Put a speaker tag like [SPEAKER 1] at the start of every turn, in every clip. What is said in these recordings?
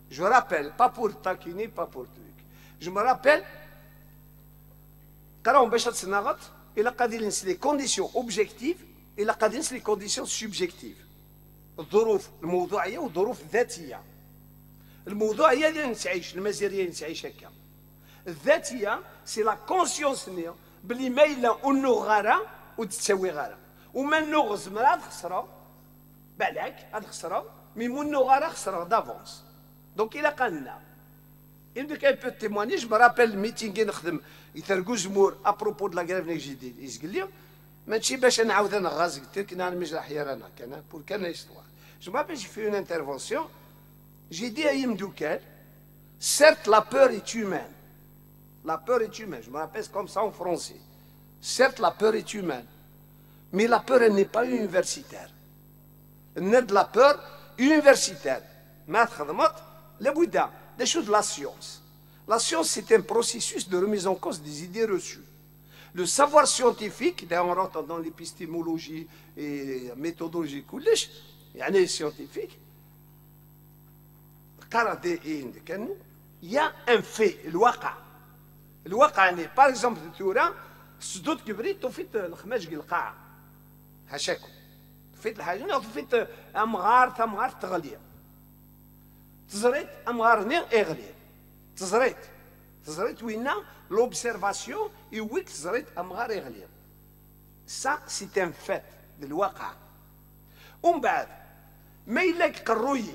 [SPEAKER 1] Je me rappelle, pas pour taquiner, pas pour truc. Je me rappelle, quand on bêche il a قادرين les conditions objectives et قادرين les conditions subjectives. الظروف الموضوعية والظروف الذاتية. الموضوعية اللي نتعيش المزيرية اللي نتعيش هكا. الذاتية سي لا كونسيونس نيا بلي مايلة انه غارة وتساوي غارة. وما نغز مرا خسرة بالك هاد خسرة مي منو غارة خسرة دافونس. دونك إلا قالنا il y a un peu de témoignage. Je me rappelle le meeting qui يثرقوا جمهور ابروبو دو لا غريف جديد يقول لي ماشي باش نعاود انا غاز قلت لك انا مش راح يرانا كان بور كان هيستوار جو مابيل جي في اون انترفونسيون جي دي ايام دوكال certes la peur est humaine la peur est humaine je me rappelle comme ça en français certes la peur est humaine mais la peur elle n'est pas universitaire elle n'est de la peur universitaire ما تخدمت لابد des choses de la science. La science, c'est un processus de remise en cause des idées reçues. Le savoir scientifique, on rentre dans l'épistémologie et la méthodologie, il y a des scientifiques, il y a un fait, le waqaa. Le waqaa, par exemple, tu as سدود كبريت وفيت الخماج القاع هشاكو فيت الحاجه وفيت امغار تغليه تزريت امغارني اغلي تزريت وين لوبسيرفاسيون يويك تزريت امغار اغلي سا سي ان فات بالواقع ومن بعد ما يلاك قروي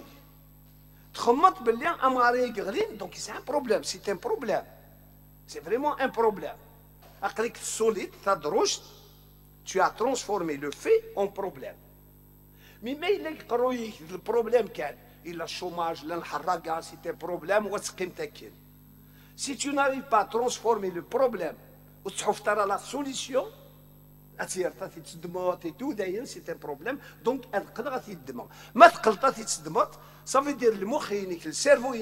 [SPEAKER 1] تخمط باللي امغاري يغلين دونك سي ان بروبليم سي ان بروبليم سي فريمون ان بروبليم عقلك solide, ta droche, tu as transformé le fait en problème. Mais le problème, il a le chômage, l'enharraga, c'est un problème, si tu n'arrives pas à transformer le problème, ou tu trouves la solution, c'est un problème, donc ça veut dire le cerveau,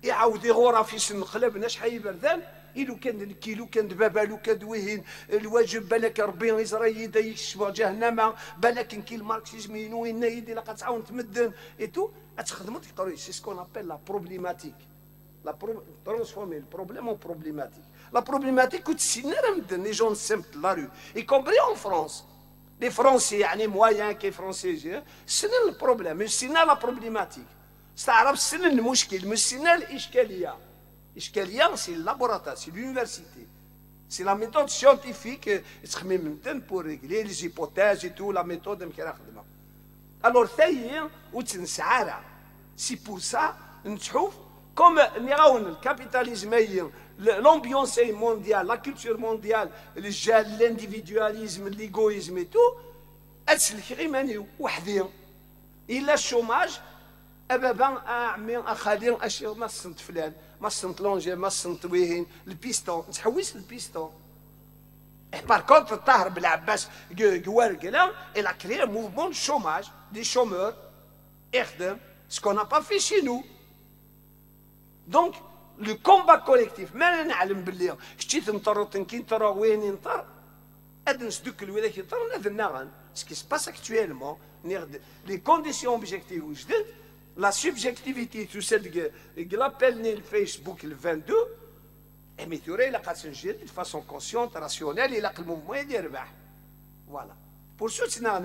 [SPEAKER 1] يعاود يغورا في سن قلبنا شحال بردان إلو كان الكيلو كان دبابالو كدوهين الواجب بالك ربي يزرى يدا يكشف جهنم بالك كي الماركسيزم ينوين يدي لا تعاون تمدن ايتو تخدموا تقري سي سكون ابل لا بروبليماتيك لا ترانسفورمي البروبليم اون بروبليماتيك لا بروبليماتيك وتسينا راه مدن لي جون سيمبل لا رو اي كومبري اون فرانس لي فرونسي يعني مويان كي فرونسي سنا البروبليم سنا لا بروبليماتيك تعرف سن المشكل مش سن الاشكاليه الاشكاليه سي اللابوراتوار سي لونيفرسيتي سي لا ميثود سيانتيفيك تخمم متن بور ريغلي لي زيبوتاز تو لا ميثود اللي كاين خدمه الور ثاني وتنسعارا سي بور سا نشوف كوم نراون الكابيتاليزم لومبيونس مونديال لا كولتور مونديال الجال الانديفيدواليزم ليغويزم اي تو اسلك غير ماني وحدي الا الشوماج أبابا أعمي أخالي أشياء ما صنت فلان ما صنت لونجي ما صنت ويهين البيستون نتحوس البيستون بار كونتر الطاهر بالعباس قوارقلا إلا كري موفمون شوماج دي شومور يخدم سكون با في شي نو دونك لو كومبا كوليكتيف ما نعلم باللي شتي تنطر كي وين ينطر أدنس دوك الولايات ينطر نذنا غن سكي سباس اكتويلمون لي كونديسيون اوبجيكتيف وجدد la subjectivité, tout ce qu'il appelle le Facebook le 22, et il a de façon consciente, rationnelle, il a le mouvement et il voilà. Pour ça, c'est un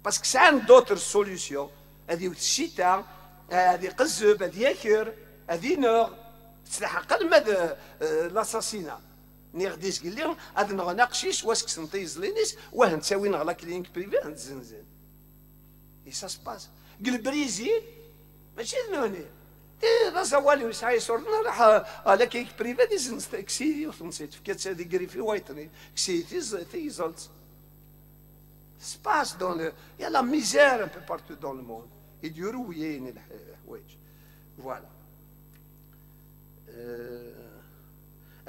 [SPEAKER 1] parce que c'est d'autres solutions. Il y a des chita, il y a des qazeb, il y a des yakir, il y a des nord. C'est l'assassinat. نير ديس قال لهم هذا نغناقشيش واش كسنطيز لينيس واه نساوي نغلا كلينيك بريفي نتزنزن اي سا سباس البريزيل ماشي هنا راس والي وسعي صورنا راح على كيك بريفي ديزنس كسيدي وتنسيت في كاتسا دي غريفي وايتني كسيتي زولت سباس دون يا لا ميزير ان بو بارتو دون لو موند يديروا ويين الحوايج فوالا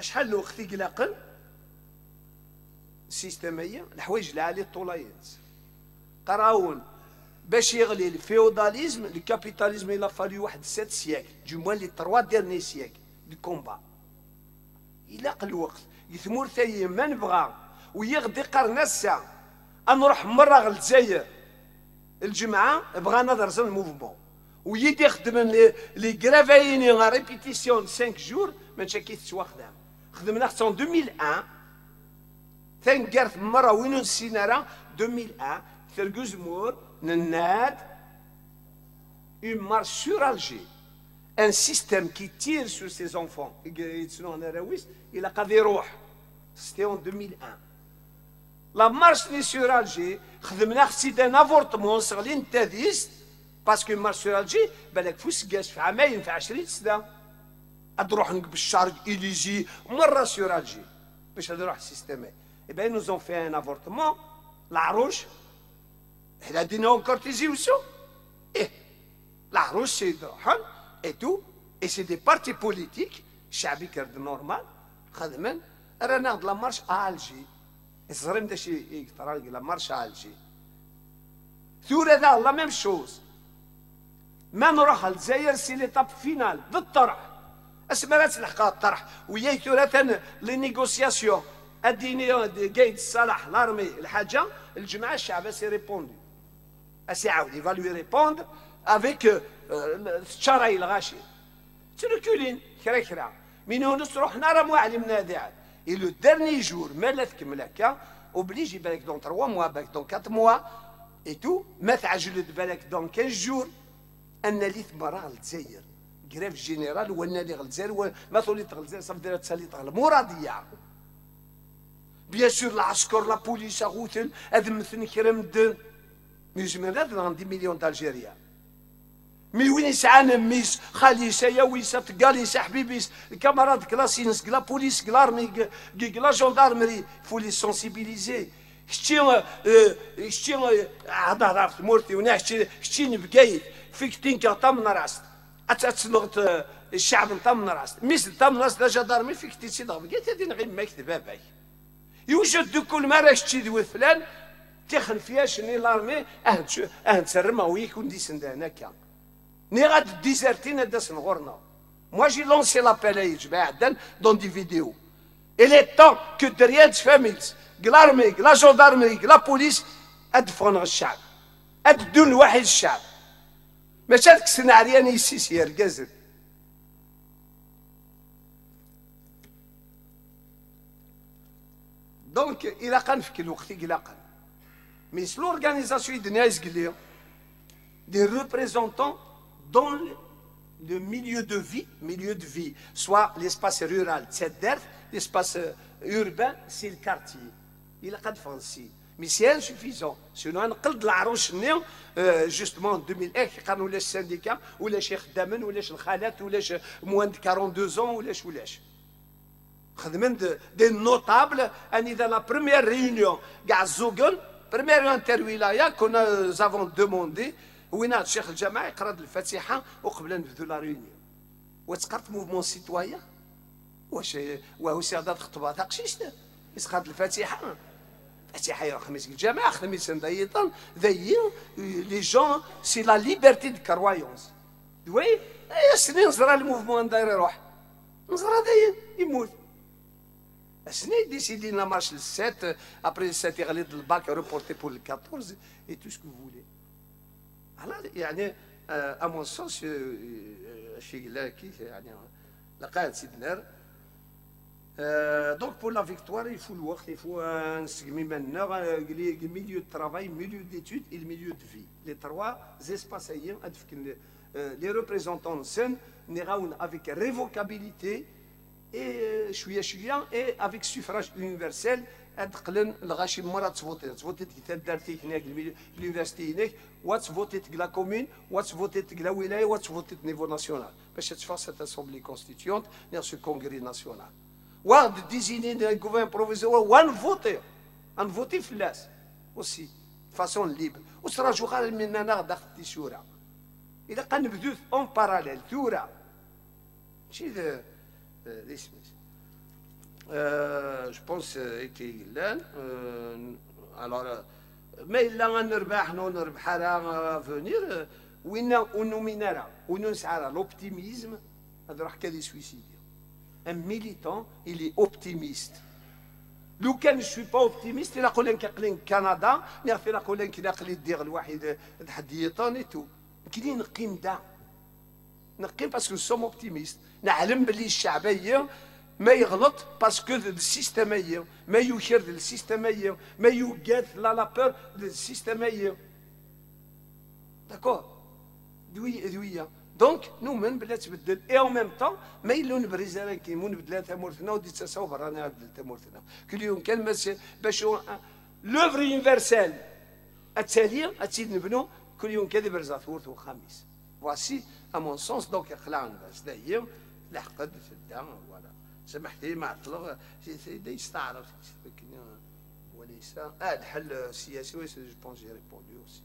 [SPEAKER 1] شحال لو اختي قلاقل سيستميه الحوايج العاليه الطوليات قراون باش يغلي الفيوداليزم الكابيتاليزم الى فالي واحد 7 سياكل دو موان لي 3 ديرني سياكل دو كومبا يلاق الوقت يثمر ثاني ما نبغى ويغدي قرنا الساعه نروح مره للجزائر الجمعه بغانا درس الموفمون ويدي خدم لي كرافايني en répétition 5 jours ما نشكيتش واخدام خدمنا حتى 2001 ثانكارت مرة وين نسينا 2001 Fergus Moore نناد une marche sur Alger un système qui tire sur ses enfants il a قاضي يروح c'était en 2001 la marche sur Alger خدمنا حتى un avortement sur l'interdit parce que marche sur Alger بالك فوسكاش في عامين في 20 سنة تروح نقب الشارج إليجي مرة sur Alger باش هذا يروح السيستم et bien nous ont fait un avortement العروش حنا دينا encore تيجي وسو إيه العروش سي روحن et tout et c'est des partis politiques شعبي كرد نورمال خدمن رانا ناخد لا مارش ألجي الصغير نتا شي يقطر لا مارش ألجي ثورة ذا لا ميم شوز ما نروح للجزائر سي ليتاب فينال بالطرح اسمرات الحقا الطرح وياي ثلاثا لي نيغوسياسيون اديني قايد صلاح لارمي الحاجه الجماعه الشعب سي ريبوندي اسي عاود فالوي ريبوند افيك الشراي الغاشي تركولين كرا من هنا رحنا راه معلمنا ذاك اي لو ديرني جور مالا تكمل هكا اوبليجي بالك دون 3 موا بالك دون 4 موا اي تو ما تعجل بالك دون 15 جور ان لي ثمره الجزائر كريف جينيرال وانا لي الجزائر ما ثوليت الجزائر صافي دارت ساليت المراديه بيان سور العسكر لا بوليس غوتل هذا مثل كرمد ميزمن هذا عندي مليون دالجيريا مي وين يسعانا ميس خاليسا يا ويسا تقاليسا حبيبيس كاماراد كلاسينس كلا بوليس كلارمي كلا جوندارمري فو لي سونسيبيليزي شتي هضر في مورتي ونا شتي نبكايت فيك تينكا تام راست اتسنغت الشعب نتام راست ميس تام راست لا جدارمي فيك تيسي ضرب قالت هادي غير ما يكتب باباك يوجد كل مرة شتي ذو فلان تخن فيها شني لارمي تسرمها ويكون دي سندان هكا ني غاد ديزرتين هدا سنغورنا moi j'ai lancé l'appel à يجمع dans des vidéos il est temps que derrière familles l'armée la gendarmerie la police ادفون الشعب ادون واحد الشعب ماشي هذاك السنعريان يسيس يرقزل دونك الى قنفك الوقت الى قن مي سلو اورغانيزاسيون يدنيا يزقليو دي ريبريزونتون dans le milieu de vie, soit l'espace rural, l'espace urbain, c'est le quartier. Il a pas de fancy. Mais c'est insuffisant. Sinon, on a de la roche justement en 2001, quand on les syndicats, ou les chefs d'amen, ou les khalat, ou les moins de 42 ans, ou les choulesh. Des notables, dans la première réunion, première interwilaya que nous avons demandé, وين الشيخ الجماعي يقرا الفاتحه وقبل نبدو لا ريونيون وتقرت موفمون سيتوايا واش وهو سيادات خطبه تقشيش يسقط الفاتحه الفاتحه يا خميس الجماعه خميس ندايطن ذي لي جون سي لا ليبرتي دو كرويونس وي سنين نزرى الموفمون داير يروح نزرى داير يموت سنين ديسيدينا مارش للسات ابري السات يغلي الباك ريبورتي بور 14 اي تو سكو فولي يعني امون سونس شي لاكي يعني لقات سيدنا دونك بور لا فيكتوار يفو الوقت يفو نسقمي منا ميليو دو ترافاي ميليو ديتود اي ميليو دو في لي تروا زيسباسيين ادفك لي ريبريزونتون سن نراون افيك ريفوكابيليتي اي شويه اي افيك سوفراج يونيفرسيل ادقلن الغاشي مرة تفوتيت كي دارتي هناك اليونيفرسيتي هناك وتفوتيت لا كومون وتفوتيت لا ولايه وتفوتيت نيفو ناسيونال باش تفا سيت اسومبلي كونستيتيونت نير سو كونغري ناسيونال وارد ديزيني دو غوفرن بروفيزور ونفوتي في الناس اوسي فاسون ليبر وتراجعوا غير مننا داخل الشورى اذا قنبدو اون باراليل ثوره ماشي اسمه je pense qu'il alors mais il a نربح نربح راه فونير وين ونومينارا ونسعى l'optimisme هذا راح كذا سويسيدي un militant il est optimiste لو كان جو با اوبتيميست الا قول لك قلين كندا نعرف الا قول لك الا قلي دير الواحد تحديطان تو كاينين قيم دا نقي باسكو سوم اوبتيميست نعلم بلي الشعبيه ما يغلط باسكو السيستميه ما يشير للسيستميه ما يوقات لا بور للسيستميه داكور دويه دونك نؤمن بلا تبدل اي او ميم طون ما يلو نبريز انا كيمون نبدل ثمورتنا ودي تصاوب رانا نبدل ثمورتنا كل يوم كان باش لوفر يونيفرسال التاليه اتسيد نبنو كل يوم كذا برزا ثورت وخميس voici à mon sens دونك خلعنا بس دايم لحقد في الدم ولا سمحتي مع الطلق يستعرف وليس الحل السياسي جو بونس جي ريبوندو aussi.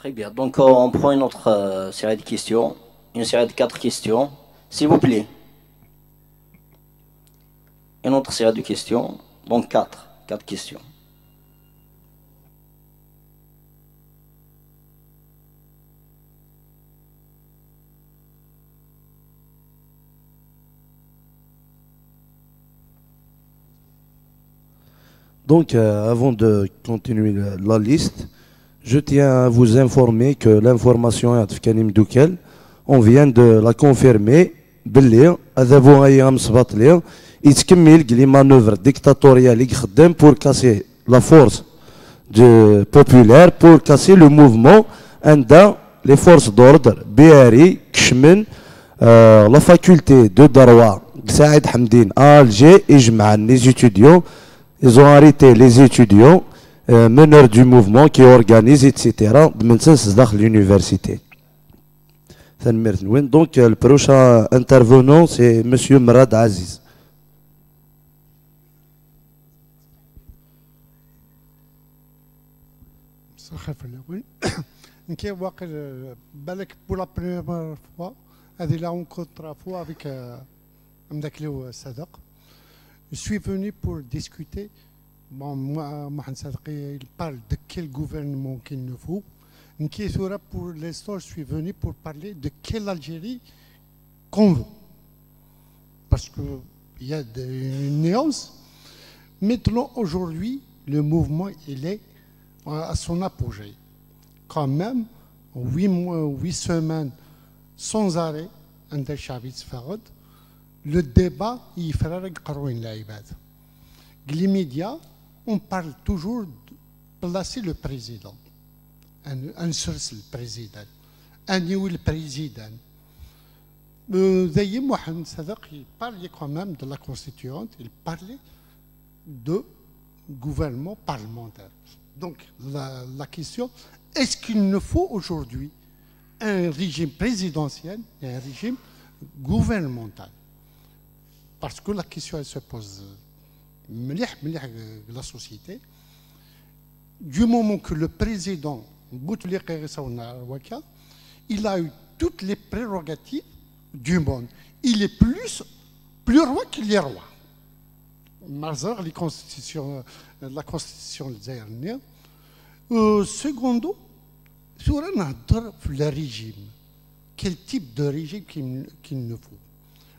[SPEAKER 2] Très bien. Donc, on prend une autre série de questions. Une série de 4 questions. S'il vous plaît. Une autre série de questions. Donc, 4. 4 questions.
[SPEAKER 3] Donc, avant de continuer la liste, je tiens à vous informer que l'information on vient de la confirmer باللي هذا بوغايا مصباط ليه يتكمل لي مانوفر ديكتاتوريال اللي خدام pour casser la force populaire pour casser le mouvement عند les forces d'ordre BRI كشمن la faculté de Darwa سعيد حمدين Alger يجمع les étudiants ils ont arrêté les étudiants meneurs du mouvement qui organisent etc. dans l'université. Donc le prochain intervenant c'est Monsieur Mrad Aziz.
[SPEAKER 4] Pour la première fois, la rencontre avec Mdakleo Sadak. Je suis venu pour discuter. Bon, moi, il parle de quel gouvernement qu'il nous faut. Pour l'instant, je suis venu pour parler de quelle Algérie qu'on veut. Parce qu'il y a des nuances. Maintenant, aujourd'hui, le mouvement, il est à son apogée. Quand même, 8 semaines sans arrêt, le débat, il fera les médias, on parle toujours de placer le président. Un seul président. Un nouveau président. D'ailleurs, Mohamed Sadak, il parlait quand même de la constituante, il parlait de gouvernement parlementaire. Donc, la question, est-ce qu'il nous faut aujourd'hui un régime présidentiel et un régime gouvernemental? Parce que la question, elle se pose la société. Du moment que le président, il a eu toutes les prérogatives du monde. Il est plus roi qu'il est roi. La constitution algérienne. Secondo, sur le régime. Quel type de régime qu'il nous faut?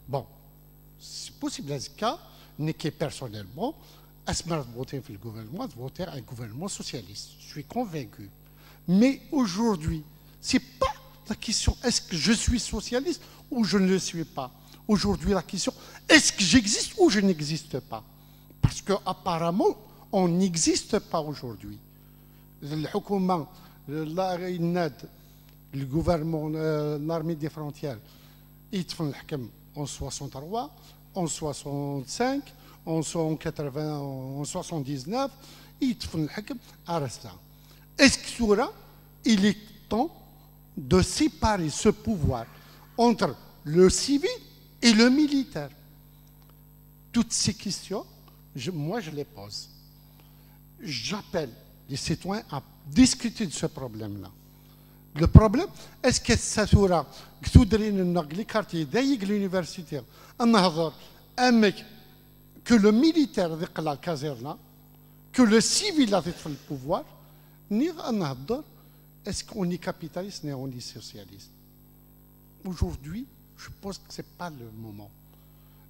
[SPEAKER 4] Bon, c'est possible dans ce cas, n'est que personnellement, Asmar de voter pour le gouvernement, de voter un gouvernement socialiste. Je suis convaincu. Mais aujourd'hui, ce n'est pas la question est-ce que je suis socialiste ou je ne le suis pas. Aujourd'hui, la question est-ce que j'existe ou je n'existe pas. Parce qu'apparemment, on n'existe pas aujourd'hui. Le gouvernement, l'armée des frontières, il fait le en 63, en 65, en 80, en 79, il fait le à Rasta. Est-ce que il est temps de séparer ce pouvoir entre le civil et le militaire? Toutes ces questions, moi je les pose. J'appelle les citoyens à discuter de ce problème-là. Le problème, est-ce que ça sera que les quartiers universitaires, que le militaire a la caserne, que le civil a le pouvoir, est-ce qu'on est capitaliste ou on est socialiste? Aujourd'hui, je pense que ce n'est pas le moment.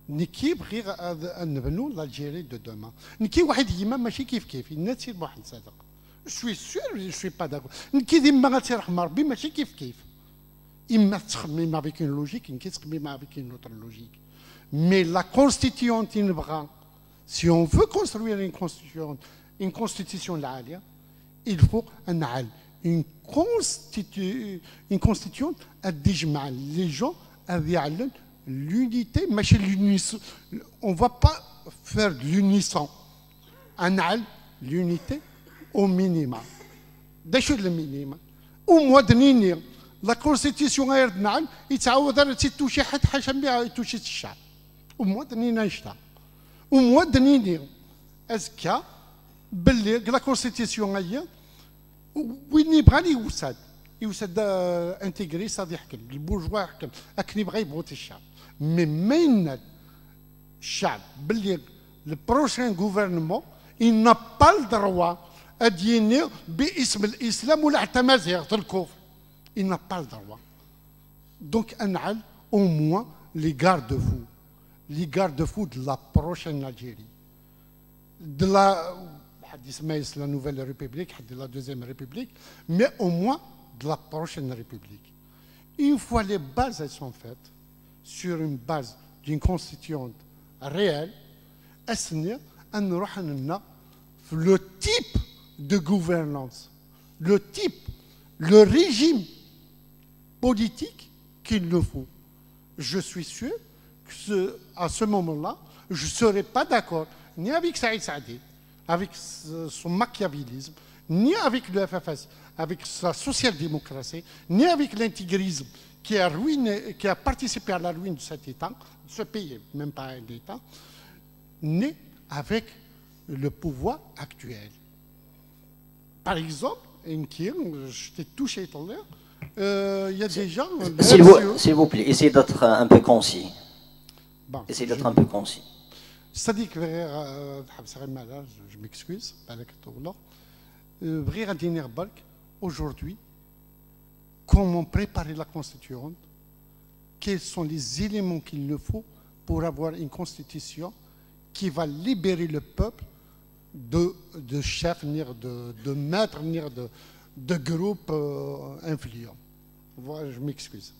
[SPEAKER 4] N'équipe l'Algérie de demain. N'équipe je suis sûr, je ne suis pas d'accord. N'équipe Il même avec une logique, même avec une autre logique. Mais la constituante, si on veut construire une constitution l'Alia, il faut une constituante à déjma les gens à l'unité, on ne va pas faire l'unisson. L'unité au minimum. D'ailleurs, le minimum. Au mois de Nini, la constitution est نعم يتعود على تتوشي حد حاشا بها يتوشي الشعب. Au mois de Nini نشتا. Au mois de Nini أزكى باللي la constitution هي وين يبغى يوسد انتجري صاد يحكم البورجوا يحكم لكن يبغى يبغوت الشعب. مي من الشعب باللي le prochain gouvernement il n'a pas le droit à dire باسم الإسلام ولا حتى مزيغ الكفر. Il n'a pas le droit. Donc, au moins, les garde-fous de la prochaine Algérie, de la nouvelle République, de la deuxième République, mais au moins de la prochaine République. Une fois les bases elles sont faites, sur une base d'une constituante réelle, le type de gouvernance, le régime politique qu'il nous faut. Je suis sûr qu'à ce moment-là, je ne serai pas d'accord ni avec Saïd Saadi, avec son machiavélisme, ni avec le FFS, avec sa social-démocratie, ni avec l'intégrisme qui a participé à la ruine de cet État, de ce pays, même pas un État, ni avec le pouvoir actuel. Par exemple, je t'ai touché tout à l'heure, il y a des gens...
[SPEAKER 2] S'il vous plaît, essayez d'être un peu concis. Bon, essayez d'être un peu concis.
[SPEAKER 4] C'est-à-dire que je m'excuse, aujourd'hui, comment préparer la constituante, quels sont les éléments qu'il nous faut pour avoir une constitution qui va libérer le peuple de chefs, de maîtres, de groupes influents. Voilà, je m'excuse.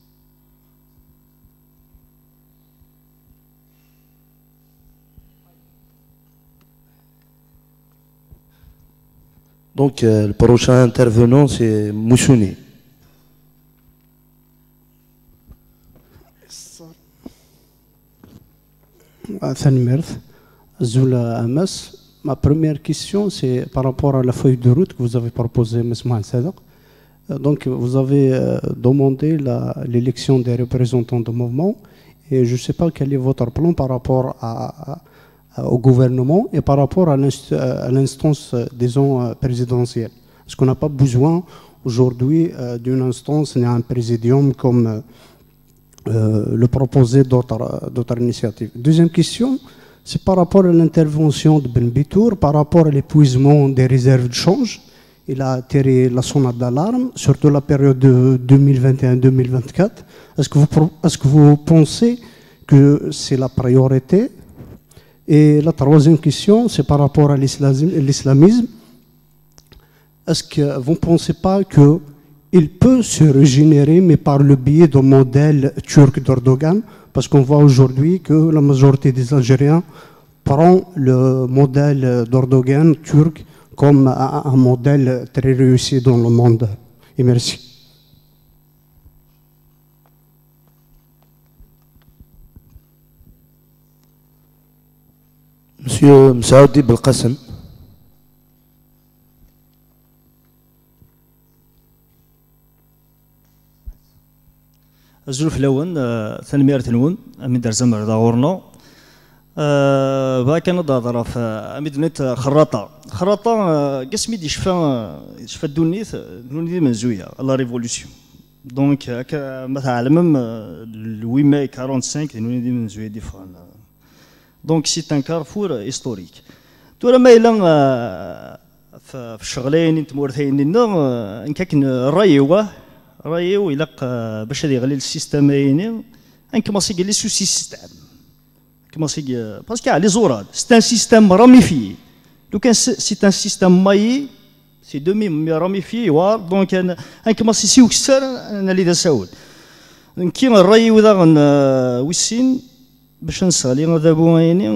[SPEAKER 3] Donc, le prochain intervenant, c'est Moussouni.
[SPEAKER 5] Ma première question, c'est par rapport à la feuille de route que vous avez proposée, M. Sadok. Donc, vous avez demandé l'élection des représentants du mouvement et je ne sais pas quel est votre plan par rapport au gouvernement et par rapport à l'instance, disons, présidentielle. Parce qu'on n'a pas besoin aujourd'hui d'une instance ni un présidium comme le proposer d'autres initiatives. Deuxième question, c'est par rapport à l'intervention de Ben Bitour, par rapport à l'épuisement des réserves de change. Il a tiré la sonnette d'alarme, surtout la période de 2021-2024. Est-ce que vous pensez que c'est la priorité? Et la troisième question, c'est par rapport à l'islamisme. Est-ce que vous ne pensez pas qu'il peut se régénérer, mais par le biais d'un modèle turc d'Erdogan? Parce qu'on voit aujourd'hui que la majorité des Algériens prend le modèle d'Erdogan turc comme un modèle très réussi dans le monde. Et merci.
[SPEAKER 3] Monsieur Msaoudi Belkacem.
[SPEAKER 6] الظروف الأول ثاني تنون أمين زمر داورنا باكا نضاضر في أميدنيت خراطة قسمي دي شفا دونيت من زويا لا ريفولوسيون دونك مثلا علمم 8 ماي 45 دوني دي من زويا دي فان دونك سي ان كارفور هيستوريك تورا ما إلا في الشغلين انت مورثين لنا نكاكن رايو يلق باش هذه غالي السيستم يعني انكماسي قال لي سو سيستم كماسي باسكو على لي زوراد سي ان سيستم راميفي لو كان سي ان سيستم ماي سي دومي راميفي وار دونك انكماسي سي وكسر انا اللي دا ساود كي الراي وذا ويسين باش نسالي هذا بويني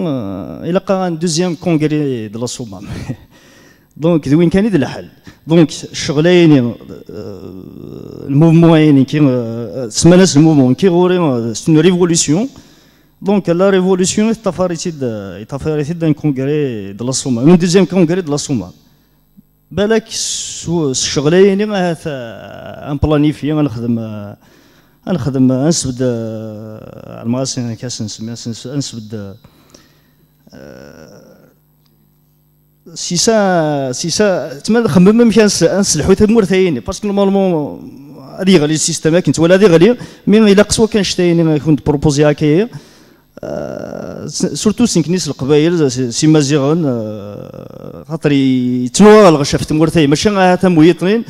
[SPEAKER 6] الى قا دوزيام كونغري دو لا سومام دونك وين كان يدير الحل دونك الشغلين الموفمون يعني كي سماناس الموفمون كي غوري سي اون ريفولوسيون دونك لا ريفولوسيون تفاريتي دان كونغري دو لا سومام اون دوزيام كونغري دو لا سومام بالك الشغلين ان بلانيفي غنخدم نسبد المغاسين كاس نسبد سيسا تما نخمم ممكن نسلحو تمور ثاني باسكو نورمالمون هادي غالي السيستم كنت ولا هادي غالي مين الا قسوا كان شتايني كنت بروبوزي هكايا سورتو سينكنيس القبايل سي مازيغون خاطر يتنوى الغشا في تمور ثاني ماشي غا مويطنين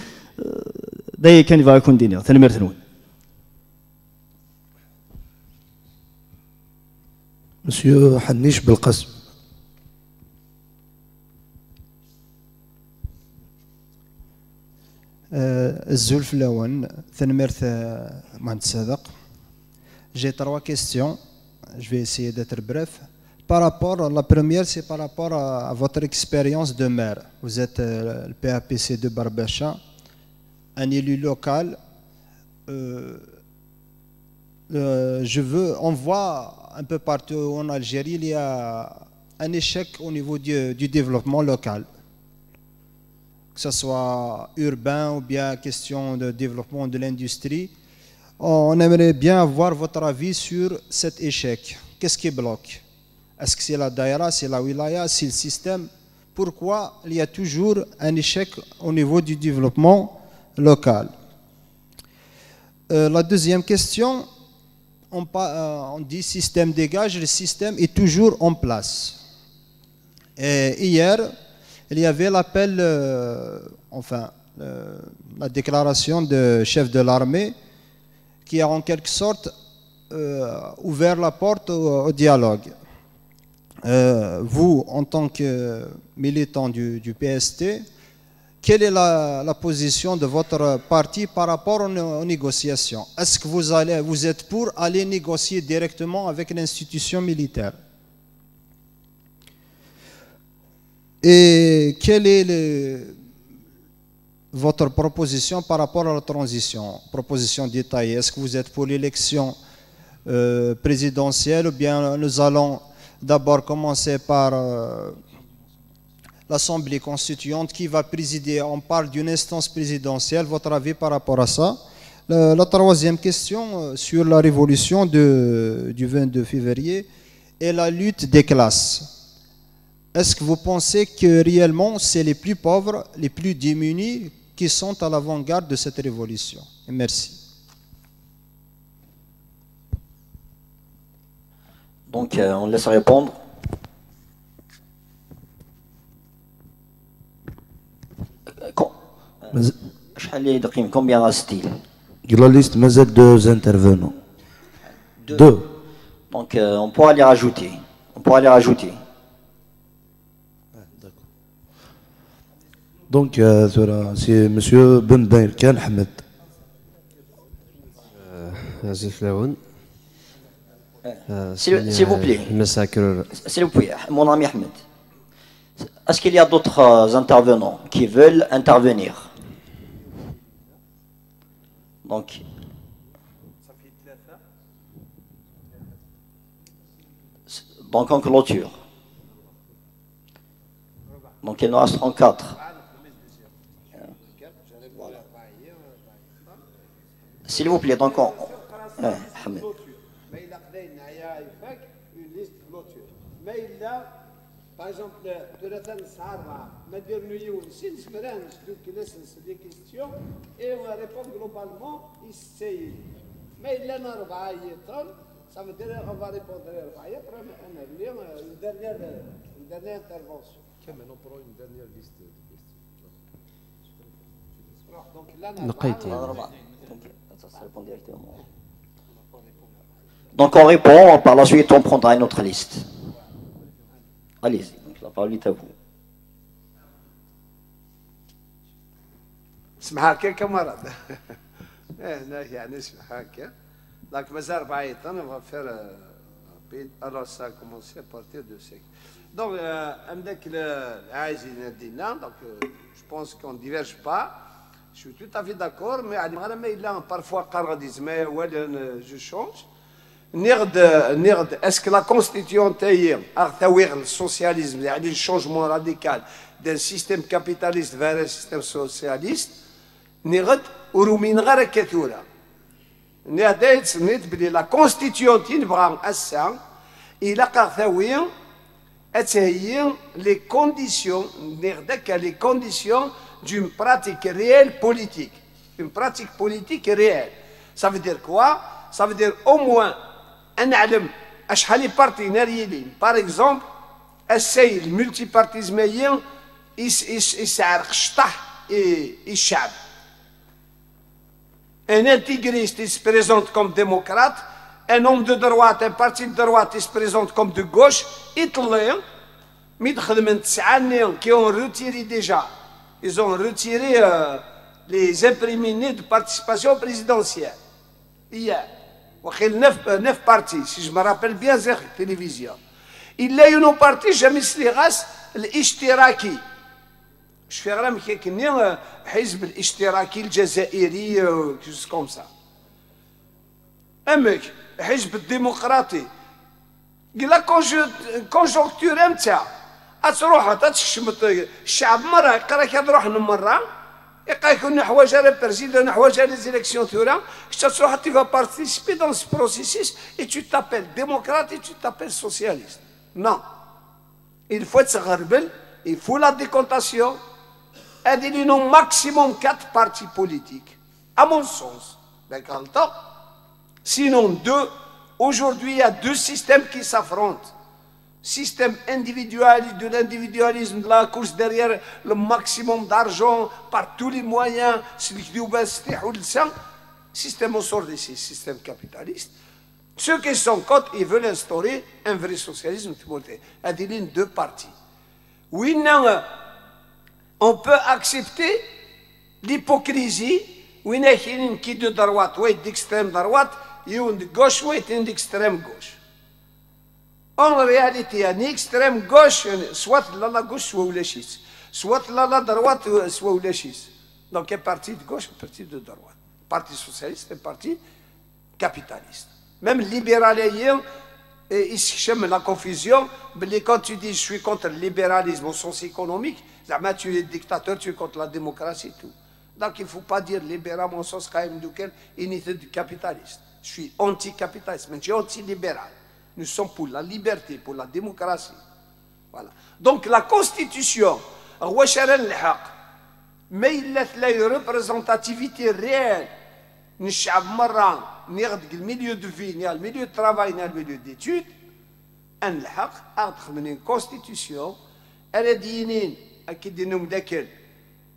[SPEAKER 6] داي كان يبغى يكون دينيا ثاني مرتنون
[SPEAKER 3] مسيو حنيش بالقسم.
[SPEAKER 7] الزولف الأول تنمرت مهندس صادق. J'ai trois questions. Je vais essayer d'être bref. Par rapport, la première, c'est par rapport à votre expérience de maire. Vous êtes le PAPC de Barbacha, un élu local. On voit un peu partout en Algérie, il y a un échec au niveau du développement local. Que ce soit urbain ou bien question de développement de l'industrie. On aimerait bien avoir votre avis sur cet échec. Qu'est-ce qui bloque? Est-ce que c'est la daïra, c'est la wilaya, c'est le système? Pourquoi il y a toujours un échec au niveau du développement local? La deuxième question, on dit système dégage, le système est toujours en place. Et hier, il y avait l'appel, la déclaration du chef de l'armée qui a en quelque sorte ouvert la porte au dialogue. Vous, en tant que militant du PST, quelle est la position de votre parti par rapport aux négociations? Est-ce que vous êtes pour aller négocier directement avec l'institution militaire? Et quelle est votre proposition par rapport à la transition? Proposition détaillée. Est-ce que vous êtes pour l'élection présidentielle ou bien nous allons d'abord commencer par l'Assemblée constituante qui va présider? On parle d'une instance présidentielle. Votre avis par rapport à ça? La troisième question sur la révolution du 22 février et la lutte des classes. Est-ce que vous pensez que réellement c'est les plus pauvres, les plus démunis qui sont à l'avant-garde de cette révolution? Et merci.
[SPEAKER 2] Donc on laisse répondre. Combien reste-t-il?
[SPEAKER 3] La liste, mais il y a 2 intervenants. 2.
[SPEAKER 2] Donc on pourra les rajouter.
[SPEAKER 3] Donc c'est M. Ben Baïrkan Ahmed.
[SPEAKER 2] S'il vous plaît, mon ami Ahmed. Est-ce qu'il y a d'autres intervenants qui veulent intervenir? Donc en clôture. Donc il nous reste 34. S'il vous plaît, donc on... Ahmed.
[SPEAKER 1] Par exemple, ثلاثة نسعة ما ديرنيو نسين سمران نسلوك نسلس دي كيستيون اي اون ريبون جلوبالمون يستاهل ما الا انا 4 يطول ça veut dire on va répondre 4 après انا اليوم dernière intervention.
[SPEAKER 8] Maintenant on prend une dernière liste de questions.
[SPEAKER 1] Donc là
[SPEAKER 2] Donc on répond, par la suite on prendra une autre liste. Allez-y, donc la parole est à vous.
[SPEAKER 1] اسمح هكا كمرض. انا يعني اسمح هكا Donc, on va faire. Alors, ça a commencé à partir de 5. Donc, je pense qu'on ne diverge pas. Je suis tout à fait d'accord, mais parfois, je change. Est-ce que la constitution le socialisme, le changement radical d'un système capitaliste vers un système socialiste, la constitution il a les conditions d'une pratique réelle politique. Une pratique politique réelle. Ça veut dire quoi? Ça veut dire au moins نعلم شحال لي بارتي ناريين باغ اكزومبل السيد الملتيبارتيزميين يسعر الشطح الشعب ان انتيغريست il se présente comme démocrate, un homme de droite, un parti de droite il se présente comme de gauche, يطلع ميدخل من 9 qui ont retiré déjà, ils ont retiré les imprimés de participation présidentielle hier. Il y a 9 partis, si je me rappelle bien, c'est la télévision. Il y a une partie, je me suis dit, l'Ishtiraki. Je fais un peu comme l'Ishtiraki, le Jazairi, quelque chose comme ça. Un mec, le démocratie. Il y a la conjoncture, الشعب مرة يقرأ كيروح مرة يقول حوايج على البريزيدون حوايج على les élections ثورة تروح tu vas participer dans ce processus et tu t'appelles démocrate et tu t'appelles socialiste. Non, il faut être غربل, il faut la décontation. Il y a au maximum 4 partis politiques, à mon sens. Sinon 2. Aujourd'hui il y a 2 systèmes qui s'affrontent. Système individuel, de l'individualisme, de la course derrière le maximum d'argent par tous les moyens, système au sort de ces systèmes capitalistes. Ceux qui sont contre, ils veulent instaurer un vrai socialisme. Il y a 2 parties. Oui, non, on peut accepter l'hypocrisie. Oui, il y a qui de droite, oui, d'extrême droite, il y a de gauche, oui, d'extrême gauche. En réalité, il y a une extrême gauche, soit la gauche, soit la schiste. Soit la droite, soit la schiste. Donc, un parti de gauche, un parti de droite. Un parti socialiste, un parti capitaliste. Même libéral, il se la confusion. Mais quand tu dis je suis contre le libéralisme au sens économique, tu es dictateur, tu es contre la démocratie et tout. Donc, il ne faut pas dire libéral au sens duquel unité de capitaliste. Je suis anti-capitaliste, mais je suis anti-libéral. Nous sommes pour la liberté, pour la démocratie. Voilà. Donc la Constitution, mais il a une représentativité réelle. Nous sommes le milieu de vie, le milieu de travail, le milieu d'études. Une Constitution, elle a dit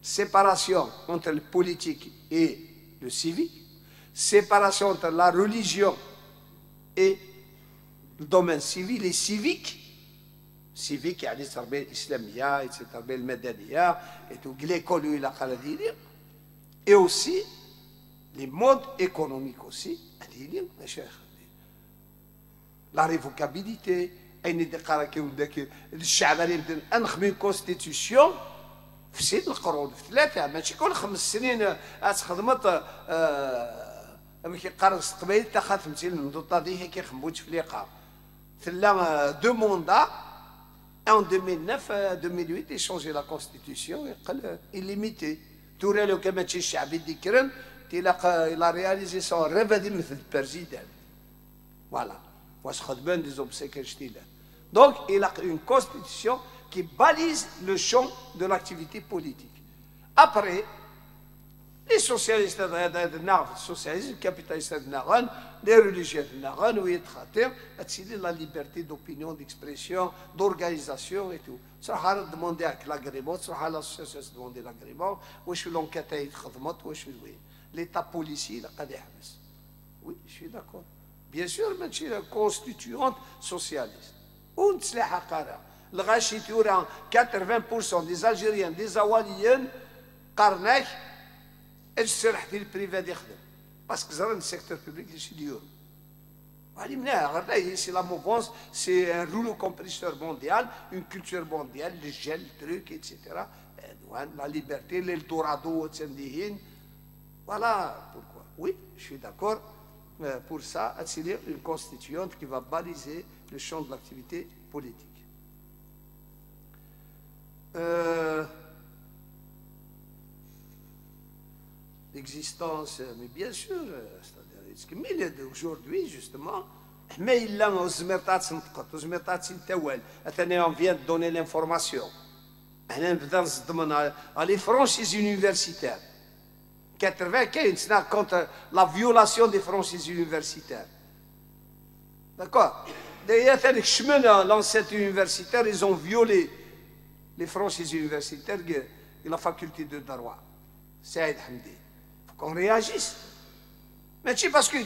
[SPEAKER 1] séparation entre le politique et le civique, séparation entre la religion et le domaine civil et civique, civique, يعني التربية الإسلامية, التربية المدنية, l'école et la قاعدة et aussi les modes économiques aussi, la révocabilité, الشعب اللي يبدا نخدم une constitution في 6 القرون في 3 ماشي كل 5 سنين تخدمت ملي كيقارن قبيل تا خدمتي المضطه دي كيخدموا تفليقه ثلا 2 موندا en 2009 2008 il changeait la constitution illimité توري لو كما تشي الشعب يذكرن تلاقى il a réalisé son rêve هذه مثل البريزيدان voilà واش خدمان دي زوبسيكل جديده donc il a une constitution qui balise le champ de l'activité politique. Après, les socialistes, les socialistes, les capitalistes, les religieux, la liberté d'opinion, d'expression, d'organisation et tout. Ça a demandé à l'agrément, ça a l'association demandé l'agrément, où je suis l'enquête à l'État policier, oui, je suis d'accord. Bien sûr, je suis la constituante socialiste. On se l'a le rachis, 80% des Algériens, des Awaliens, Karnak, et je suis le privé d'Ikhdim. Parce que c'est le secteur public, je suis dur. C'est la mouvance, c'est un rouleau compresseur mondial, une culture mondiale, le gel, le truc, etc. La liberté, l'Eldorado, voilà pourquoi. Oui, je suis d'accord. Pour ça, c'est une constituante qui va baliser le champ de l'activité politique. L'existence, mais bien sûr, c'est-à-dire aujourd'hui, justement, mais il a on vient de donner l'information. Les franchises universitaires. 95 contre la violation des franchises universitaires. D'accord? D'ailleurs, l'ancêtre universitaire, ils ont violé les franchises universitaires de la faculté de droit. Saïd Hamdi. Il faut qu'on réagisse. Mais c'est parce que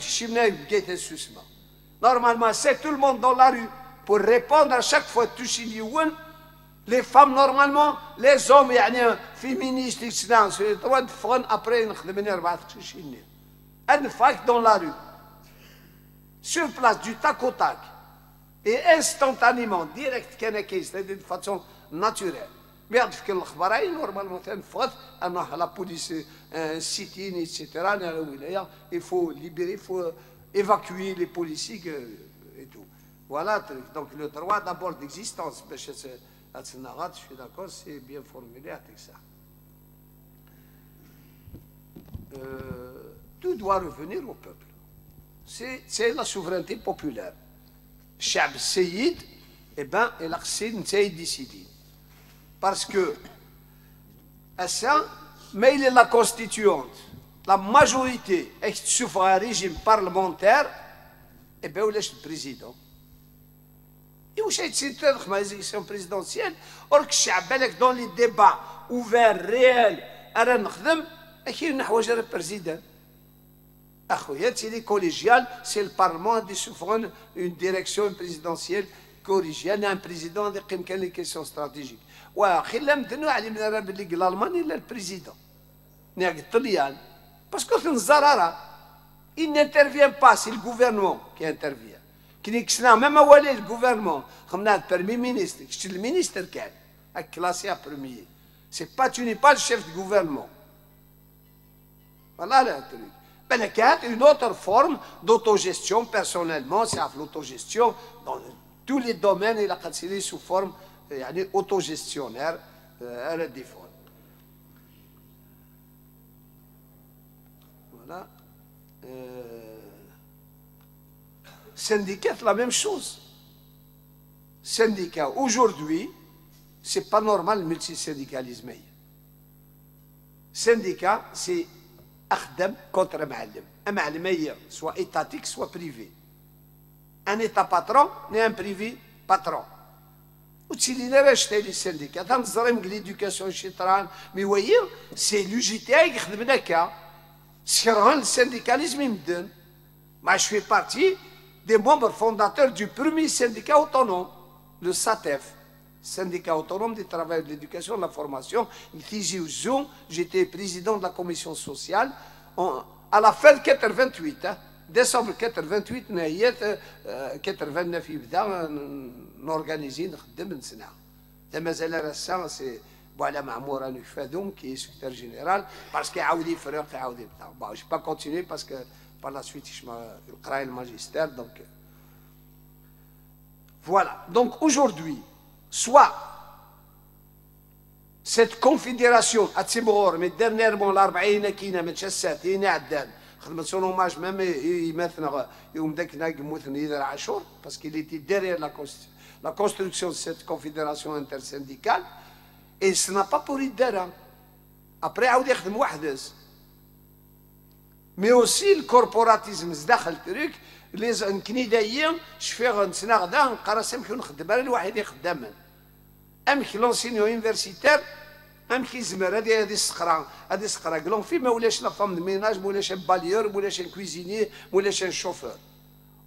[SPEAKER 1] normalement, c'est tout le monde dans la rue pour répondre à chaque fois toucher les femmes normalement, les hommes féministes, après une fac dans la rue, sur place, du tac au tac, et instantanément, direct, de façon naturelle. Mais normalement, la police, sit-in, etc. Il faut libérer, il faut évacuer les policiers et tout. Voilà, donc le droit d'abord d'existence. Je suis d'accord, c'est bien formulé avec ça. Tout doit revenir au peuple. C'est la souveraineté populaire. Chab Seyid, eh bien, il a décidé. Parce que, ça, mais il est la constituante, la majorité sur un régime parlementaire, eh bien, il est le président. Et où est la élection présidentielle? Or que dans les débats ouverts, réels, il y a un président. C'est collégial, c'est le Parlement qui souffre une direction présidentielle collégiale, un président qui a les questions stratégiques. L'Allemagne, il est le président. Parce que il n'intervient pas, c'est le gouvernement qui intervient. Même le gouvernement, le premier ministre, c'est le ministre qui est classé à premier. Tu n'es pas le chef du gouvernement. Voilà le truc. Il y a une autre forme d'autogestion, personnellement, c'est l'autogestion dans tous les domaines, il a considéré sous forme autogestionnaire à la défense. Voilà. Syndicat, la même chose. Syndicat, aujourd'hui, c'est pas normal le multisyndicalisme. Syndicat, c'est أخدم contre un معلم soit étatique soit privé. Un état patron ni un privé patron. وتسيلينا باش تاي لي السنديكا تنظرم l'éducation الشطران مي ويا سي لوجيتي يخدم هكا سكران السنديكاليزم يمدن. Moi je fais partie des membres fondateurs du premier syndicat autonome, le SATEF. Syndicat autonome des travailleurs de l'éducation et de la formation. J'étais président de la commission sociale à la fin de 88, décembre 88, 89 يبدا نورغانيزي نخدم نسنع. مازال راه سي بوالا معمور انا فادون كي سكرتير جينيرال باسكو يعاود يفرق يعاود يبدا. Bon, je pas continuer parce que par la suite je قراي الماجستير donc voilà. Donc aujourd'hui soit cette confédération mais dernièrement l'Arbaïna كاينه من شساتين عدان خدمت son hommage même يمثلنا يوم ذاك يموتنا يدير عاشور parce qu'il était derrière la construction de cette confédération intersyndicale et ce n'a pas pour يديرها après عاود يخدم وحده mais aussi le corporatisme داخل التريك les كنيدايين شفيغ نسنا غدا نقرا سامحوا نخدم انا الواحد يخدم امك لونسينيو يونيفرسيتير امك يزمر هذه الصقره قالوا في ما ولاش لا فام دو ميناج ما ولاش باليور ما ولاش كويزيني ما ولاش شوفور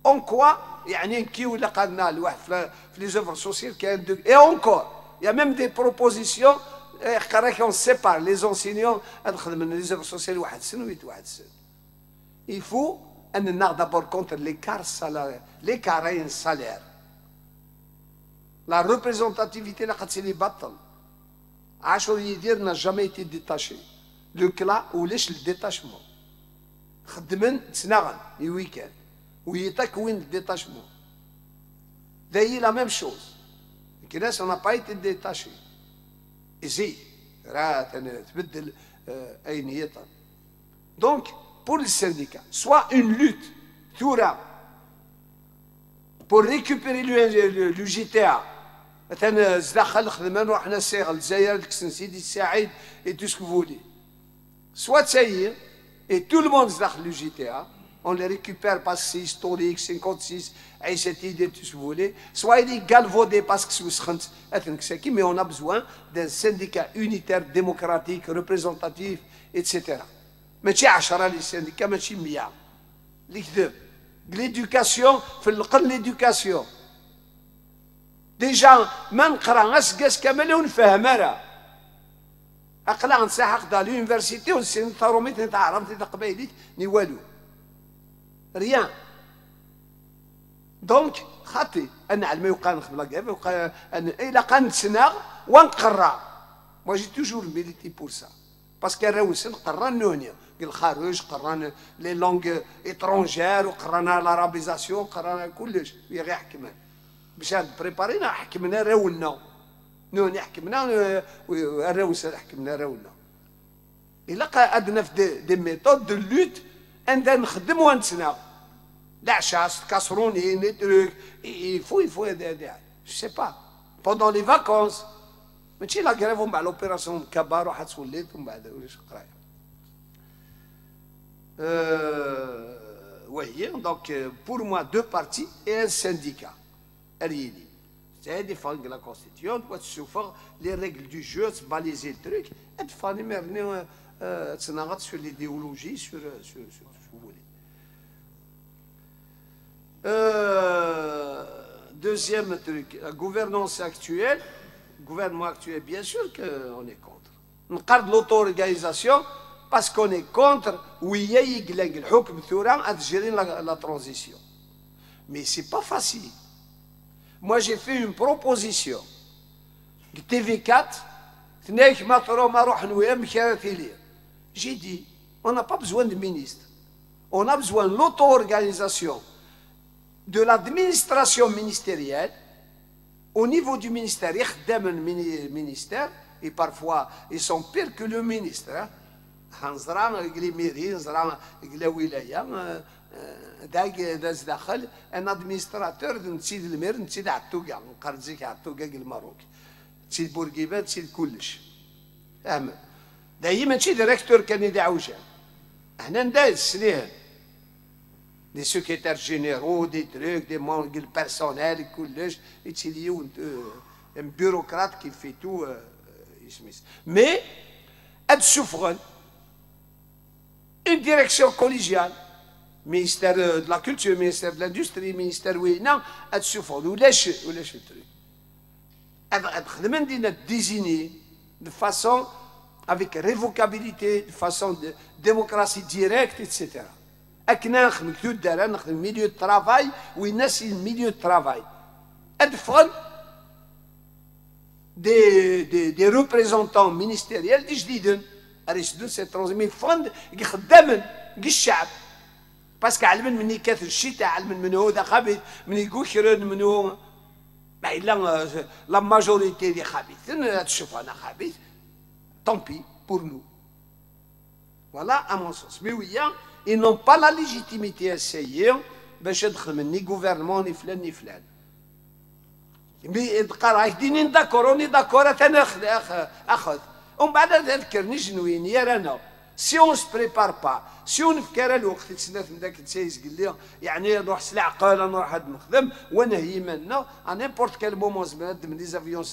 [SPEAKER 1] اون كوا يعني كي ولا قالنا الواحد في لي زوفر سوسيال كاين دو اي اونكور يا ميم دي بروبوزيسيون قرا كون سيبار لي زونسينيون نخدم لي زوفر سوسيال واحد سنه واحد سنه il faut on a d'abord contre l'écart en salaire. La représentativité, c'est les bâtons. Achor Yidir n'a jamais été détaché. Le cla ou le détachement. خدمن تسنغن يويكان ويتكوين الديتاشمون. D'ailleurs, la même chose. الناس n'a pas été détaché. إزي راه تبدل أي نيتها. Donc, pour le syndicat, soit une lutte, pour récupérer le GTA, مثلا زدخل خدمة نروح نسيغ الجزائر الكسن سيدي السعيد et tout ce que vous voulez. Soit ça y est, et tout le monde زدخل le GTA, on les récupère parce que c'est historique, 56, et cette idée, tout ce que vous voulez. Soit il est galvaudé parce que c'est mais on a besoin d'un syndicat unitaire, démocratique, représentatif, etc. Mais tu as les syndicats, mais tu as l'éducation, l'éducation. Déjà, ما نقرا اسقاس كامل ونفهم راه اقلا نساحق دا لونيفرسيتي ونسين ثروميت نتعرف نتا قبايليت ني والو ريان دونك خاطي انا على ما يوقع نخبلا كاف يوقع الا قان سناغ ونقرا moi j'ai toujours milité pour ça parce que راوسن قرا نونيا الخارج قرانا لي لونغ étrangères وقرانا الارابيزاسيون قرانا كلش غير يحكمها باش بريبارينا حكمنا راولنا نوني حكمنا الراوس حكمنا راولنا الا عندنا في دي ميثود دو لوت عندنا نخدم ونتسنى العشاء كاسروني لي تروك يفو جو سي با بوندون لي فاكونس ماشي لا كريف ومن بعد لوبيراسيون كبار واحد توليت ومن بعد ولاش قرايه وهي دونك بور موا دو بارتي اي ان سينديكا C'est défendre la constitution, les règles du jeu, baliser le truc, et défendre sur l'idéologie, sur ce que vous voulez. Deuxième truc, la gouvernance actuelle, le gouvernement actuel, bien sûr qu'on est contre. On garde l'auto-organisation parce qu'on est contre, oui, il y a la transition. Mais ce n'est pas facile. Moi, j'ai fait une proposition. TV4, j'ai dit, on n'a pas besoin de ministre. On a besoin de l'auto-organisation de l'administration ministérielle. Au niveau du ministère, ministère, et parfois, ils sont pires que le ministre. داخل ان ادمنستراتور نسيد المير نسيد عتوكا نقرزيك عتوكا الماروك نسيد بورقيبه نسيد كلش فاهم دايما ماشي ديريكتور كان يدعوجا هنا نداز ليه دي سكرتير جينيرو دي تروك دي مونغ البيرسونيل كلش يتسيليو ان بيروقراط كي في تو يسميس مي اد سوفرن une direction collégiale ministère de la culture, ministère de l'industrie, ministère oui, non, elle souffre, ou lèche le truc. Elle désigner de façon avec révocabilité, de façon de démocratie directe, etc. Elle a un milieu de travail, ou il y a un milieu de travail. Elle fait des représentants ministériels, je dis, c'est transmis, ils font الشعب باسكو علمن مني كاثر الشتاء علمن منو هذا خبيث من يقول خيرن منو ما الا لا ماجوريتي دي خبيث تشوف انا خبيث طومبي بور نو فوالا ا مون سونس مي ويا ils n'ont pas la légitimité essayer باش يدخل مني غوفرنمون ني فلان ني فلان مي تقرا يديني داكور انا اخذ ومن بعد تذكرني شنوين يا رانا Si on ne se prépare pas, si on ne fait qu'à l'autre, à n'importe quel moment, les avions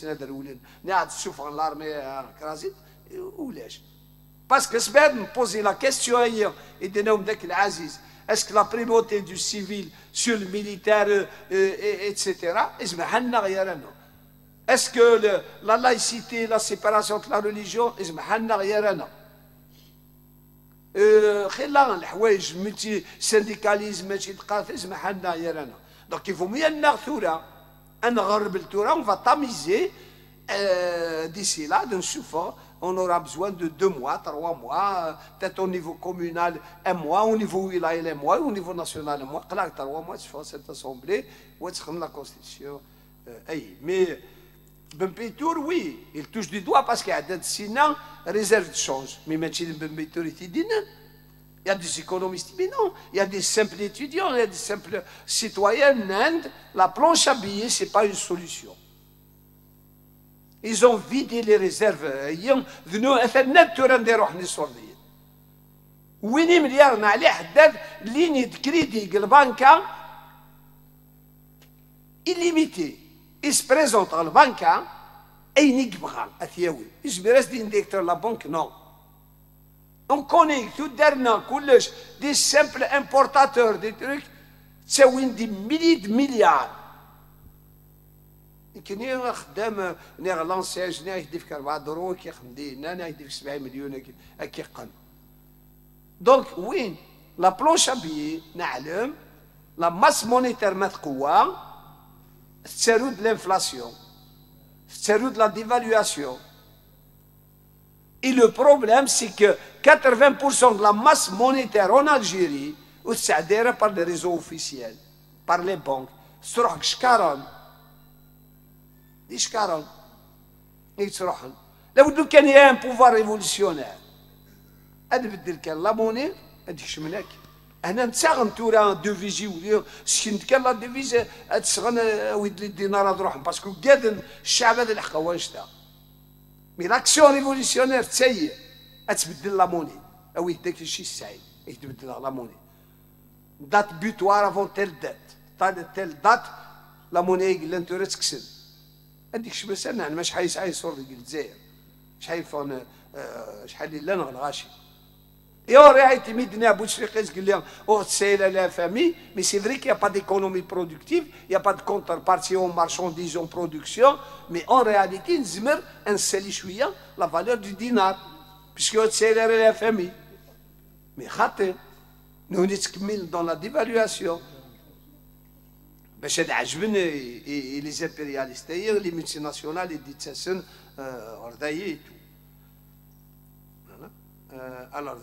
[SPEAKER 1] parce que c'est me poser la question ailleurs et de nous dire est-ce que la primauté du civil sur le militaire, etc., est-ce que la laïcité, la séparation de la religion, خلال الحوايج ملتي سينديكاليزم ماشي تقافز ما حنا يا رانا دونك يفو ميا ثورة أنا غرب الثورة اون فا تاميزي d'ici là نشوفوا on aura besoin de 2 mois 3 mois peut-être au niveau communal 1 mois au niveau wilaya 1 mois au niveau national 1 mois قلع 3 mois تشوفوا cette assemblée وتسخن la constitution اي mais Ben Peitour, oui, il touche du doigt parce qu'il y a des sinon réserve de change. Mais maintenant, Ben Peitour, il dit non. Il y a des économistes qui disent non. Il y a des simples étudiants, il y a des simples citoyens en Inde. La planche à billets, ce n'est pas une solution. Ils ont vidé les réserves. Ils ont venu faire net tour de rohni sordier. 8 milliards n'allait haddad ligne de crédit de la banque illimitée. Il se présente à la banque et il n'y a pas de thiaoui. Je me reste directeur de la banque, non. On connaît tout dernier, des simples importateurs des trucs, c'est des milliers de milliards. Et qui n'y a pas de l'ancien, il n'y a pas de €, il n'y a pas de 7 millions. Donc, oui, la planche à billets, la masse monétaire matkoua, c'est de l'inflation, c'est de la dévaluation. Et le problème, c'est que 80% de la masse monétaire en Algérie est par les réseaux officiels, par les banques. C'est لابد كان يا ان بوفوار ريفولوسيونير هذا بدل كان لا موني هذيك شمناك هنا نتساغن تورا دوفيزي وليو سكنت كان لا ديفيزي تسغن ويد الدينار هاد روحهم باسكو قادن الشعب هذا الحق وانشتا مي لاكسيون ريفولوسيونير تسير تبدل لا موني او يديك الشيء السعيد تبدل لا موني دات بيتوار افون تيل دات تيل دات لا موني اللي انت تكسب هذيك شبه انا مش حايس صور ديال الجزائر شحال فون شحال لا نغلغاشي Et en réalité, la famille, mais c'est vrai qu'il n'y a pas d'économie productive, il n'y a pas de contrepartie aux marchandises en production, mais en réalité, on sait la valeur du dinar, puisque c'est la famille. Mais nous sommes dans la dévaluation. Les impérialistes, les multinationales, les détachements, et tout. Alors,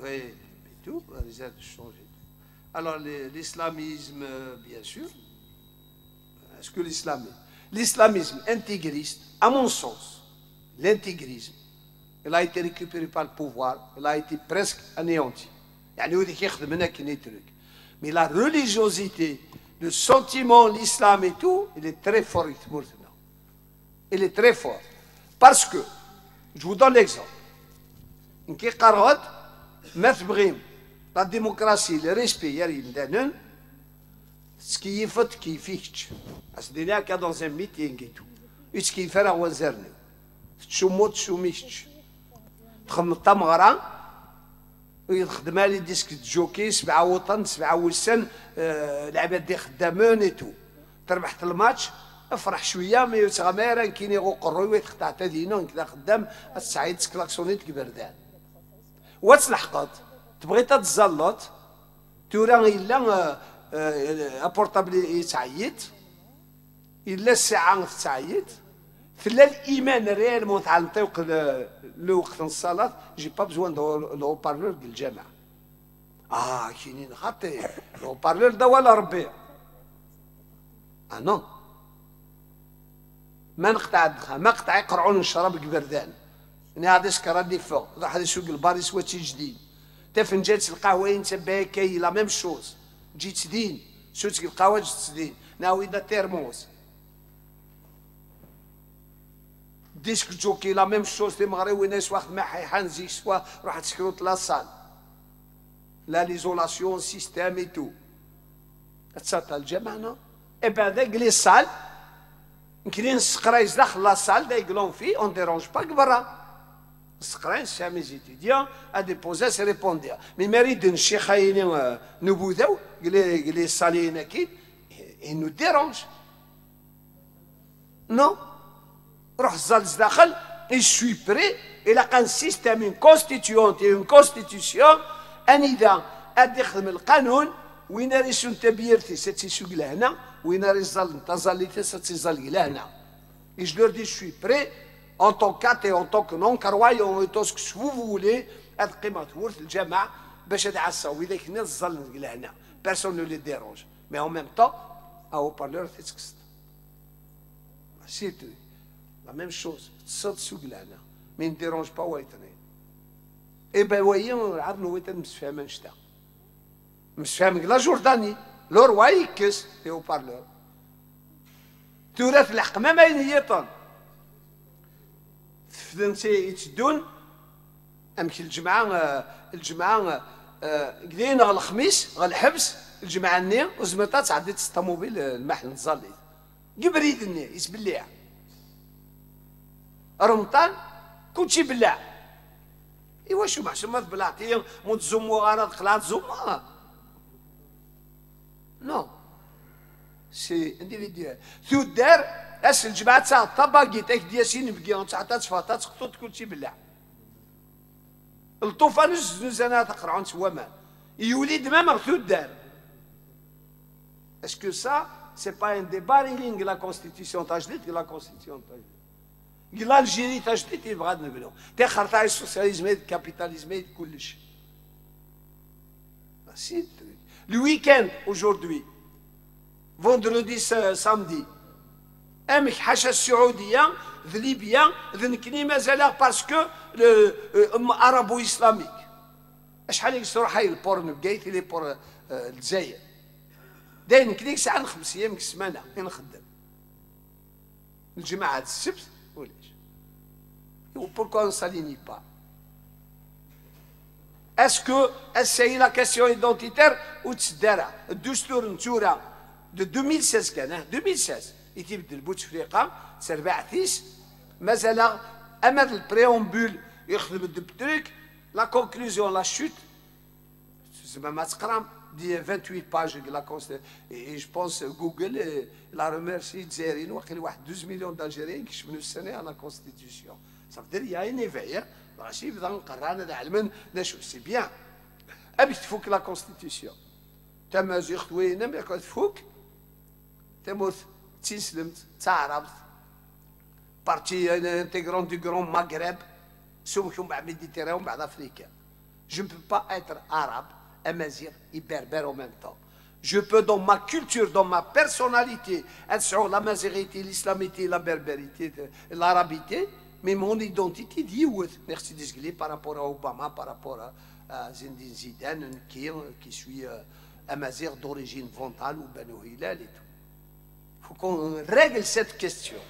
[SPEAKER 1] tout, les aides changent. Alors, l'islamisme, bien sûr. Est-ce que l'islamisme intégriste, à mon sens, l'intégrisme, il a été récupéré par le pouvoir, il a été presque anéanti. Mais la religiosité, le sentiment, l'islam et tout, il est très fort maintenant. Il est très fort. Parce que, je vous donne l'exemple. كي قررت ما تبغيم لا ديمقراطيه لي ريسبي يريم دانن تكيفت كيفيكش اسدينا كا دون ان ميتينغ ايتو يتكيف راه وزرني تشوموت شوميش تخدم التمغره ويخدم لي ديسك جوكي 7 وطن 7 وسن العباد دي خدامون ايتو تربحت الماتش افرح شويه مي تغامر كيني غو قروي ويتقطع تدينو كذا خدام السعيد سكلاكسونيت كبردان وتلحقت تبغي تتزلط تورا الا ابورطابل يتعيط الا الساعه تتعيط فلا الايمان ريالمون تاع نطيق لوقت الصلاه جي با بزوان لو بارلور ديال الجامع كاينين خطير لو بارلور دا ولا ربي نو ما نقطع الدخان ما قطع يقرعون الشراب البردان يعني هذا سكر اللي فوق راح هذا سوق البار يسوى شي جديد تا فين جات القهوه انت باكي لا ميم شوز جيت تدين سوق القهوه جيت تدين ناوي دا تيرموس ديسك جوكي لا ميم شوز في المغرب وناس واحد ما حيحنزي سوا راح تسكروت لا صال لا ليزولاسيون سيستيم اي تو تساطا الجامعنا اي بعد لي صال يمكن السقرايز داخل لا صال دا يقولون فيه اون ديرونج با كبرا السقرايز سا مي زيتيديون ا ديبوزا سي ريبونديا مي مريد الشيخ خايني نبوذاو قال لي الصاليين اكيد اي نو ديرونج نو روح الزلز داخل اي سوي بري الى كان سيستيم اون كونستيتيونت اون كونستيتيسيون أنذا أدي خدم القانون وين ريسون تبيرتي ستيسوق لهنا وين ريزال تزاليتي ستيزال لهنا et je leur dis je suis prêt en tant qu'athée et en tant que non croyant et tout ce que vous voulez هاد قيمة ورث الجماعة باش تعساو وإذا كنا تزال لهنا personne ne les dérange mais en même temps à haut-parleur تتكست c'est la même chose تصاد سوق لهنا mais ne dérange pas ويتنين et ben voyons عرفنا ويتن مسفهمة نشتا مسفهم لا جورداني لو روا يكس في haut-parleur تراث الحق ما ينيطن فدنتي يتدون امشي الجمعه قدينا على الخميس على الحبس الجمعه النية وزمطات عديت الطوموبيل المحل نزالي قبريد النية يسبلع رمضان كلشي بلع ايوا شو محسن ما تبلعتي مود زومو غرض خلات زوما نو سي انديفيديوال ثو دار اس الجماعه تاع الطباقي تاك دياسين بقيون تاع تفاطات خطوط كلشي بلع الطوفان زنزانات تقرعون سوامان يولد ما مغثو الدار اسكو سا سي با ان ديبا ريلينغ لا كونستيتيسيون تاع جديد لا كونستيتيسيون تاع جديد لا الجيري تاع جديد يبغى نقولو تاخر تاع السوسياليزم الكابيتاليزم كلش سي لو ويكاند اجوردي فوندردي سامدي امك حاشا السعوديه ذ ليبيا ذنكني مازال باسكو عربو اسلاميك شحال يكسروا حي البورن بقيت لي بور الجزائر داين كليك ساعه 5 ايام السمانه نخدم الجماعه السبت ولاش وبوركو نساليني با اسكو اساي لا كاسيون ايدونتيتير وتسدارا الدستور نتورا de 2016 كان 2016 يتبدل بوتفليقه تربع ثيس مازال امد البريومبول يخدم الدبتريك لا كونكلوزيون لا شوت زعما ما تقرا دي 28 باج لا كونست اي جو بونس جوجل لا ريميرسي الجزائريين واقيلا واحد 12 مليون دالجيريين كيشملوا السنه على كونستيتيسيون صافي دير يا نيفيا ماشي بدا نقرا انا علما نشوف سي بيان ابي تفك لا كونستيتيسيون تمازيغ خوينا ما كتفك تموت تسلمت تعرفت بارتي انتيغرون دو غرون مغرب سمكم بعد ميديتيران ومن بعد افريقيا جو بو با اتر عرب امازيغ اي بربر او ميم طون جو بو دون ما كولتور دون ما بيرسوناليتي اتسعو لا مازيغيتي الاسلاميتي لا بربريتي العربيتي مي مون ايدونتيتي ديوث ميرسي ديسكلي بارابور ا اوباما بارابور ا زين زيدان كي سوي امازيغ دوريجين فونتال ou Banu Hilal et tout. Il faut qu'on règle cette question.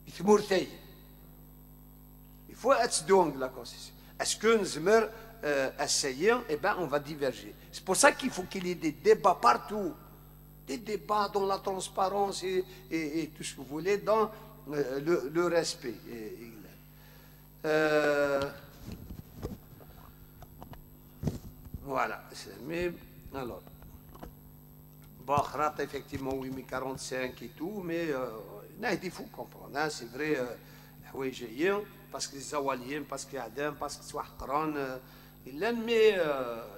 [SPEAKER 1] Il faut être donc la constitution. Est-ce que nous essayons, eh bien, on va diverger. C'est pour ça qu'il faut qu'il y ait des débats partout. Des débats dans la transparence et tout ce que vous voulez, dans le respect. Voilà. Mais, alors. Bon, effectivement, oui, mais 45 et tout, mais il faut comprendre, hein, c'est vrai, parce que les Awaliens, parce qu'il y a Adam, parce que soit Qran, mais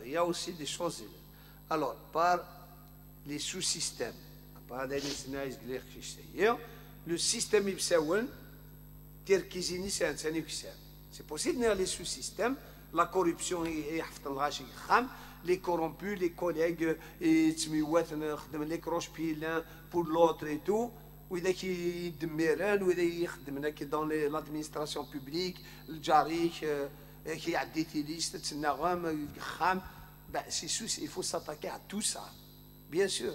[SPEAKER 1] il y a aussi des choses. Alors, par les sous-systèmes, par le système Ibsaouen, c'est possible dans les sous-systèmes, la corruption est les corrompus, les collègues, les croche-pieds l'un pour l'autre et tout, ou qui demeurent, ou qui dans l'administration publique, le jarich, qui a des listes, il faut s'attaquer à tout ça, bien sûr.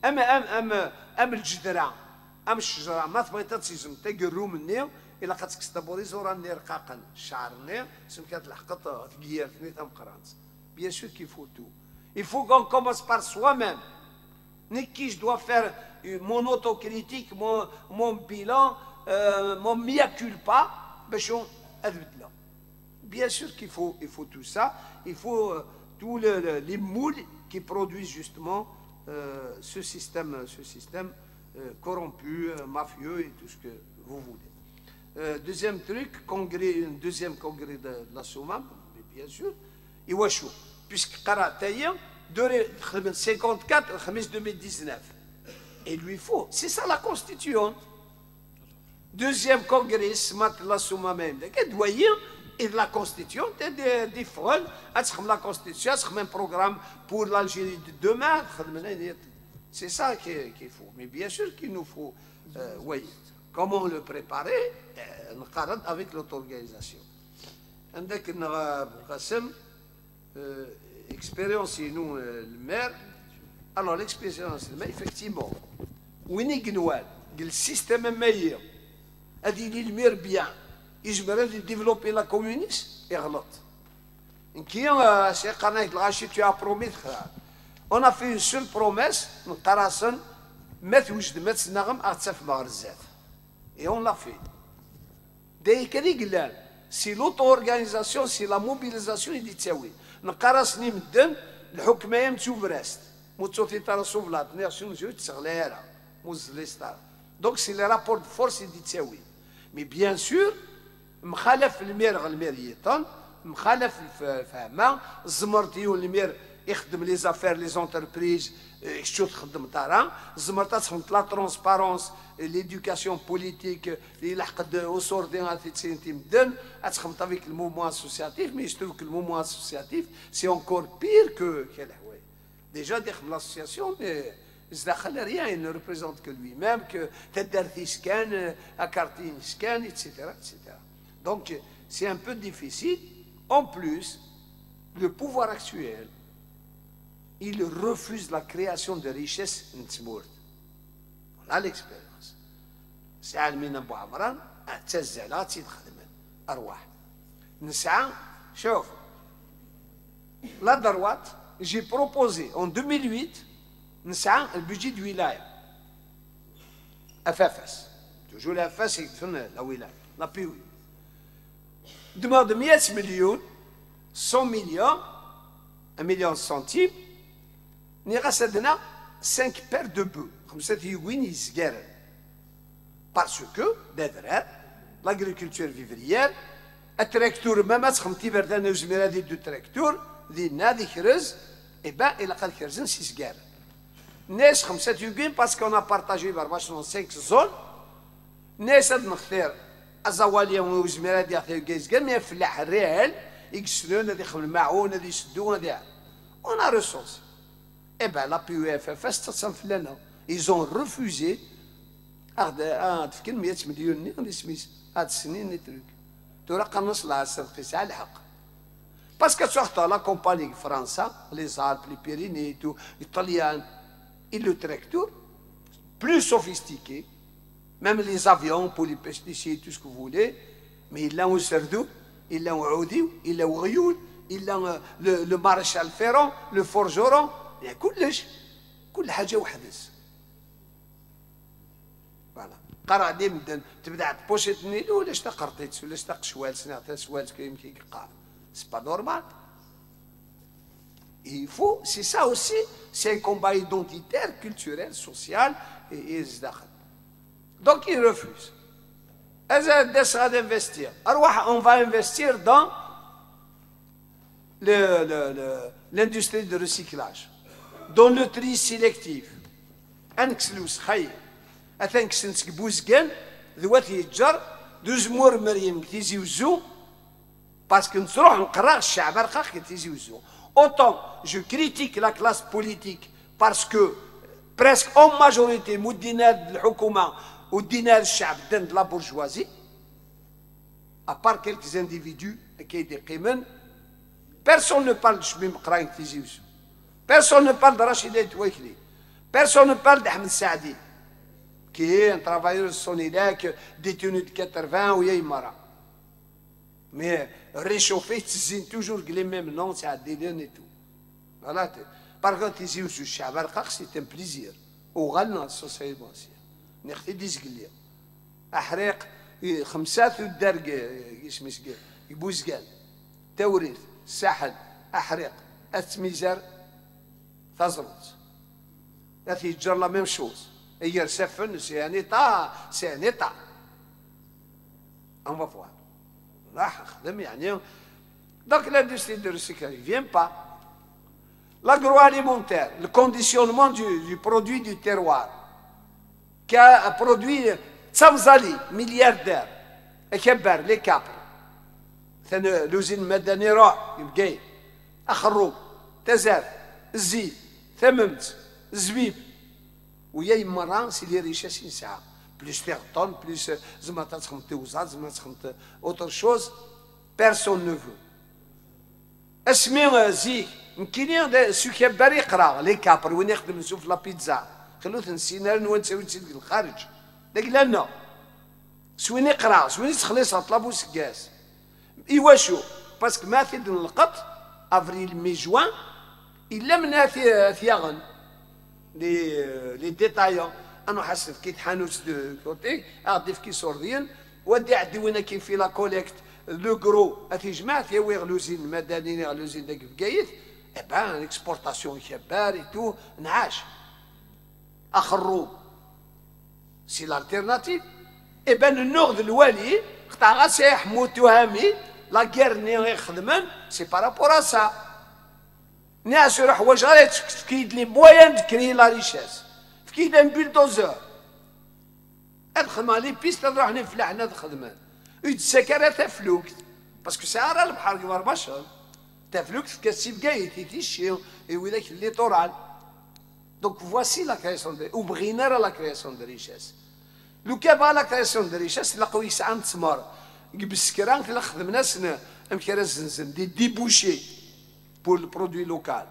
[SPEAKER 1] le جدران الشجرة ما تبغي تسيزم تقرو من النير إلا قد تكستبوري زورا النير قاقن شعر النير سمكات الحقط تقير ثني تم قرانت. Bien sûr qu'il faut tout. Il faut qu'on commence par soi-même. Je dois faire mon autocritique, mon bilan, mon mea culpa. Bien sûr qu'il faut tout ça. Il faut tous les moules qui produisent justement ce système corrompu, mafieux et tout ce que vous voulez. Deuxième truc, deuxième congrès de la SOMAM, bien sûr. إوا شو puisque قرأت هي دوري 54 الخميس 2019 et lui faut c'est ça la constituante. Deuxième congrès سمات لا سوما même كدويين et la constituante des folles تخدم la constitution تخدم un programme pour l'Algérie de demain c'est ça qu'il faut mais bien sûr qu'il nous faut oui comment le préparer نقارن avec l'auto-organisation. عندك قسم expérience nous le maire. Alors l'expérience le maire effectivement وين يقنوال le système meilleur هذه اللي المير بيان يجبر développer la communiste يغلط. كي سي قناه الغاشي tu as promis on a fait une seule promesse نقراسن ما توجد ما تسنغم اغتسف مغرزات et on l'a fait. داي كذي قلال سي لوتو-organisation سي لا موبيليزاسيون اللي تساوي نقراسني مدن الحكمه يمتو برست موتوتي ترسو فلات نيرسيون جو تسغليرا موزليستار دونك سي لي رابور دو فورس اللي تساوي مي بيان سور مخالف المير الميريتون مخالف الفهمه الزمرتيون المير يخدم لي زافير لي زونتربريز شو تخدم طارا الزمرتا تخدم لا ترونسبارونس l'éducation politique اللي لحقت اصول ديالها في تسنتي مدن تخدم avec le mouvement associatif mais je trouve que le mouvement associatif c'est encore pire que الحوايج déjà داخل l'association mais داخل rien il ne représente que lui-même que تدرتي سكان اكارتين سكان etc. Donc c'est un peu difficile. En plus, le pouvoir actuel, il refuse la création de richesses en Timour. On a l'expérience. C'est Almina Abou Amran, Tazzalat, Tidkhadman, Arwah. Nsa, chauffe. La droite, j'ai proposé en 2008, Nsa, le budget du wilaya. FFS. Toujours la FFS, c'est la wilaya, la PUI. Demande 100 millions, 100 millions, 1 million centimes, nous avons 5 paires de bœufs. Comme ça, parce que, derrière, l'agriculture vivrière, un tracteur, même si on a un tracteur, il a 6 guerres. Nous avons parce qu'on a partagé 5 zones, nous avons الزواليه وزميرات يعطيو كيزكان ما يفلح الريال يكسلون هذا يخدم المعون هذا يسدون هذا on a recensé et ben la PUFF تتصل فلنا ils ont refusé تفكر 100 مليون اللي سميت هاد السنين اللي ترك تورا قنص لها القيس على الحق باسكو سورتو لا كومباني فرنسا لي زالب لي بيريني تو ايطاليان et le tracteur plus sophistiqué. Même les avions pour les pesticides, tout ce que vous voulez, mais il a un serdou, il a un oudi, il a un rioul, il a le maréchal Ferrand, le forgeron, il y a كل حاجة وحدث. Voilà. قرا ديما تبدا تبوشيت نيل ولا شتا قرطيت ولا شتا قشوال سنعطي سوالت كيمكن يقع. C'est pas normal. Il faut, c'est ça aussi, c'est un combat identitaire, culturel, social et زداخل. Donc il refuse. D'investir. Alors on va investir dans l'industrie de recyclage, dans le tri sélectif. أنكسلوس خير. أتنكسنسك بوزقان ذواتي يتجر دوزمور مريم تيزي وزو باسكو نروح نقرا الشعب رقاق تيزي وزو. Autant je critique la classe politique parce que presque en majorité مدينات الحكومة ودينار الشعب دين de la bourgeoisie, à part quelques individus qui étaient قيمن, personne ne parle de شميم قراين تيزيوس, personne ne parle de Rachida Touaikli, personne ne parle d'Ahmed Saadi, qui est un travailleur Sonilac détenu de 80 ou Yaïmara. Mais réchauffé, c'est toujours les mêmes noms, c'est Adélien et tout. Voilà. Par contre, تيزيوس الشعب رقاق c'est un plaisir. وغلنا السوسيال نختي ديزقليا احريق خمسات الدرق يسميش يبوزقال توريث ساحل احريق اتميزر تزرط هذه يتجر لا ميم شوز هي سفن سي ان ايتا اون فوا راح نخدم يعني Donc l'industrie de recyclage ne vient pas. L'agroalimentaire, le conditionnement du produit du terroir, qui a produit Tsamzali, milliardaire, et Kebber, les Capres, l'usine Madanira, Yubgay, Akhroub, Tazar, Zid, Thammt, Zbib, où il y a une marran, c'est les richesses insa. Plus tonnes, plus autre chose, personne ne veut. اسمي زيك يمكن سو كبار يقرا لي كابر وين يخدم نشوف لا بيتزا خلوه نسينا نوان تسوي في الخارج داك لا سوين يقرا سوين تخلص طلبوا سكاس ايوا شو باسكو ما في نلقط افريل مي جوان الا من ثياغن لي ديتايون انا حاسس كي حانوت دو كوتي اغدي في كي سوردين ودي عدي وين كاين في لا كوليكت لو غرو اتي جماعه يويغ لوزين المدنيين لوزين داك بقايت اي بان اكسبورتاسيون كبار اي تو نعاش اخرو سي لالتيرناتيف اي بان النغد الوالي قطع غاسي حمود تهامي لا غير ني خدمان سي بارابور سا ناس يروح واش غادي تفكيد لي مويان تكري لا ريشاس فكيد ان بيلدوزر الخدمه لي بيست نروح نفلح حنا الخدمان يتسكر تفلوك باسكو ساعه البحر كبار بشر تفلوك في كاسي بقايت يتيشي ويداك اللي طورال دونك فواسي لا كرياسيون دي وبغينا لا كرياسيون دي ريشاس لو كان لا كرياسيون دي ريشاس لقاو يسعى تمر بالسكران كلا خدمنا سنه امكرا زنزن دي ديبوشي بور البرودوي لوكال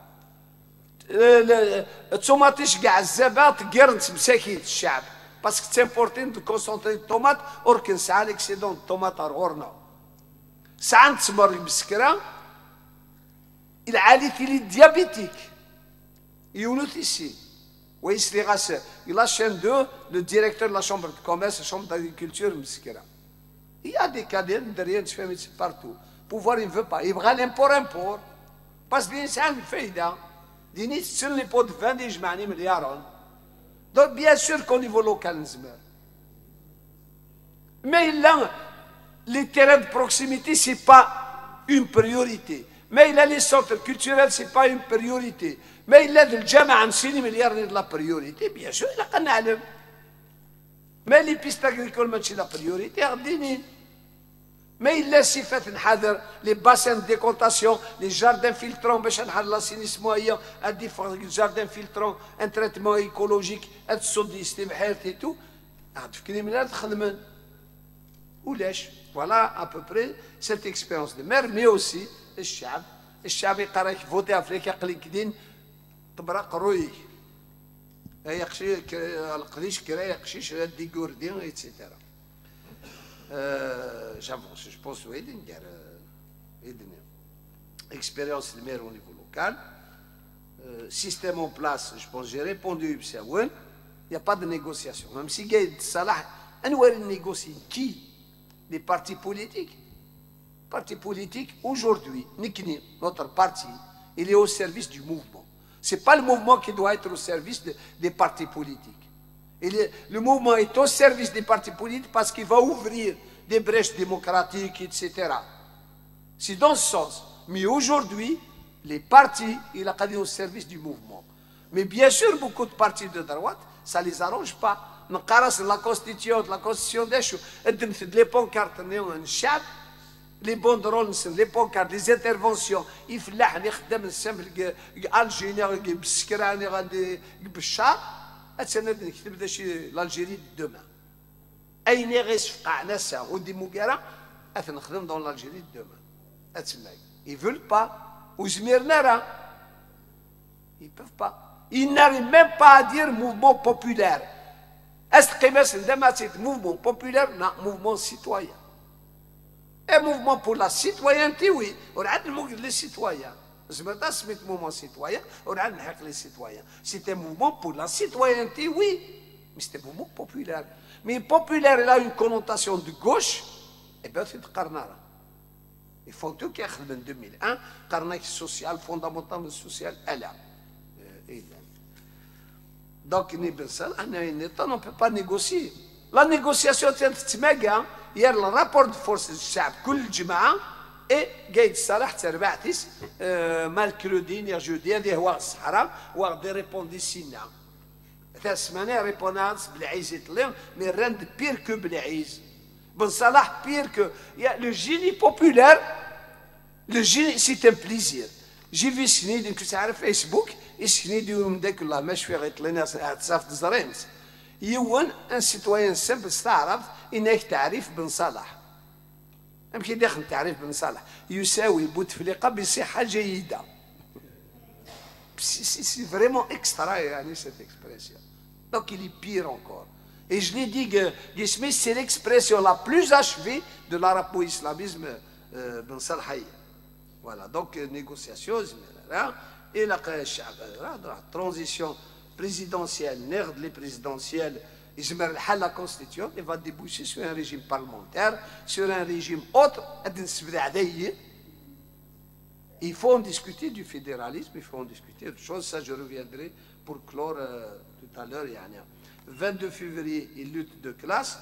[SPEAKER 1] الطوماطيش كاع الزباط قرنت مساكين الشعب باسكو تيمبورتين دو كونسونطري الطوماط اوركن ساعه ليكسيدون الطوماط غورنا ساعه تمر بالسكران العالي تيلي ديابيتيك يونوتيسي ويسلي غاس لا شين دو لو ديريكتور لا شامبر دو كوميرس شامبر داغريكولتور مسكره il y a des cas derrière تفهم partout pouvoir il veut pas يبغى l'import باسكو الانسان الفايده ديني تسن لي بو دو فان يجمعني مليارون دونك بيان سور كو نيفو لوكال نزمر مي لا لي تيران دو بروكسيميتي سي با اون بريوريتي ما إلا لي سونتر كولتوريل سي با اون بريوريتي ما إلا الجامعة نسيني مليار لا بريوريتي بيان سور إلا قنعلم ما لي بيست اغريكول ماشي لا بريوريتي غدينين ما إلا صفات نحضر لي باسين ديكونتاسيون لي جاردان فيلترون باش نحضر لاسينيسمون هي ادي جاردان فيلترون ان تريتمون ايكولوجيك هاد السودي استبحارتي تو تفكري من هاد خدمن ولاش فوالا ابوبري سيت اكسبيريونس دو مير مي اوسي الشعب يقرا فوتي افريكا قليكدين طبرق روي يقشي القديش كرا يقشيش دي غوردين ايتترا j'avance, je pense au expérience de maire au niveau local, système en place, je pense j'ai répondu, il n'y a pas de négociation. Même si Gaïd Salah, on négocie qui? Les partis politiques. Parti politique, aujourd'hui, notre parti, il est au service du mouvement. Ce n'est pas le mouvement qui doit être au service des partis politiques. Le mouvement est au service des partis politiques parce qu'il va ouvrir des brèches démocratiques, etc. C'est dans ce sens. Mais aujourd'hui, les partis, il a au service du mouvement. Mais bien sûr, beaucoup de partis de droite, ça ne les arrange pas. La constitution des pancartes, les banderoles, les pancartes, les interventions, il faut l'Algérie de demain. أين يغيصفقع ناسا ودي مقارا أثنخدم dans l'Algérie de demain. أتسمعي. Ils veulent pas. وزميرنا راه. Ils peuvent pas. Ils n'arrivent même pas à dire mouvement populaire. Est-ce que c'est mouvement populaire? Non, mouvement citoyen. Un mouvement pour la citoyenneté, oui. On a les citoyens. C'est mouvement citoyen, on a les citoyens. C'est un mouvement pour la citoyenneté, oui. Mais c'est un mouvement populaire. Mais populaire, il a une connotation de gauche, et bien c'est Karnara. Ils font tout qui est en 2001, Karnak social, fondamental social, elle a. Donc, on ne peut pas négocier. La négociation, c'est hier le rapport de force du Chab, tout le Jama'a, اي قايد صالح تربعتيس مالكرودي نير جودي هذه هو الصحراء وغادي ريبوندي سينا ثلاث سمانه ريبونانس بالعيز يطلع مي راند بير كو بالعيز بن صلاح بير كو يا لو جيني بوبولار لو جيني سي ان بليزير جي في سنيد كنت عارف فيسبوك يسنيد يوم داك الله ماشي في غيطلع ناس تصاف زرينت يوان ان سيتويان سامبل استعرض انك تعريف بن صلاح يمكن داخل تعريف بن صالح يساوي بوتفليقه بصحه جيده سي فريمون اكسترا يعني سيت اكسبريسيون دونك il est pire encore et je l'ai dit que Smith c'est l'expression la plus achevée de l'arapo-islamisme بن صالحيه voilà donc négociation et la الشعب transition présidentielle ناخذ les présidentielles la constitution et va déboucher sur un régime parlementaire, sur un régime autre. Il faut en discuter du fédéralisme, il faut en discuter de choses. Ça, je reviendrai pour clore tout à l'heure. 22 février, il lutte de classe.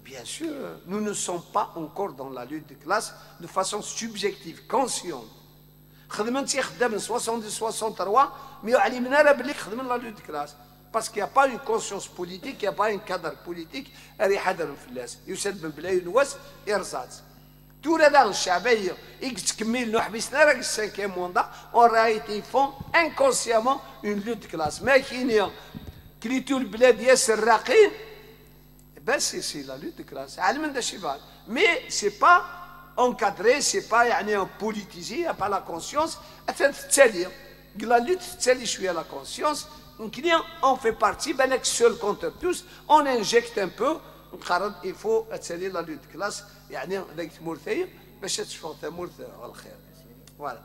[SPEAKER 1] Bien sûr, nous ne sommes pas encore dans la lutte de classe de façon subjective, consciente. خدمت يخدم 60-63 mais علمنا بلي خدمنا la lutte de classe. Parce qu'il n'y a pas une conscience politique, il n'y a pas un cadre politique, اللي حضر فلاس يسد بن بلاي الواس إرزاز. Tout le monde الشعبية يكمل نوح بسنا راك السانكيام موندا en réalité ils font inconsciemment une lutte de classe. ما كاين كليتو البلاد ياسر راقين بس سي لا lutte de classe. علم هذا الشيء بعد. Mais c'est pas encadré, c'est pas يعني politisé, il n'y a pas la conscience. تتالي la lutte تتالي شوية la conscience. On fait partie, ben seul contre tous, on injecte un peu, il faut atteler la lutte de classe, voilà.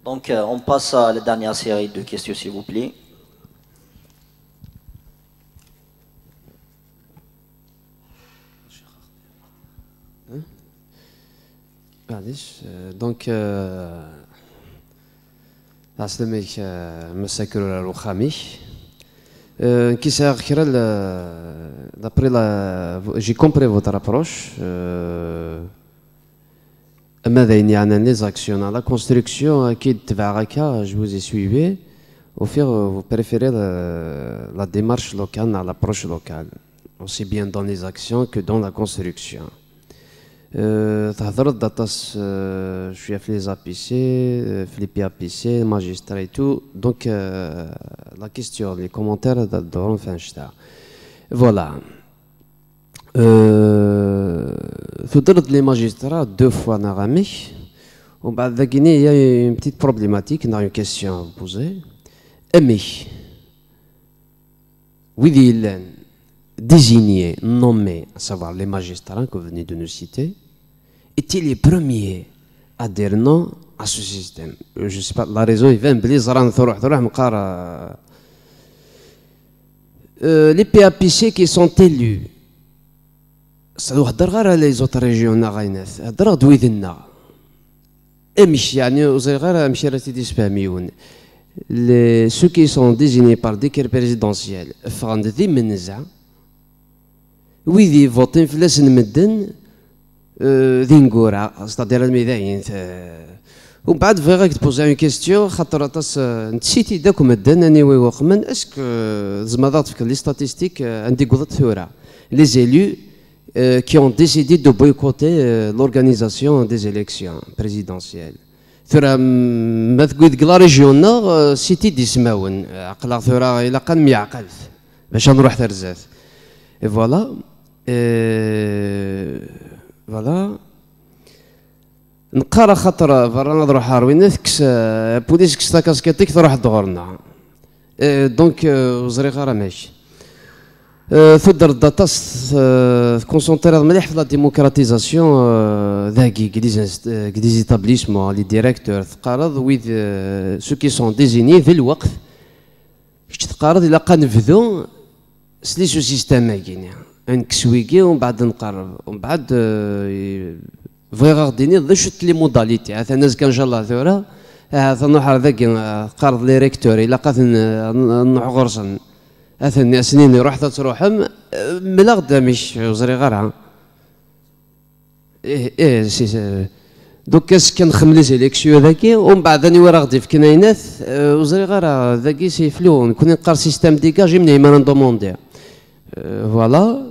[SPEAKER 2] Donc on passe à la dernière série de questions s'il vous plaît.
[SPEAKER 9] Donc عسلامك مساكر الوخامي كي ساغ كرا دابري جي كومبري فوتر ابروش ماذا يعني لي زاكسيون لا كونستركسيون اكيد تبع هكا جو زي سويفي وفيغ فو بريفيري لا ديمارش لوكال لا لابروش لوكال aussi bien dans les actions que dans la construction. تهضر داتاس شويه في لي زابيسي في لي بي ابيسي ماجسترا اي تو دونك لا كيستيون لي كومونتير دورون في الشتاء فوالا فضلت لي ماجسترا دو فوا نغامي ومن بعد ذاكيني هي اون بتيت بروبليماتيك نا اون كيستيون بوزي امي ويدي لان désignés, nommés, à savoir les magistrats que vous venez de nous citer, étaient les premiers adhérents à ce système. Je ne sais pas, la raison, il vient de les PAPC qui sont élus, ça doit être les autres régions, ceux qui sont désignés par décret présidentiel, ويدي فوتين فلاس نمدن ذي نقورا ستادير الميداين ومن بعد فيغاك تبوزي اون كيستيون خاطر تاس نسيتي داك مدن اني وي وقمن اسك زمادات في لي ستاتيستيك عندي قضت ثورة لي زيلو qui ont décidé de boycotter l'organisation des élections présidentielles. ثورة ما تقول لا ريجيونا سيتي ديسماون عقلا ثورة إلا كان ميعقل باش نروح ترزات. Et voilà. Voilà. نقرا خاطر فرنا نروح هاروين كس بوليس كستا كاسكيتيك تروح دغورنا دونك وزري غير ماشي تقدر داتاس كونسونطري مليح في لا ديموكراتيزاسيون ذاكي كدي زيتابليسمون لي ديريكتور تقارض ويذ سو كي سون ديزيني في الوقت كي تقارض الا قنفذو سليسو سيستم كاين نكسويكي ومن بعد نقرب ومن بعد فيغ ديني ضي شت لي موداليتي هذا الناس كان ان شاء الله ثوره هذا نروح ذاك قرض لي ريكتوري الا قات نروح غرسن هذا سنين يروح تروحهم ملا غدا مش وزري غيرها ايه سي دوك كاس كنخم لي زيليكسيون ذاكي ومن بعد راني ورا غادي في كناينات وزري غير ذاكي سيفلو نكون نقرا سيستيم ديكاجي من ما ندوموندي فوالا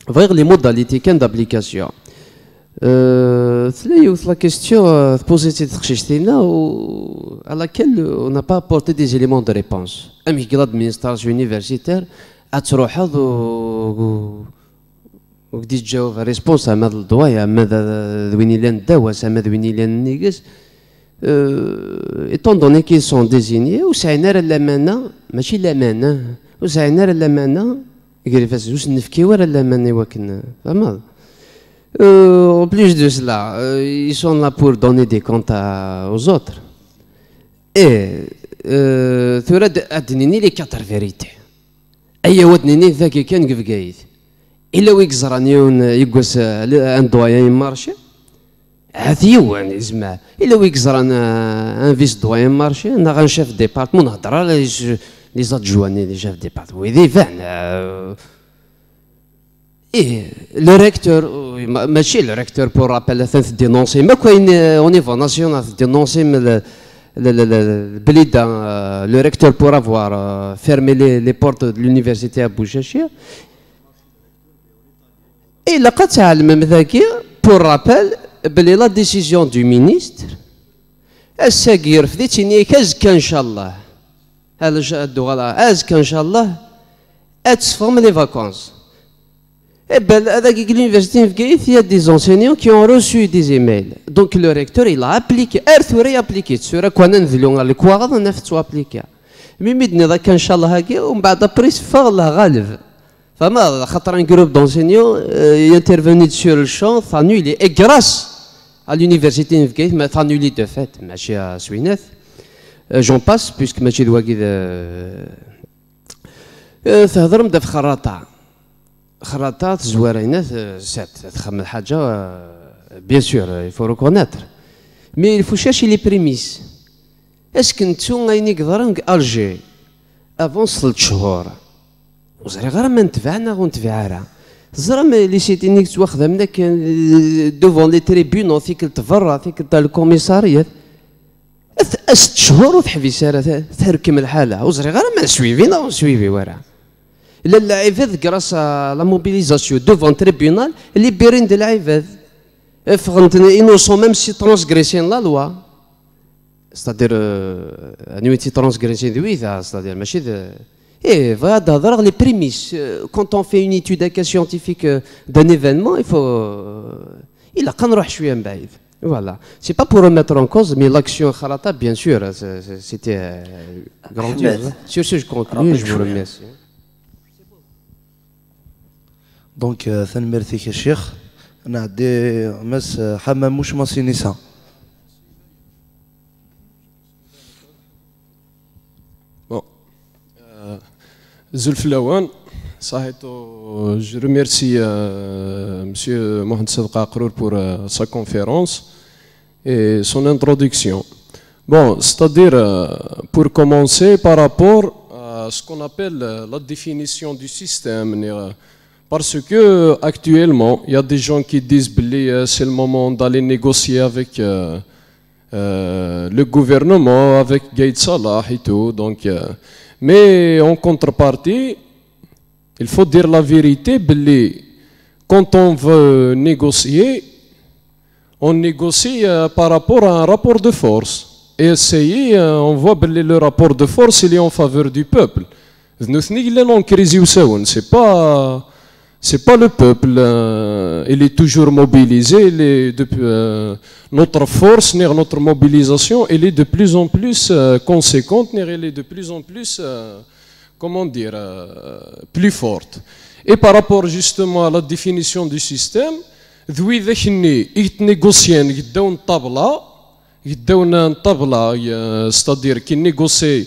[SPEAKER 9] غير لي موداليتي كان دابليكاسيون ثلاث لا كيستيون بوزيتي تخشيشتينا و على laquelle on n'a pas apporté des éléments de réponse امي كي l'administration universitaire اتروحض وكدي تجاوب ريسبونس ماذا الضوايا ماذا ذويني لان داواس ماذا ذويني لان نيكس étant donné qu'ils sont désignés وسعينا راه الامانه ماشي الامانه وسعينا راه الامانه يقول فاس واش نفكي ورا الامانه وكن فهمت en plus de cela ils sont là pour donner des comptes aux autres et تراد ادنيني لي كاتر فيريتي اي ودنيني ذاك كان قفقايد الا ويكزرانيون يقوس ان دويان مارشي عثيوان زعما الا ويكزران ان فيس دويان مارشي انا غنشاف ديبارتمون نهضر على لي زادجواني لي شاف ديبارتمون ويدي فان ايه لو ريكتور ماشي لو ريكتور بور رابيل دينونسي ما كاين او نيفو ناسيونال دينونسي البليده لو ريكتور بور افوار فيرمي لي بورت دو لونيفرسيتي ا بوشاشيه et لقد تعلم ذاكي بور رابيل بلي لا ديسيزيون دو مينيستر الساقير في ديتيني كازكا ان شاء الله هذا الدوغالا ازكا ان شاء الله اتسفهم لي فاكونس هذاك l'université de Gaïth, il y a des enseignants qui ont reçu des emails. Donc le recteur, il a appliqué. Il a appliqué. Sur quoi on a le quoi on a fait appliquer. Mais maintenant, ذاك إن شاء الله هكذا ومن بعد après faire la غالب. فما خاطر un groupe d'enseignants intervenu sur le champ, annulé. Et grâce à l'université de Gaïth, mais annulé de fait. ماشي à Swineth. J'en passe puisque ماشي الواقي تهضر مدا في خراطة. خراطات زوارينات سات تخمم الحاجه بيان سور يفو ريكوناتر مي الفو شاشي لي بريميس اسك نتو غاين يقدر الجي افون 3 شهور وزري غير ما نتفعنا ونتفع راه زرا لي سيتينيك تواخذها منك دوفون لي تريبيون فيك تفرا فيك تاع الكوميساريات 6 شهور وتحبس راه تركم الحاله وزري غير ما سويفينا ونسويفي وراه لا العباد كراس لا موبيليزاسيون دوفون تريبيونال ليبيرين دي العباد فغنت انوسون ميم سي ترانسغريسين لا لوا ستادير انويتي ترانسغريسين دويثا ستادير ماشي ايه فهذا هضر لي بريميس كونت اون في اون ايتود كا سيانتيفيك دان ايفينمون يفو الا كنروح شويه من بعيد Voilà. C'est pas pour remettre en cause, mais l'action Kharata, bien sûr, c'était grandiose. Sur ce, je conclue, je vous remercie.
[SPEAKER 3] دونك ثاني ميرثيك يا شيخ نعدي مس حمام مش ماسي نساء
[SPEAKER 10] زلف لوان صحيتو je remercie monsieur Mohamed Sadqa Akrour pour sa conférence et son introduction. Bon, c'est-à-dire pour commencer par rapport à ce qu'on appelle la définition du système. Parce que actuellement, il y a des gens qui disent que c'est le moment d'aller négocier avec le gouvernement, avec Gaïd Salah et tout. Donc, mais en contrepartie, il faut dire la vérité, quand on veut négocier, on négocie par rapport à un rapport de force. Et essayer, on voit que le rapport de force il est en faveur du peuple. C'est pas le peuple, il est toujours mobilisé, notre force, notre mobilisation, elle est de plus en plus conséquente, elle est de plus en plus, comment dire, plus forte. Et par rapport justement à la définition du système, ils négocient, ils donnent une table, c'est-à-dire qu'ils négocient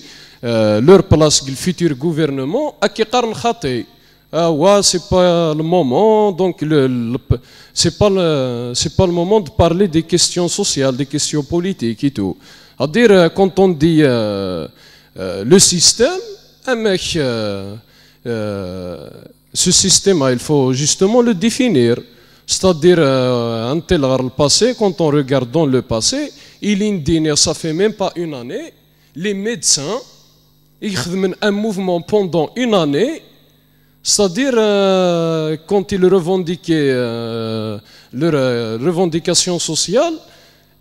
[SPEAKER 10] leur place du futur gouvernement, à qui qarn khati. Ouais, c'est pas le moment, donc c'est pas le moment de parler des questions sociales, des questions politiques et tout. C'est-à-dire, quand on dit le système, ce système, il faut justement le définir. C'est-à-dire, un tel le passé, quand on regarde dans le passé, il est indigne, ça fait même pas une année, les médecins, ils font un mouvement pendant une année, c'est-à-dire, quand ils revendiquaient leur revendication sociale,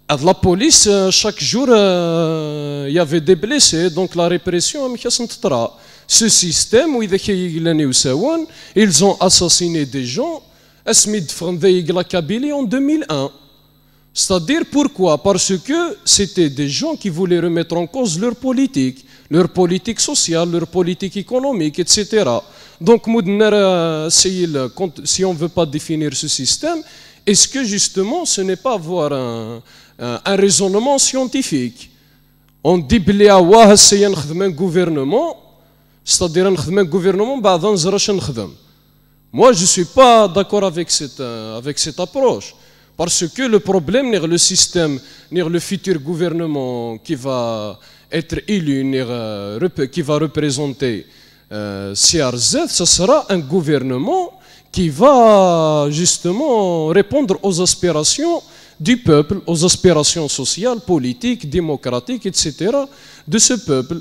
[SPEAKER 10] à la police, chaque jour, il y avait des blessés, donc la répression, ce système, ils ont assassiné des gens, la Kabylie en 2001. C'est-à-dire pourquoi? Parce que c'était des gens qui voulaient remettre en cause leur politique sociale, leur politique économique, etc. Donc, si on ne veut pas définir ce système, est-ce que justement ce n'est pas avoir un raisonnement scientifique? On dit que c'est un gouvernement, c'est-à-dire un gouvernement, moi je ne suis pas d'accord avec cette approche. Parce que le problème, c'est le système, le futur gouvernement qui va être élu, qui va représenter CRZ, ce sera un gouvernement qui va justement répondre aux aspirations du peuple, aux aspirations sociales, politiques, démocratiques, etc. de ce peuple.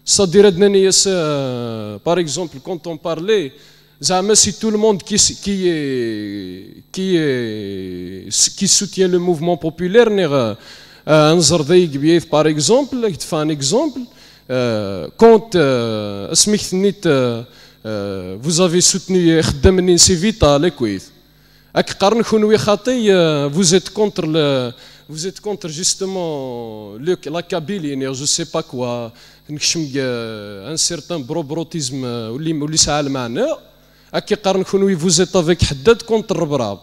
[SPEAKER 10] C'est-à-dire, par exemple, quand on parlait, si tout le monde qui soutient le mouvement populaire, par exemple, un exemple, quand vous avez soutenu c'est vital, vous êtes contre justement la Kabylie, je ne sais pas quoi, un certain brobrotisme, vous êtes avec Haddad contre Rebrab.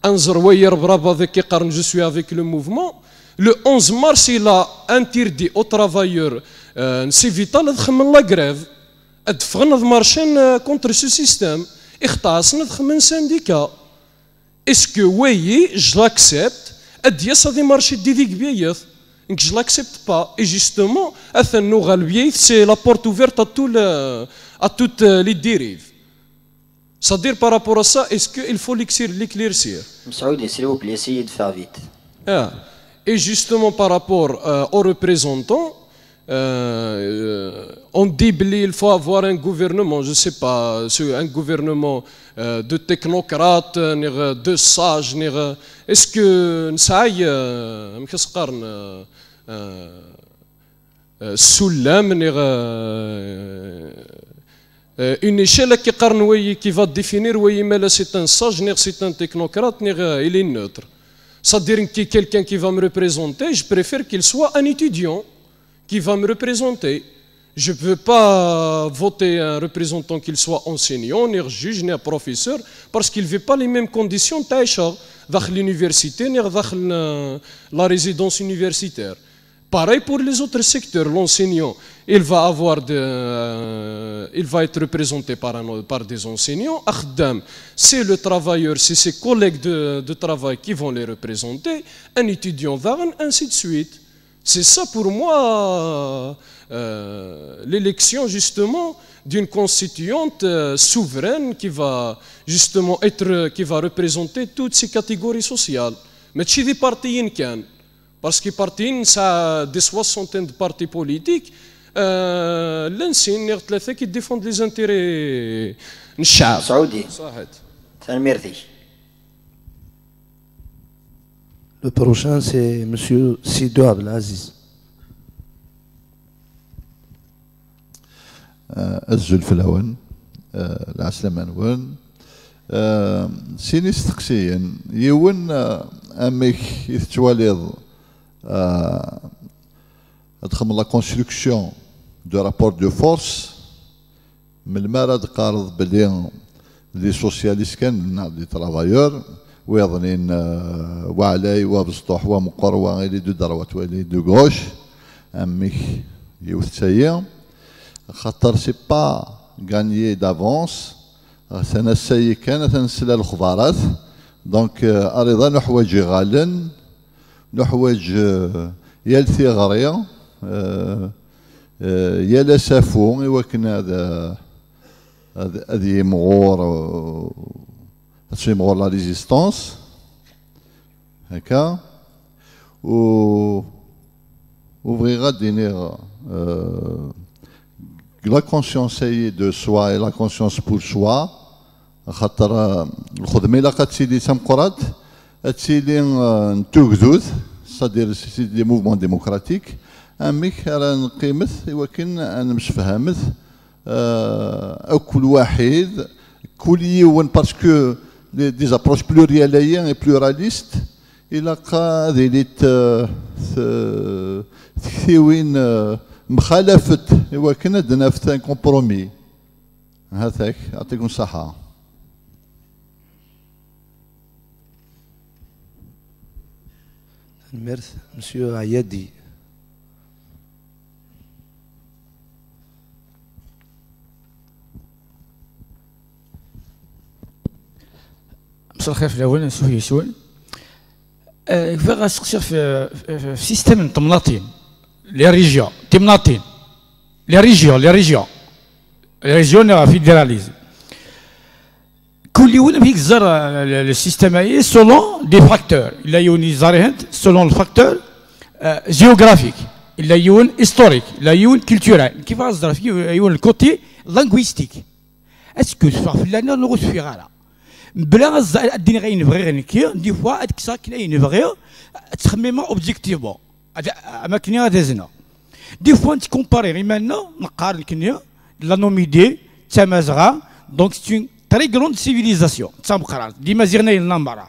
[SPEAKER 10] Je suis avec le mouvement. Le 11 mars, il a interdit aux travailleurs, c'est vital, de la grève. De marcher contre ce système. Un syndicat. Est-ce que oui, je l'accepte? Je ne l'accepte pas. Et justement, c'est la porte ouverte à toutes les dérives. C'est-à-dire par rapport à ça, est-ce qu'il faut l'éclaircir?
[SPEAKER 2] Saoudi, s'il vous plaît, essayez de faire vite.
[SPEAKER 10] Et justement par rapport aux représentants, on dit qu'il faut avoir un gouvernement, je ne sais pas, un gouvernement de technocrates, de sages. Est-ce que une échelle qui va définir mais c'est un sage, c'est un technocrate, il est neutre. C'est-à-dire que quelqu'un qui va me représenter, je préfère qu'il soit un étudiant qui va me représenter. Je ne peux pas voter un représentant qu'il soit enseignant, ni juge, ni professeur, parce qu'il ne vit pas les mêmes conditions dans l'université, ni dans la résidence universitaire. Pareil pour les autres secteurs, l'enseignant, il va être représenté par des enseignants. Akhdam, c'est le travailleur, c'est ses collègues de travail qui vont les représenter, un étudiant, ainsi de suite. C'est ça pour moi l'élection justement d'une constituante souveraine qui va justement représenter toutes ces catégories sociales. Mais c'est des partis parce que partis, ça a des soixantaines de partis politiques, qui défendent les intérêts du peuple.
[SPEAKER 2] Saoudi.
[SPEAKER 3] Le prochain, c'est M. Sidou Abdelaziz.
[SPEAKER 11] أسجل في الهون العسلامة نون سيني استقسيا يون أميك يتواليض أدخل لا كونستركسيون دو رابور دو فورس من المرض قارض بلي لي سوسياليست كان لي ترافايور ويظنين وعلي وبسطوح ومقر وغيري دو دروات وغيري دو غوش أميك يوثسايا خاطر سي با غانيي دافونس سنة الساي كانت نسلا الخضارات دونك أريضا نحوج غالا نحوج يا الثغرية يا لا سافو إوكن هذا يمغور لا ريزيستونس هكا ouvrira la conscience de soi et la conscience pour soi خاطر الخدمه الا كتسيدي تمقرات تسيدي نتوكدوت صدير دي موفمون ديموكراتيك اميك راه نقيمث ولكن انا مش فهمت كل واحد كل يوم باسكو دي زابروش بلورياليين اي بلوراليست الى قاعد تكثيوين مخالفه ولكن عندنا في كومبرومي هذاك يعطيكم الصحه.
[SPEAKER 3] Merci, Monsieur Ayadi.
[SPEAKER 12] مساء الخير في الاول نسوي يسول كيف غنسقسي في سيستم التمناطين لي ريجيون تمناطين لي ريجيون فيدراليزم كل يوم فيك زار السيستم هي سولون دي فاكتور الا يون زارهند سولون الفاكتور جيوغرافيك الا يون هيستوريك الا يون كولتورال كيف غنزرا في يون الكوتي لانغويستيك اسكو في لنا نغوت في غالا بلا الدين غير نبغي غير نكير دي فوا ادكسا كلا نبغي تخمم اوبجيكتيفون ما كني هذا زنا دي فوا انت كومباري غيمالنا نقارن كنيا لا نوميدي تمازغا دونك سي تري غروند سيفيليزاسيون تمقران ديما زيرنا للنمبر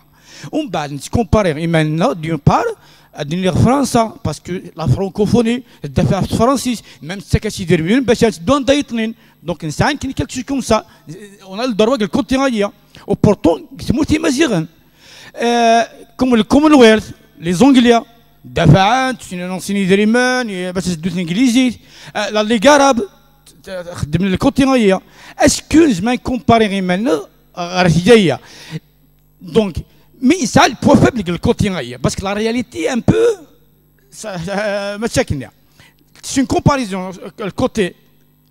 [SPEAKER 12] ومن بعد انت كومباري غيمالنا دون بار الدين فرنسا باسكو لا فرانكوفوني الدفاع في الفرنسيس ميم تاكاسي ديربيون باش تدون دايطنين دونك نسان كاين كالكو كوم سا اون الدرواق الكونتيناليه وبورتون سموتي مزيغن كوم الكومنولث لي زونغليا دفعات سينونسيني دريمان باش تدوز الانجليزي لا لي غارب خدم الكونتيناليه اسكو زعما كومباري غير مالنا راه جايه دونك مي سا البوا فابل ديال الكونتيناليه باسكو لا رياليتي ان بو ماشي كنا سي اون كومباريزون الكوتي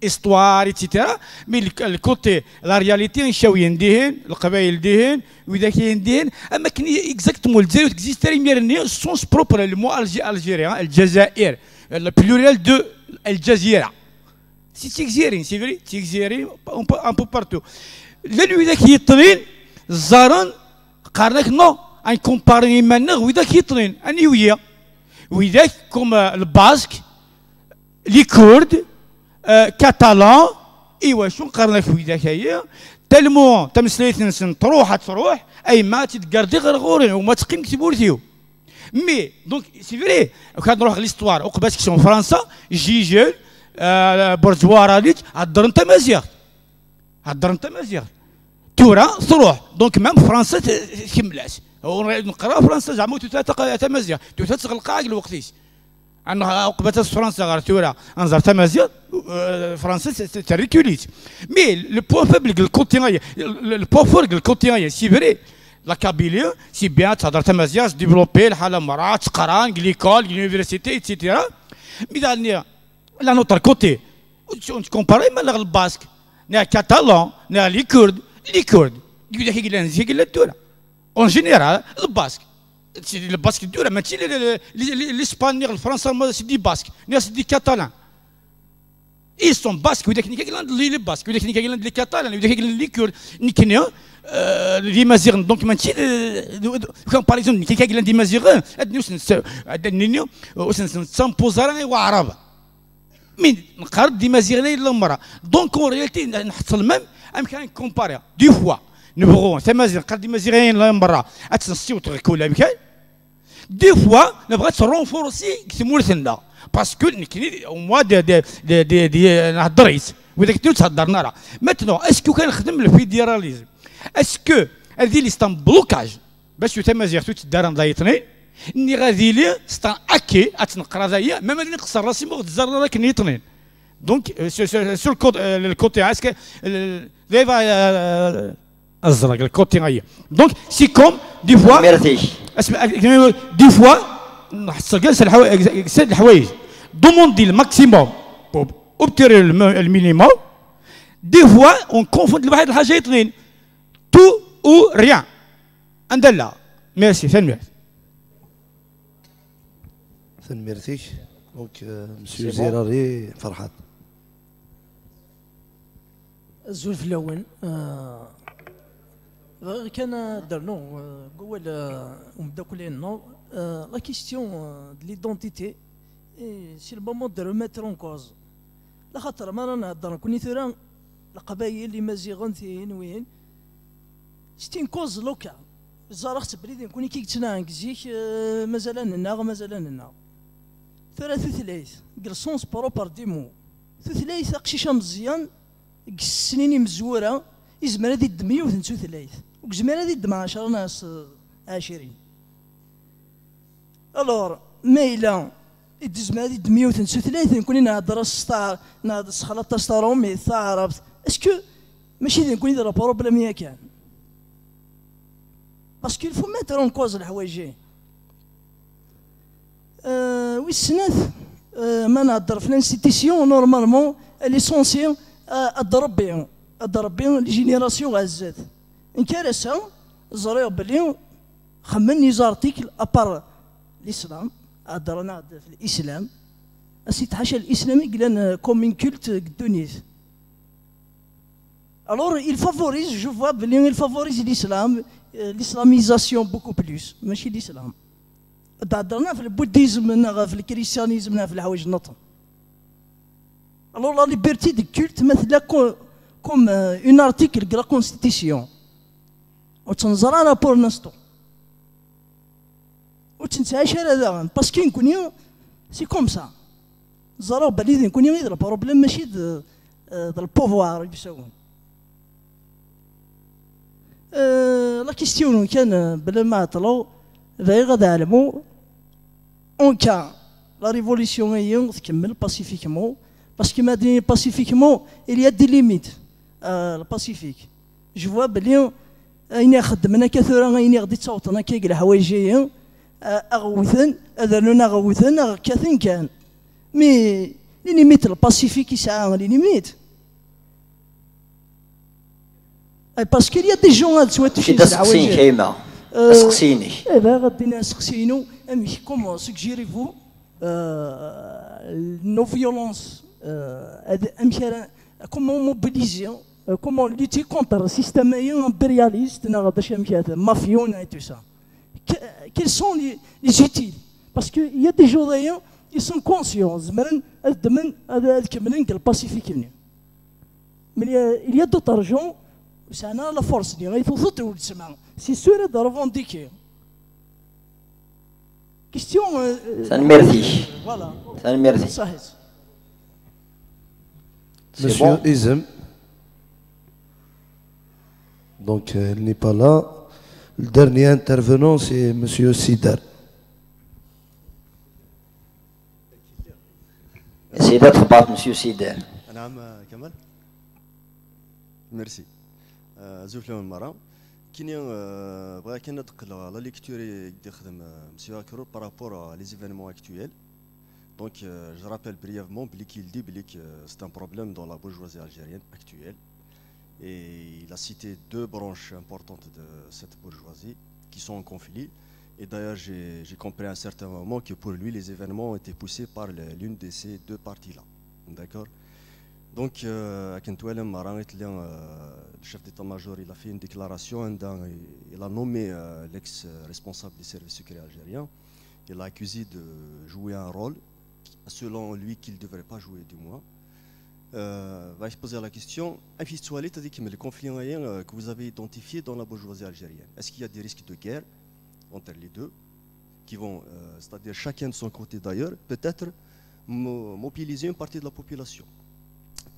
[SPEAKER 12] histoire etc mais le côté la réalité نشاوي نديهن القبائل ديهن واذا كاين ديهن اما كاين اكزاكتومون الجزائر اكزيستاري ميرني سونس بروبر المو الجيريان الجزائر البلوريال دو الجزيره سي تيكزيرين سي فري تيكزيرين ان بو بارتو لانه اذا كيطلين الزارن قارنك نو ان كومباري مانا واذا كيطلين اني ويا كوم الباسك لي كورد كاتالان ايوا شو نقارن في ذاك هي تلمو تمسليت نسن تروح اي ما تتقردي غير غورين وما تقيم كتبورتيو مي دونك سي فري كان نروح ليستوار وقبات كيسون فرنسا جيجل برجوا راليت هضر انت مزيغ تورا تروح دونك مام فرنسا كملات نقرا فرنسا زعما ثلاثه مزيغ تغلق عاق الوقتيس أنا قبلت فرنسا غير تورا أنظر تمازيغ فرنسا تريكوليت مي لو بوان فابل الكونتيناي لو بوان فور الكونتيناي سي فري لا كابيلي سي بيان تهضر تمازيغ ديفلوبي الحاله مرا تقرا ليكول لونيفرسيتي ايتترا مي دانيا لا نوتر كوتي اون كومباري مع الباسك نا كاتالون نا لي كورد يقول لك كيلا تورا اون جينيرال الباسك الباسك دورة ماشي الاسبانيول الفرنسا سي دي باسك ناس دي كاتالان اي سون باسك وداك نيكاكلاند لي باسك وداك نيكاكلاند لي كاتالان وداك لي كور نيكنيا لي مازيغن دونك ماشي كون باريزون نيكاكلاند دي مازيغن ادنيو سامبوزارا وعرب من نقارب دي مازيغن الا مره دونك اون رياليتي نحط المام امكان كومباري دي فوا نبغوا تمازيغ قد دي مازيغين لا مره اتنسيو تركولا امكان دي فوا نبغى ترونفورسي كتمولثنا باسكو كاين موا دي نهضريت وذاك تهضرنا راه ماتنو اسكو كنخدم الفيدراليزم اسكو هذه لي ستان بلوكاج باش تمازيغ تدار ضايطني اني غادي لي ستان اكي اتنقرا ذايا ما ماني نقصر راسي مو تزار راك نيطنين دونك سور الكوتي اسكو ديفا ازرق الكوتي غاية دونك سي كوم دي فوا اسمع دي فوا نحصل جالس الحوايج دوموندي الماكسيموم بور اوبتيري المينيموم دي فوا اون كونفوند لواحد الحاجه اثنين تو او ريان عندنا لا ميرسي ثاني
[SPEAKER 3] merci. Donc, Monsieur Zerari, Farhad.
[SPEAKER 13] الزول في الاول كان درنو قول ومبدا كلنا لا كيستيون دو ليدونتيتي سي المومون دو ريميتر اون كوز لخاطر ما رانا نهضر كوني ثورا القبايل اللي مازيغون ثين وين ستين كوز لوكا زارخت بريدين كوني كي قلتنا كزيك مازال لنا ثلاثة ثلاث كرسونس بروبر ديمو ثلاث قشيشه مزيان السنين مزوره يزمر هذه الدم 133 وكزمر هذه الدم 10 ناس 20 الور ميلا يدزمر هذه الدم 133 نكوني نهضر ستار نهضر سخلط ستارومي ثعرفت اسكو ماشي نكوني داير بروبليم يا كان باسكو الفو ميتر اون كوز الحوايج ويسناث ما نهضر في الانستيتيسيون نورمالمون ليسونسيون الضربي لي جينيراسيون غازات انكارسا زريو بلي خمني زارتيكل ابار الاسلام هضرنا في الاسلام اسيت حاشا الاسلامي قلنا كومين كولت الدنيا الور il favorise je vois بلي il favorise l'islam l'islamisation beaucoup plus ماشي الاسلام هضرنا في البوديزم في الكريستيانيزم في الحوايج النطق alors la liberté de culte مثلا comme un article de la constitution وتنزرنا pour l'instant وتنتعشر هذا باسكو نكوني سي كوم سا زراو بلي نكوني غير البروبليم ماشي د البوفوار يساوون لا كيستيون كان بلا ما طلعوا باغي غادا علموا اون كا لا ريفوليسيون هي تكمل باسيفيكمون باسكو مادرين باسيفيكمون il y a des limites le Pacifique je vois بلي اين خدمنا كثر اين غادي تصوتنا كي قال حوايجين اغوثن اذننا غوثن كاثن كان مي لي ليميت الباسيفيك يسعى لي ليميت باسكو il y a des gens اللي سوات شي
[SPEAKER 2] تسقسين كيما سقسيني
[SPEAKER 13] اذا غادي نسقسينو امي كومون سوجيري-vous nos violences comment mobiliser, comment lutter contre le système impérialiste, mafieux et tout ça. Quels sont les utiles? Parce qu'il y a des gens d'ailleurs, ils sont conscients, le Pacifique. Mais il y a d'autres gens, ça a la force, c'est sûr de revendiquer. Question.
[SPEAKER 2] Ça ne merci.
[SPEAKER 13] Voilà.
[SPEAKER 2] Ça ne merci.
[SPEAKER 3] Monsieur Izem, donc il n'est pas là. Le dernier intervenant, c'est Monsieur Sidar.
[SPEAKER 2] Sidar, Monsieur Sidar.
[SPEAKER 14] نعم كمال. ميرسي. زوف لهم المرة. كيني بغا كي نطق لا ليكتور يقدر يخدم مسيو اكرو بارابور لي زيفينمون اكتويل. Donc, je rappelle brièvement qu'il dit que c'est un problème dans la bourgeoisie algérienne actuelle. Et il a cité deux branches importantes de cette bourgeoisie qui sont en conflit. Et d'ailleurs, j'ai compris à un certain moment que pour lui, les événements ont été poussés par l'une de ces deux parties-là. D'accord? Donc, le chef d'état-major, il a fait une déclaration, il a nommé l'ex-responsable des services secrets algériens. Il l'a accusé de jouer un rôle selon lui qu'il ne devrait pas jouer du moins. Va se poser la question, le conflit que vous avez identifié dans la bourgeoisie algérienne, est-ce qu'il y a des risques de guerre entre les deux qui vont, c'est-à-dire chacun de son côté d'ailleurs, peut-être mobiliser une partie de la population?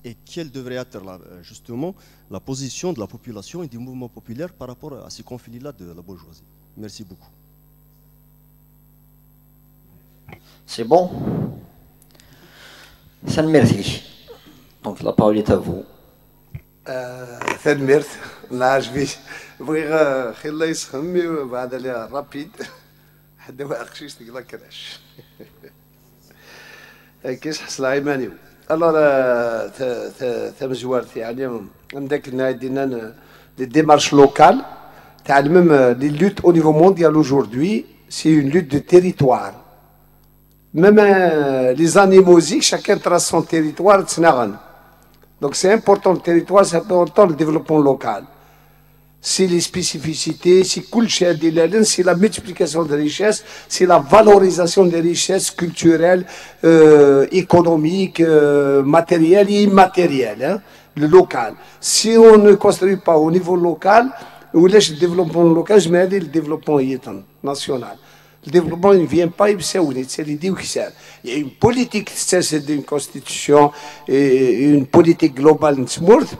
[SPEAKER 14] Et quelle devrait être justement la position de la population et du mouvement populaire par rapport à ces conflits-là de la bourgeoisie? Merci beaucoup.
[SPEAKER 2] C'est bon? Ça ne merci. Donc la parole est à vous.
[SPEAKER 1] Ça ne merci. Là, je vais ouvrir خليه يسخمي وبعد عليها رابيد حدا واقف شي تقلا كراش كيس حصل عيماني الور ثم جوارتي يعني عندك دينا دي ديمارش لوكال تاع même les luttes au niveau mondial aujourd'hui c'est une lutte de territoire Même les animaux aussi, chacun trace son territoire. Donc c'est important le territoire, c'est important le développement local. C'est les spécificités, c'est c'est la multiplication des richesses, c'est la valorisation des richesses culturelles, économiques, matérielles et immatérielles, hein, le local. Si on ne construit pas au niveau local, ou laisse le développement local, je mets le développement national. Le développement ne vient pas, c'est l'idée qui sert. Il y a une politique, c'est une constitution, et une politique globale, une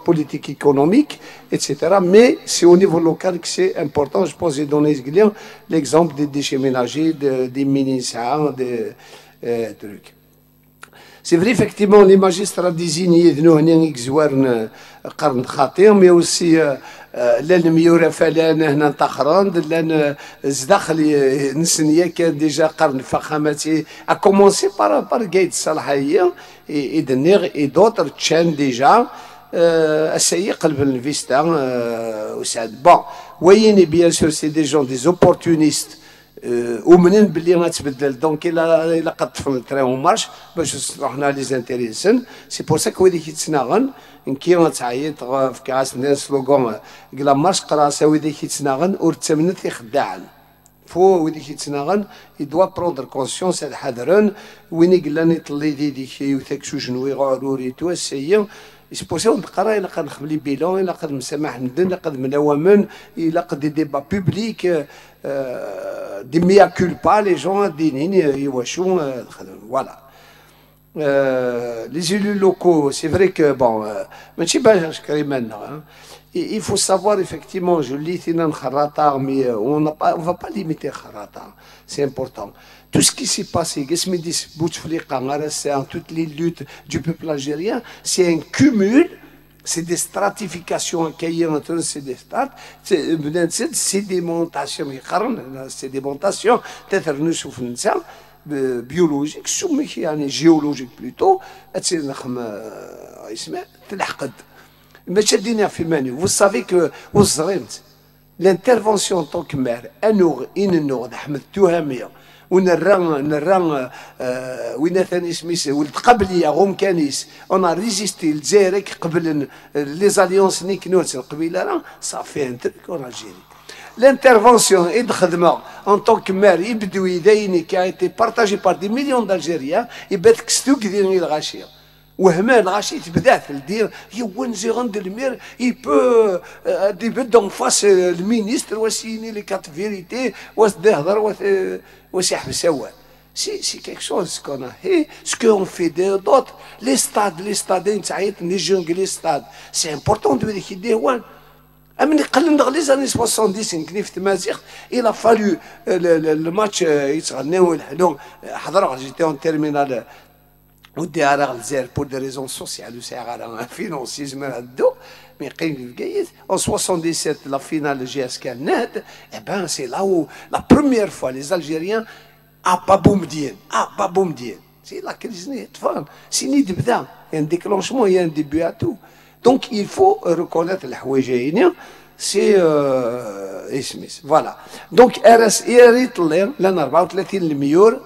[SPEAKER 1] politique économique, etc. Mais c'est au niveau local que c'est important. Je pense que j'ai donné l'exemple des déchets ménagers, des ministères, des trucs. C'est vrai, effectivement, les magistrats désignés de nous, mais aussi لان ميورا فلان هنا تخرند لان زداخلي نسنيه كان ديجا قرن فخامتي ا كومونسي بار قايد الصلاحيه اي دنيغ اي دوتر تشان ديجا السيء قلب الفيستا وسعد بون ويني بيان سور سي دي جون دي زوبورتونيست ومنين باللي غتبدل دونك الا قد طفل تريهم مارش باش رحنا لي زانتيريسن سي بور سا كويدي كيتسناغن كي غتعيط في كاس ندير سلوغون قلا مارش قراصه ويدي كيتسناغن ورتمنت يخدعن فو ويدي كيتسناغن يدوا بروندر كونسيونس هاد حذرن وين قلا نطلي ديك يوثك شو جنوي غاروري تو السيا يسبوسيو نقرا الا قد نخبلي بيلون الا قد مسامح ندن الا قد منومن الا قد دي ديبا بوبليك دي ميا كولبا لي جون دينين يواشو فوالا les élus locaux, c'est vrai que, bon, il faut savoir effectivement, je lis Kharata, mais on ne va pas limiter Kharata, c'est important. Tout ce qui s'est passé, toutes les luttes du peuple algérien, c'est un cumul, c'est des stratifications, c'est des strates, c'est sédimentation, peut-être nous souffrons de ça. بيولوجيك سميك يعني جيولوجيك بلوتو تصير نخم اسمه تلحقد ما شدينا في ماني vous savez que وزرمت l'intervention tant que mère انوغ انوغ احمد التهاميه ونرى وين ثاني سميس ولد قبليه غوم كانيس انا ريزيستي الجزائر قبل لي زاليونس نيكنوت القبيله راه صافي ان ترك الجيري. L'intervention et de khadma en tant que maire qui a été partagée par des millions d'Algériens et il peut en face le ministre les quatre vérités c'est quelque chose qu'on a ce qu'on fait d'autres les stades les jeunes les stades c'est important de dire أمني قلنا غلي زاني 70 كني في تمازيغ إلا فالو الماتش يتغنيو يلحنو حضر جيتي اون تيرمينال ودي على الجزائر بور دي ريزون سوسيال وساعة فينونسي زمان هادو مي قاين في الكايت اون 77 لا فينال جي اس كان ناد اي بان سي لا و لا بروميير فوا لي الجيريان بابو مدين سي لا كريز ني طفال سي ني تبدا ان ديكلونشمون يا ان ديبي ا تو Donc il faut reconnaître les Houéjaïniens, c'est Ismis. Voilà. Donc RS Eritler, l'an 34 les meilleurs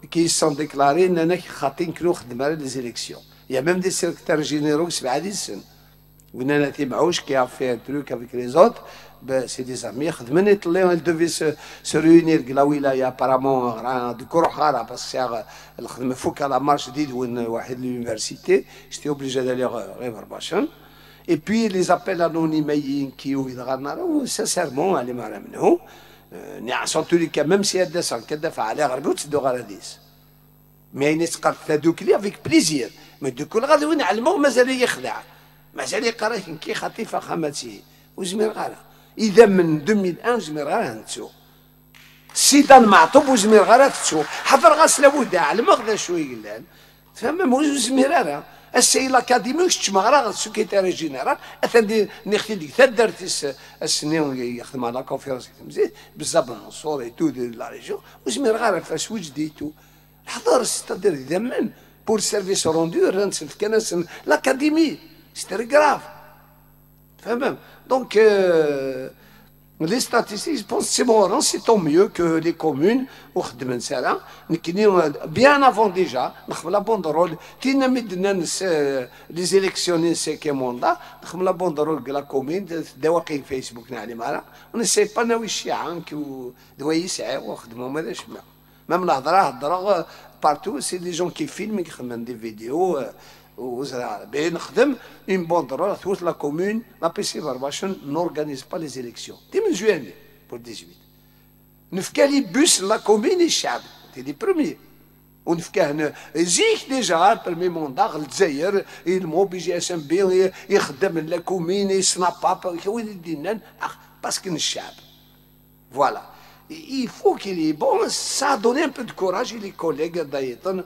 [SPEAKER 1] qui sont déclarés les élections. Il y a même des secrétaires généraux qui se font Addison. Ou Nanati Maouch qui a fait un truc avec les autres. C'est des amis. Ils devaient se réunir. Il y a apparemment de Kouroukhara parce que c'est à la marche de l'université. J'étais obligé d'aller à et puis les appels anonymes qui ont sincèrement allé maramenou. En tous les cas, même si elle descend, qu'elle a fait à l'air, c'est de Garadis. Mais il est fait avec plaisir. Mais de quoi le radouin allemand, mais elle est khda. Mais elle est carré qui khatifa khamati. وزمير غالا إذا من 2001 زمير غالا نتسو سيدان معطوب وزمير غالا تتسو حضر غاسلا ودا على مغدا شوي قلان فهم موز وزمير غالا السي الأكاديمي وشتما غالا سكرتير جينيرال أثن نختي ديك تدرت السنين يخدم على كونفيرنس مزيد بزاف منصور ايتو دو لا ريجيون وزمير غالا فاش وجديتو حضر ستادير إذا من بور سيرفيس روندو رانس الكناس الأكاديمي ستير غراف فهم Donc, Les statistiques, je pense que c'est bon, c'est tant mieux que les communes, bien avant déjà, la banderole, les élections, c'est que mandat, la banderole de la commune, de Facebook, on n'essaie pas de même la partout, c'est des gens qui filment, qui font des vidéos. Une banderole, toute la commune, la PC Barbachon n'organise pas les élections. C'est en juillet pour 18. Nous faisons les bus, la commune et le chab. C'est les premiers. On fait déjà le premier mandat, le Zaire, il m'oblige à s'embêter, il خدم la commune, il snap up, parce que le chab. Voilà. Il faut qu'il y ait bon, ça a donné un peu de courage et les collègues d'Aïton,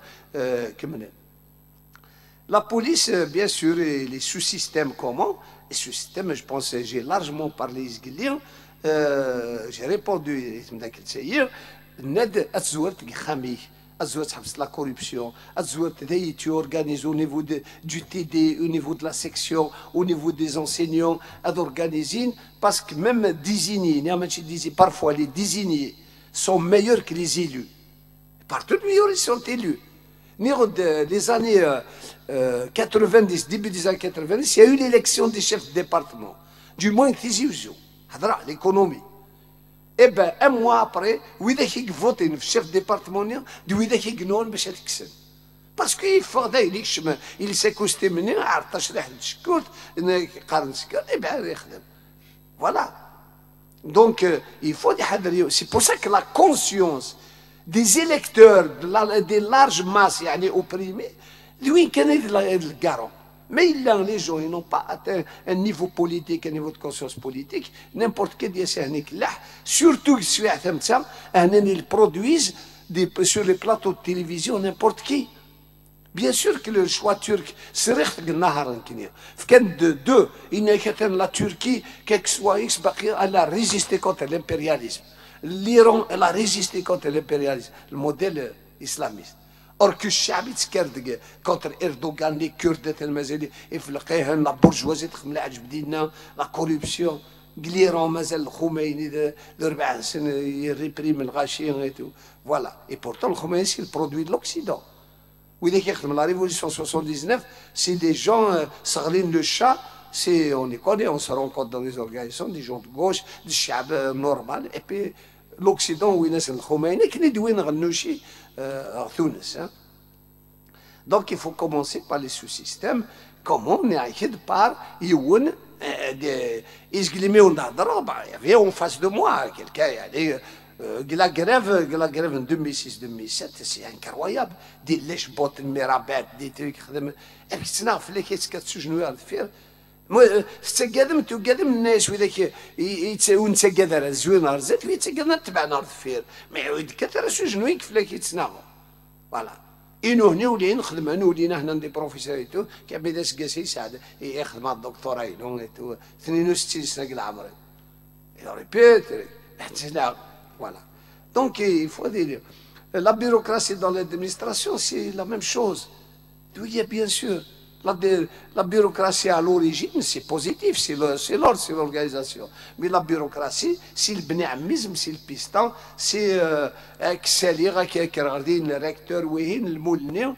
[SPEAKER 1] la police, bien sûr, et les sous-systèmes comment? Les sous-systèmes, je pense, j'ai largement parlé israélien, j'ai répondu, la corruption, tu organises au niveau du TD, au niveau de la section, au niveau des enseignants, d'organiser, parce que même désignés, parfois les désignés sont meilleurs que les élus. Partout ils sont élus. Les années 90, début des années 90, il y a eu l'élection des chefs de département. Du moins, l'économie. Et bien, un mois après, il y a voté le chef de département, il y a parce qu'il faut il s'est costumé, voilà. Donc, il faut dire, c'est pour ça que la conscience des électeurs, des larges masses opprimés, lui, il est le garant. Mais les gens n'ont pas atteint un niveau politique, un niveau de conscience politique. N'importe quel dia surtout si ils produisent sur les plateaux de télévision n'importe qui. Bien sûr que le choix turc, c'est deux, la Turquie, quel que soit X, elle a résisté contre l'impérialisme. L'Iran, elle a résisté contre l'impérialisme, le modèle islamiste. Or que Chabit contre Erdogan, les Kurdes, la bourgeoisie, la corruption, l'Iran, le Khomeini, il réprime le Rachid et tout. Voilà. Et pourtant, le Khomeini, c'est le produit de l'Occident. La révolution 79, c'est des gens, Sarline le chat, on les connaît, on se rencontre dans les organisations, des gens de gauche, des chab normal, et puis l'Occident, où il y a le Khomeini, qui est doué dans le à Tunis. Donc il faut commencer par les sous-systèmes. Comment on est par Youn, il y avait en face de moi quelqu'un, la grève en 2006-2007, c'est incroyable. Des lèches-bottes, des mérabet, des trucs. Et puis c'est là, il fallait qu'il y ait ce genou à le faire. Moi, c'est قدم تو قدم الناس وذاك يتساون قدر الزوين رزت ويتسقدر تبعنا الفير ما يعود كثر شو جنو يكفلاك يتسناغو فوالا إنو هنا ولينا نخدم أنا ولينا هنا ندي بروفيسوريتو كعبيدا سكاسي يساعد يخدم على الدكتوراه يلون 62 سنة قل عمري il répète voilà donc il faut dire la bureaucratie dans l'administration c'est la même chose il y a bien sûr la bureaucratie à l'origine, c'est positif, c'est l'ordre, c'est l'organisation. Mais la bureaucratie, c'est le bénéamisme, c'est le piston, c'est accélérer, le recteur, le moulin,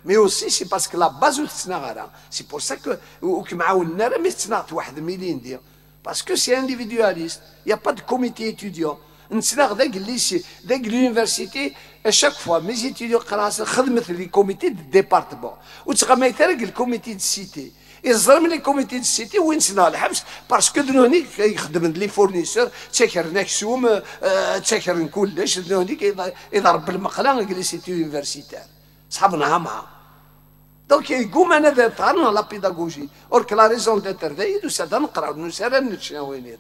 [SPEAKER 1] mais aussi c'est parce que la base, c'est pour ça que, parce que c'est individualiste, il n'y a pas de comité étudiant. L'université, à chaque fois, mes étudiants خدمت les comités de département. وتسمى يترك le comité de cité. يظلم les comités de cité وين سنا الحبس باسكو هناك يخدم لي فورنيسور تسكر نكسوم تسكر كلش هناك يضرب بالمقله جلسيتي يونيفرسيتير صحابنا معاه. Donc يقوم انا ذاتنا لا pédagogie. Or que la raison d'être d'ailleurs nous ça نقرا nous ça نتشاوين.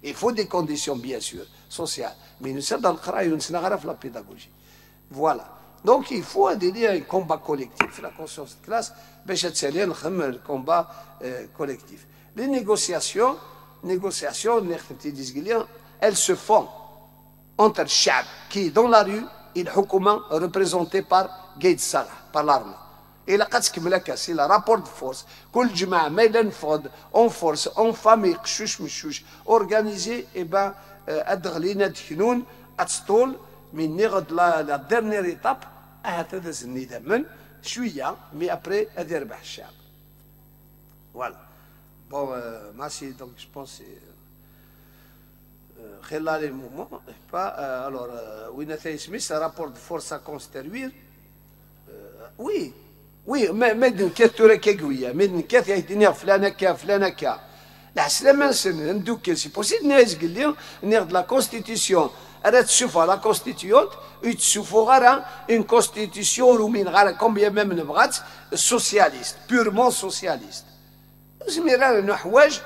[SPEAKER 1] Il faut des conditions, bien sûr, sociales. Mais nous sommes dans le travail, nous sommes dans la pédagogie. Voilà. Donc, il faut adhérer à un combat collectif. La conscience de classe, le combat collectif. Les négociations, elles se font entre le Chab, qui est dans la rue, et le Houkouma, représenté par Gaïd Salah, par l'armée. إلا قد تكمل هكا سي لا رابور دو فورس كل جماعة ما إلا نفض اون فورس اون فامي قشوش مشوش اورغانيزي إي با أدغلينا دكنون أتسطول من نغد لا ديرنيير إيتاب هذا النظام من شوية مي أبري هذا يربح الشعب. فوالا بون ماشي دونك جو بونس خلال لي مومون با الوغ وين سميث رابور دو فورس ا كونستروير وي وي ما نكات تورا كاكوية ما نكات يديني فلان هكا فلان هكا لا سلام نسن ندوك سي بوسيبل ناس قال لي نيغ لا كونستيتيسيون راه تشوفها لا كونستيتيون يتشوفوا غير اون كونستيتيسيون ومن غير كومبيان ميم نبغات سوسياليست بيرمون سوسياليست زميرا نحواج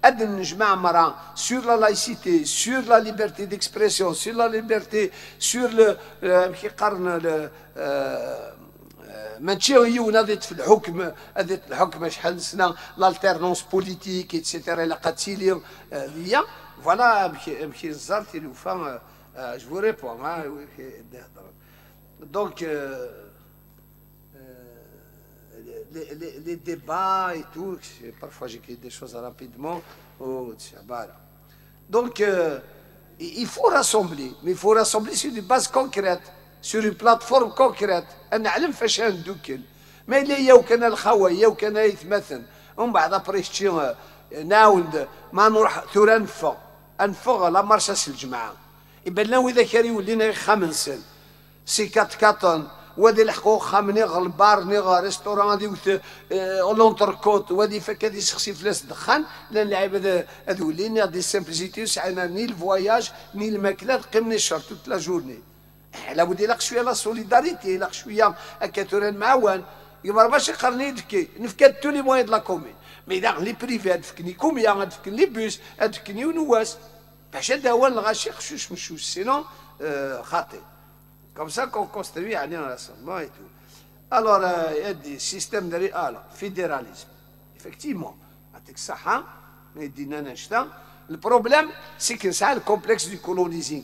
[SPEAKER 1] أد نجمع مرة sur la laïcité, sur la liberté d'expression, sur la liberté, sur le كي قرن ماشي يونا ذات في الحكم ذات الحكم شحال سنة l'alternance politique etc. إلا قتيلي ليا فوالا مشي زرتي الوفا je vous réponds donc les débats et tout, parfois j'écris des choses rapidement. Donc, il faut rassembler, mais il faut rassembler sur une base concrète, sur une plateforme concrète. أنا علم فاش ندوكل، ما إلا وكان الخوايا وكان يتمثل، ومن بعد أبريشتي ناوند ما نروح ثورة نفغ لا مارشاس الجماعة. يبان لنا إذا كان يولينا خامنسن سي 4 وادي الحقوق خامني البار نيغ ريستوران دي لونتركوت وادي فك هادي شخصي فلاس دخان لان اللعيبه هادو ولينا دي سامبليسيتي سعينا ني الفواياج ني الماكله تقيمني الشهر توت لا جورني لابد يلاق شويه لا سوليداريتي يلاق شويه هكا توران معاون يبقى باش يقرني يدكي نفكات تو لي موان د لا كومين مي دا لي بريفي تفكني كوميا غتفكن لي بوس تفكني ونواس باش هذا هو الغاشي خشوش مشوش سينون خاطئ. Comme ça qu'on construit un rassemblement et tout. Alors, il y a des systèmes de fédéralisme. Effectivement, avec ça, le problème, c'est que c'est le complexe du colonising.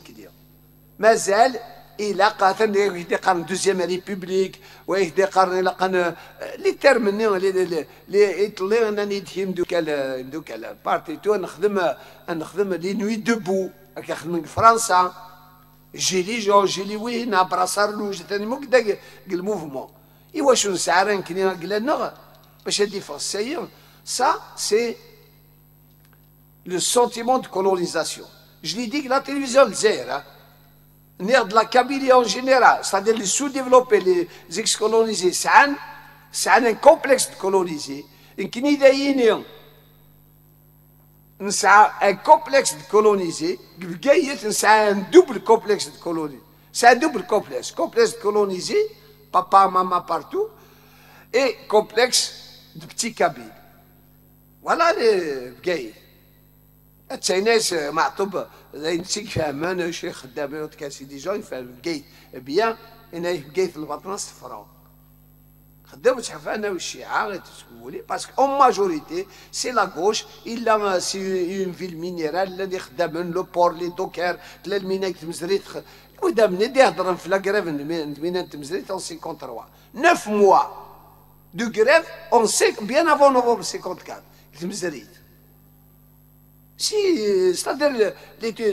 [SPEAKER 1] Mais il a une deuxième république, les termes, les nuits debout, France. جيلي جو جيلي وين براسار لوج ثاني مو كدا قال الموفمون ايوا شنو سعران كني قال لنا باش هادي فاسيون ça c'est le sentiment de colonisation. Je l'ai dit que la télévision الجزائر نير de la Kabylie en général, c'est-à-dire les sous-développés, les ex-colonisés, c'est un complexe de colonisés. كني دايرين un complexe de colonisé, c'est un double complexe de colonisé. C'est un double complexe. Complexe de colonisé, papa, maman partout, et complexe de petits Kabyles. Voilà les gays. الناس معطوب زي نسيك فهمان شي خدامين وتكاسي دي جون يفهم جاي بيان انا جاي في الوطن الصفراء خدامو تحف انا والشيعة تقولي باسكو اون ماجوريتي سي لا غوش الا سي اون فيل مينيرال اللي خدامين لو بور لي دوكر تلا الميناك تمزريت ودا من دي هضرن في لا غريف من تمزريت اون 53 9 موا دو غريف اون سي بيان افون نوفمبر 54 تمزريت c'est-à-dire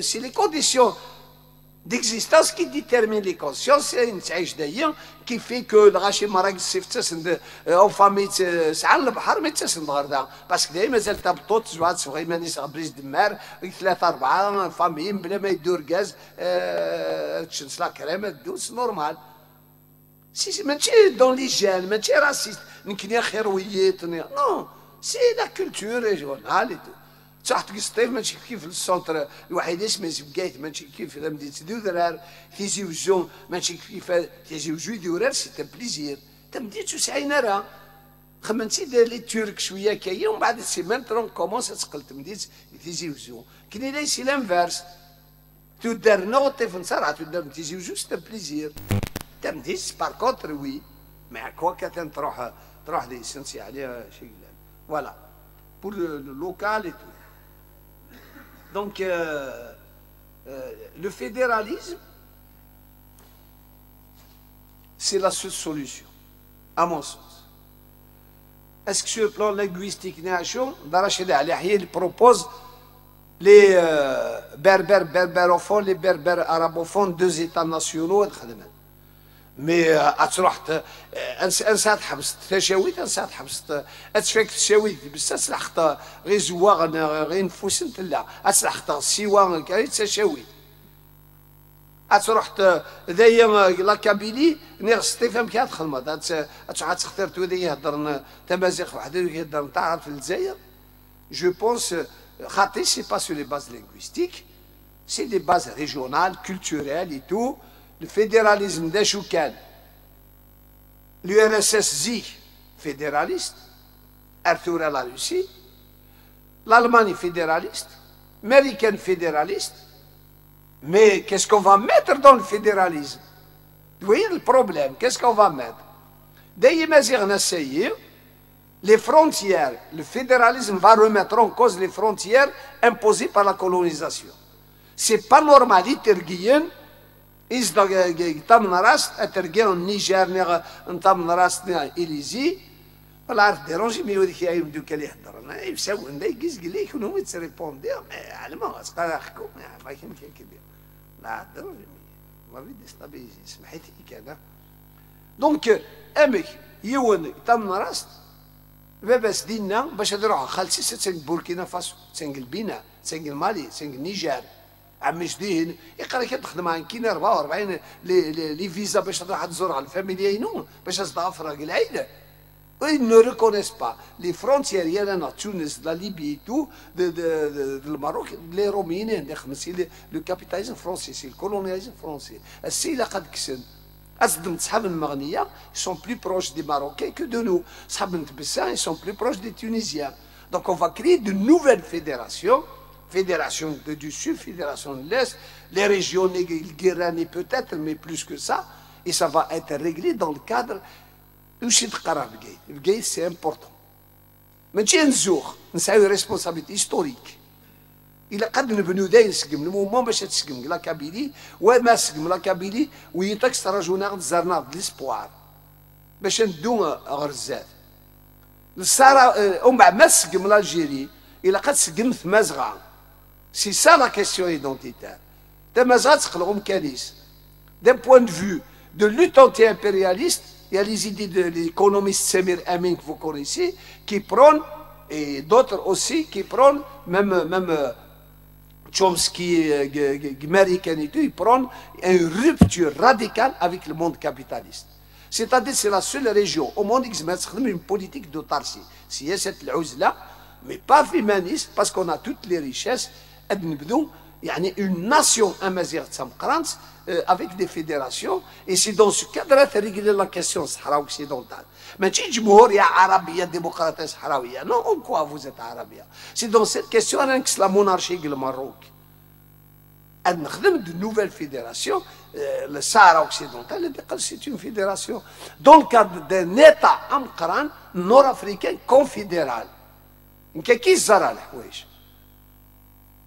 [SPEAKER 1] c'est les conditions d'existence qui déterminent les consciences qui fait que الغاشي مرق تسند او فامي ساعه البحر ما تسند غردا باسكو دايما مازال تبطوط زوات صغير مانيش بريز دمار 3 4 فامي بلا ما يدور غاز تشنس لا كريمه دوس نورمال سي ماشي دون لي جان ماشي راسيست نكني خيرويات نو سي لا كولتور ريجونال تحت قسطيف ماشي كيف السونتر الواحد اسمه زبقايت ماشي كيف مدينة دودرار تيجي وجو ماشي كيف تيجي وجو دورار سي تان بليزير تمديتو ساينه راه خمنتي لي تورك شويه كاين ومن بعد السيمان ترون كومونس تسقل تمديت تيجي وجو كاين لا سي لانفيرس تودار نوتي في نصرع تودار تيجي وجو سي تان بليزير تمديت بار كونتر وي مع كواكا تروح ليسنسيال شي فوالا pour le local et tout. Donc, le fédéralisme, c'est la seule solution, à mon sens. est-ce que sur le plan linguistique, il propose les berbérophones, les berbères arabophones, 2 États nationaux. Mais أتروح أنسى تحبس تشاويت أنسى تحبس أتفك تشاويت بس أسلحت غير زواغ غير نفوس لا أسلحت سيوا كاي تشاويت أتروح ذي لا كابيلي نيرس تفهم كي أدخل ما أتروح تختار تودي يهضر تمازيغ واحد يهضر تعرف في الجزائر جو بونس خاطي سي با سو لي باز لينغويستيك سي لي باز ريجيونال كولتوريل اي تو الفيدراليزم دا شو كان اليو ار اس اس زي فيدراليست ارثورا لا روسي l'Allemagne fédéraliste, américaine fédéraliste, mais qu'est-ce qu'on va mettre dans le fédéralisme? Vous voyez le problème, qu'est-ce qu'on va mettre? Les frontières, le fédéralisme va remettre en cause les frontières imposées par la colonisation. C'est pas normal, إذا تم راس أترجع النيجر نتم راس إليزي ولا عارف ديرونجي مي وديك أيام دوك اللي يهضر أنا يساوي ندا يجيز قال لي كونوا يتريبوندي على ما أسقى أخكم ما كان كبير لا ديرونجي ما في ديستابيزي سمحتي كذا دونك أمك يون تم راس بس دينا باش نروح خالتي تسنق بوركينا فاسو تسنق البناء تسنق المالي تسنق النيجر عم جديد يقرا كتخدم عن كاين 44 لي فيزا باش تروح تزور على الفاميليا ينو باش تستغفر العائله ils ne reconnaissent pas les frontières يانا تونس لا ليبي تو الماروك لي روميين داخل لو كابيتاليزم فرونسي سي الكولونياليزم فرونسي السيله قد كسن أصدم صحاب المغنية ils sont plus proches des Marocains que de nous صحاب نتبسا ils sont plus proches des Tunisiens donc on va créer de nouvelles fédérations fédération du Sud, fédération de l'Est, les régions guéranées peut-être, mais plus que ça, et ça va être réglé dans le cadre du Le gay, c'est important. Mais tiens, c'est une responsabilité historique. Il a quand même venu le moment où il la Kabylie, où il la Kabylie, où il est extraordinaire de l'espoir. Mais c'est un غرزات. Le Sahara, on va mettre l'Algérie, il a quand même Mazra. C'est ça la question identitaire. D'un point de vue de lutte anti-impérialiste, il y a les idées de l'économiste Samir Amin que vous connaissez, qui prônent, et d'autres aussi, qui prônent, même Chomsky, américain et tout, ils prônent une rupture radicale avec le monde capitaliste. C'est-à-dire que c'est la seule région au monde qui met une politique d'autarcie. Si il y a cette là, mais pas féministe, parce qu'on a toutes les richesses, une nation amazigh avec des fédérations et c'est dans ce cadre de régler la question sahara occidentale. Mais si il y a Arabia, démocratie sahraouia, non, en quoi vous êtes Arabia? C'est dans cette question que la monarchie du Maroc. Elle de nouvelles fédérations, le Sahara occidental, c'est une fédération dans le cadre d'un État amkran nord-africain confédéral.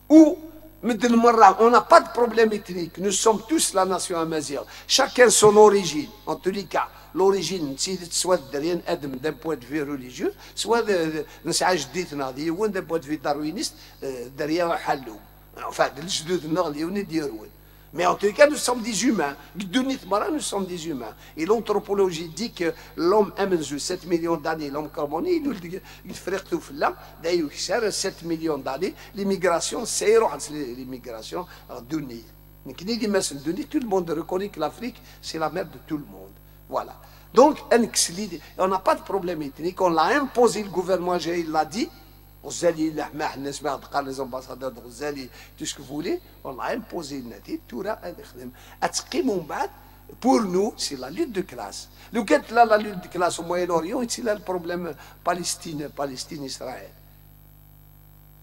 [SPEAKER 1] Où, on n'a pas de problème ethnique, nous sommes tous la nation amazigh, chacun son origine, en tous les cas, l'origine, soit d'un point de vue religieux, soit d'un point de vue darwiniste, derrière Halloum. Enfin, mais en tout cas, nous sommes des humains. Nous sommes des humains. Et l'anthropologie dit que l'homme a 7 millions d'années, l'homme carboné, il ferait tout là. D'ailleurs, 7 millions d'années, l'immigration, c'est l'immigration du Nil. Tout le monde reconnaît que l'Afrique, c'est la mère de tout le monde. Voilà. Donc, on n'a pas de problème ethnique. On l'a imposé, le gouvernement, il l'a dit. غزالي لحماح الناس ما قال لي زامباسادور غزالي تو سكو فولي والله امبوزي النتيجه تورا نخدم اتقيموا من بعد بور نو سي لا لوت دو كلاس لو كانت لا لوت دو كلاس au Moyen-Orient سي لا البروبليم Palestine Israël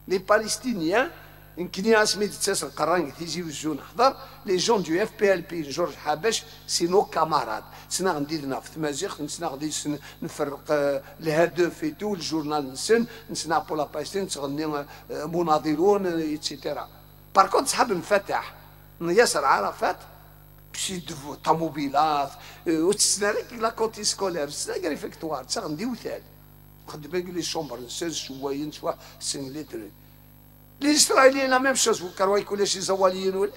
[SPEAKER 1] les Palestiniens يمكن سميت تسال القران تيجي وجو نحضر لي جون دو اف بي ال بي جورج حباش سي نو كاماراد سنا غنديرنا في تمازيغ سنا غادي نفرق الهدف تو الجورنال نسنا بولا بايستين تغني مناضلون ايتترا باركونت صحاب انفتح ياسر عرفات بشي طوموبيلات وتسنا لك لا كوتي سكولير تسنا ريفيكتوار تغندي وثال Les chambres, les Israéliens, la même chose. Vous croyez que les Israéliens,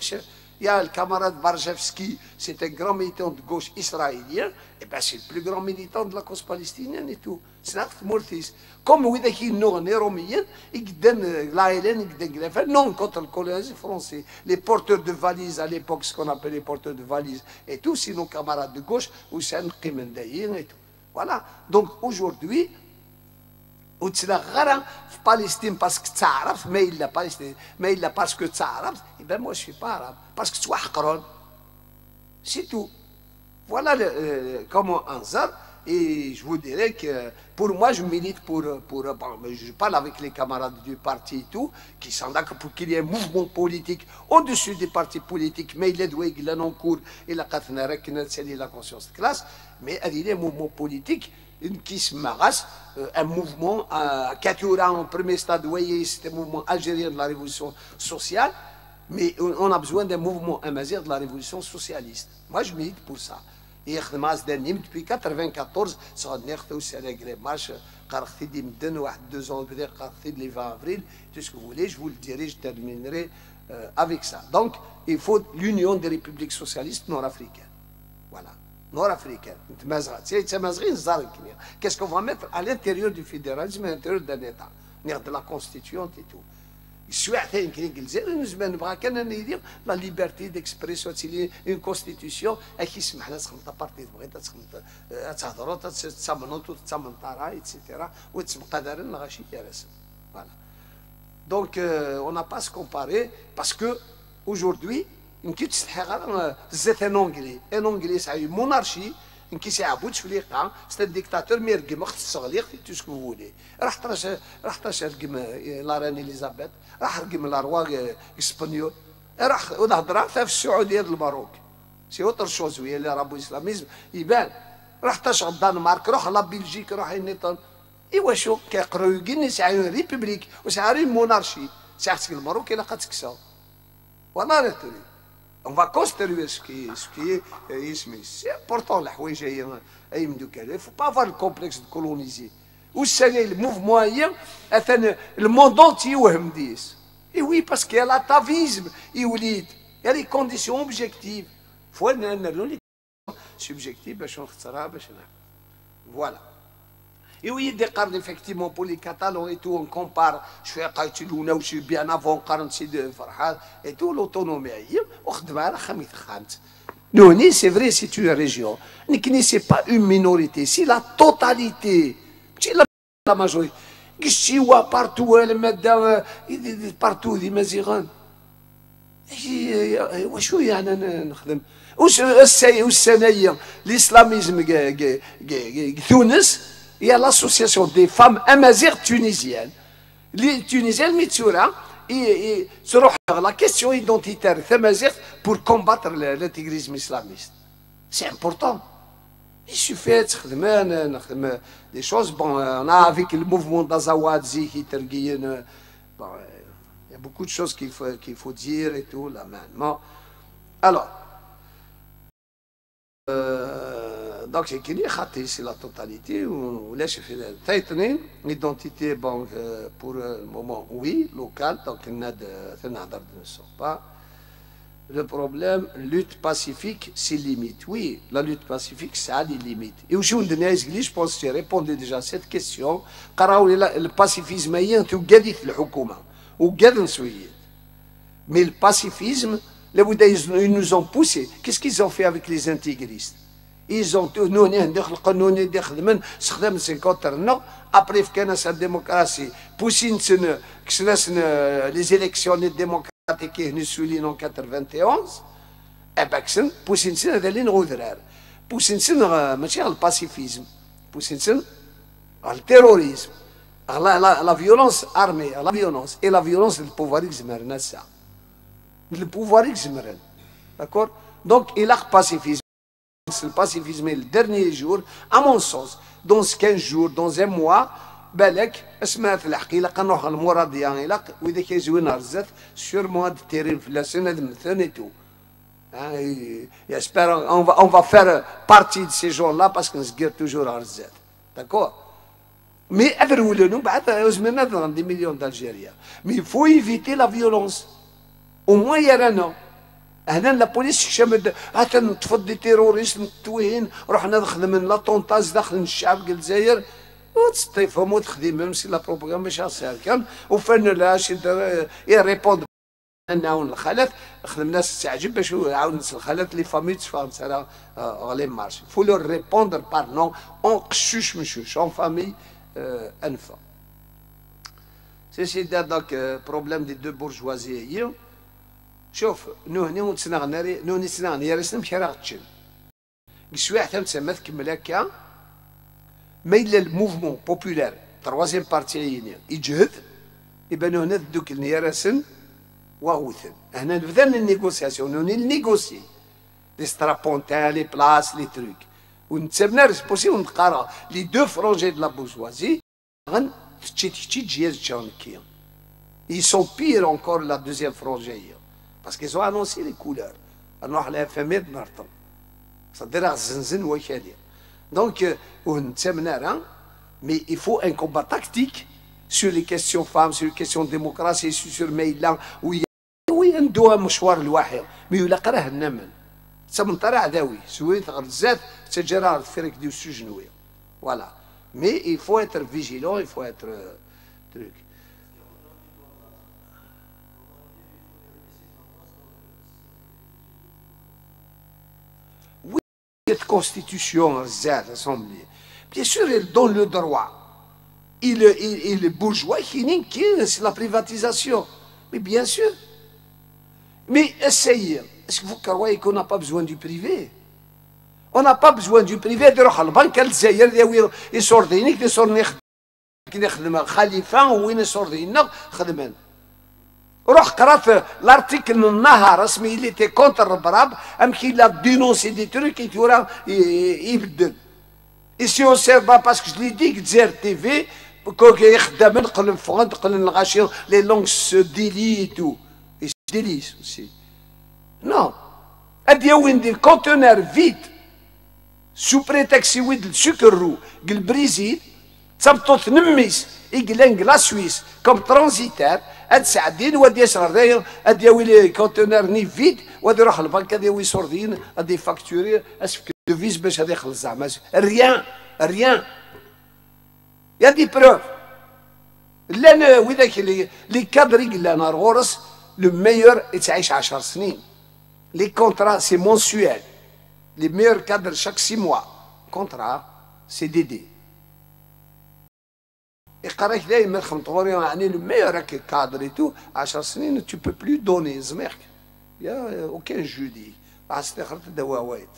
[SPEAKER 1] il y a le camarade Barjevski, c'est un grand militant de gauche israélien, et ben c'est le plus grand militant de la cause palestinienne et tout. C'est un mortis. Comme oui, qui nous en Romiens, ils donnent la Hélène, ils donnent non contre le colonialisme français. Les porteurs de valises à l'époque, ce qu'on appelle les porteurs de valises et tout, c'est nos camarades de gauche, ou c'est un Qimendaïen et tout. Voilà. Donc aujourd'hui, وتسلا في Palestine parce que تعرف ما إلا Palestine ما إلا parce que تعرف et ben moi je suis pas arabe parce que توحقرون c'est tout. Voilà comment Ansar. Et je vous dirais que pour moi je milite pour je parle avec les camarades du parti et tout qui sont d'accord pour qu'il y ait un mouvement politique au-dessus des partis politiques mais il est doué qu'il en cours et la la conscience de classe mais il y a un mouvement politique qui se marrasse, un mouvement qui aura en premier stade, voyez, c'était un mouvement algérien de la révolution sociale, mais on a besoin d'un mouvement amazigh de la révolution socialiste. Moi, je milite pour ça. Et depuis 1994, ça a été aussi les grèves marches, deux ans le 20 avril, tout ce que vous voulez, je vous le dirai, je terminerai avec ça. Donc, il faut l'union des républiques socialistes nord-africaines. Voilà. Nord-africaine. Qu'est-ce qu'on va mettre à l'intérieur du fédéralisme, à l'intérieur d'un État, de la constituante et tout. La liberté d'expression, une constitution qui se met à la partie voilà. Donc, on n'a pas à se comparer parce que aujourd'hui, c'est un Anglais. Un Anglais, c'est une monarchie. C'est un dictateur, mais il tout ce que vous voulez. La reine Elisabeth, la roi espagnol, le Maroc. C'est autre chose, oui, l'arabo-islamisme. Il va. Le Danemark, la Belgique, et وشو كيقراو يقولني c'est une république وسي une monarchie. C'est le Maroc qui l'a fait. Voilà le truc. On va construire ce qui est c'est important la حوايج اي من دوك. Il ne faut pas avoir le complexe de coloniser. والسنه le mouvement le monde entier وهم ديس. Et oui, parce qu'il y a l'atavisme, il y a les conditions objectives. Il faut les conditions subjectives. Voilà. Et oui, des cas effectivement pour les Catalans et tout, on compare. Je fais Qaïtilouna, je suis bien avant 46 de Farhad et tout, l'autonomie. Nous, c'est vrai, c'est une région. Mais ce n'est pas une minorité, c'est la totalité. C'est la majorité. Gishtiwa partout, partout, des Maziran. وشو يعني نخدم والسنية الإسلاميزم تونس il y a l'association des femmes amazighes tunisiennes. Les Tunisiennes متسورة تروح la question identitaire amazigh pour combattre l'intégrisme islamiste. C'est important. Il suffit de des choses. Bon, on a avec le mouvement d'Azawadzi qui terguine. Bon, il y a beaucoup de choses qu'il faut dire et tout là maintenant. Alors, donc c'est la totalité. On laisse faire l'identité bon, pour le moment, oui, local, donc il ne sort pas. Le problème, lutte pacifique, c'est limite. Oui, la lutte pacifique, ça a des limites. Et aujourd'hui, je pense que j'ai répondu déjà à cette question. Le pacifisme, il y a un mais le pacifisme, ils nous ont poussé. Qu'est-ce qu'ils ont fait avec les intégristes? Ils ont tout, nous, après, il y a la démocratie. Poussine, les élections démocratiques en 91, et bien, Poussine, c'est le Poussine, c'est le pacifisme. Poussine, c'est le terrorisme. La violence armée, la violence et la violence du pouvoir exécutif, ça. Le pouvoir exécutif. D'accord? Donc, il a le pacifisme. Le pacifisme est le dernier jour, à mon sens, dans 15 jours, dans un mois, بالك اسمعت الحكي لا كنروح المراد يعني واذا كيزوين رزات sûrement de terrain في la semaine de ثانيتو. J'espère on va faire partie de ces gens-là parce qu'on se guère toujours à Rzat. D'accord? مي افرولو بعد زمرنا دي مليون d'Algériens. Mais il faut éviter la violence. Au moins يرانا. هنا لا بوليس شمد حتى نتفض دي تيروريست متوهين رحنا نخدم لاطونتاج داخل الشعب الجزائر وتستيفهم وتخدم سي لا بروباغندا باش يصير كان وفن لا شي يريبوند نعاون الخالات خدمنا استعجب باش نعاون الخالات لي فامي تفهم سرا غلي مارش فو لو ريبوندر بار نون اون قشوش مشوش اون فامي انفا سي داك بروبليم دي دو بورجوازي هي شوف نو هنا ونتسناغ نو نتسناغ نيرسن مشي راه غتشن شويه حتى تسمى تكمل هكا ما الا الموفمون بوبولار تروازيام بارتي يجهد يبان هنا دوك النيرسن وغوثن هنا نبدا النيغوسياسيون نيغوسي لي سترابونتان لي بلاص لي تروك ونتسمنا ريسبوسي ونقرا لي دو فرونجي دو لا بورجوازي غن تشي جياز تشانكيا ils sont pires encore la deuxième frangée parce qu'ils ont annoncé les couleurs نروح لها فميد نرطم صدر غزنزن وكالي دونك ونتسمنا راه mais il faut un combat tactique sur les questions femmes sur les questions démocratie sur ميلان وي ندوها مشوار الواحد مي ولا قراه النمل تسمى طرا عداوي سويت غرزات تجرار فريق ديال السجنويه فوالا مي il faut être vigilant il faut être truc oui cette constitution زاد assemblée bien sûr elle donne le droit il est bourgeois qui c'est la privatisation mais bien sûr. Mais essayez. Est-ce que vous croyez qu'on n'a pas besoin du privé? On n'a pas besoin du privé. يروح البنك الجزائر يصور دينك يصور نخدم خليفه وين يصور دينك خدمان. روح قرات لارتيكل من النهار اسمي اللي تي كونتر البراب امكي لا دينونسي دي تروك يتورا يبدل. Ici on sert pas parce que je l'ai dit que Zer TV يخدم نقل فوق نقل الغاشي les langues se délient et tout. Délice aussi. Non. Adiawin des conteneurs vides sous prétexte de sucre du Brésil, تصبطوا نميس يقلنق لا سويس comme transitaire هاد ساعدين وادي يسرى داير ادياوي لي كونتونر ني فيد وادي يروح البنك هادي يسور دين هادي فاكتوري اسفك دوفيز باش هادي يخلص زعما ريان يا دي بروف لا وذاك لي كادري قلنا الغرس le meilleur يتعيش 10 سنين. Les contrats c'est mensuel. Les meilleurs cadres chaque 6 mois. Contrat c'est CDD. يقراك دايما خمطوري يعني le meilleur cadre et tout 10 سنين tu peux plus donner زميرك. يا aucun jeudi. عسى خرت دواويت.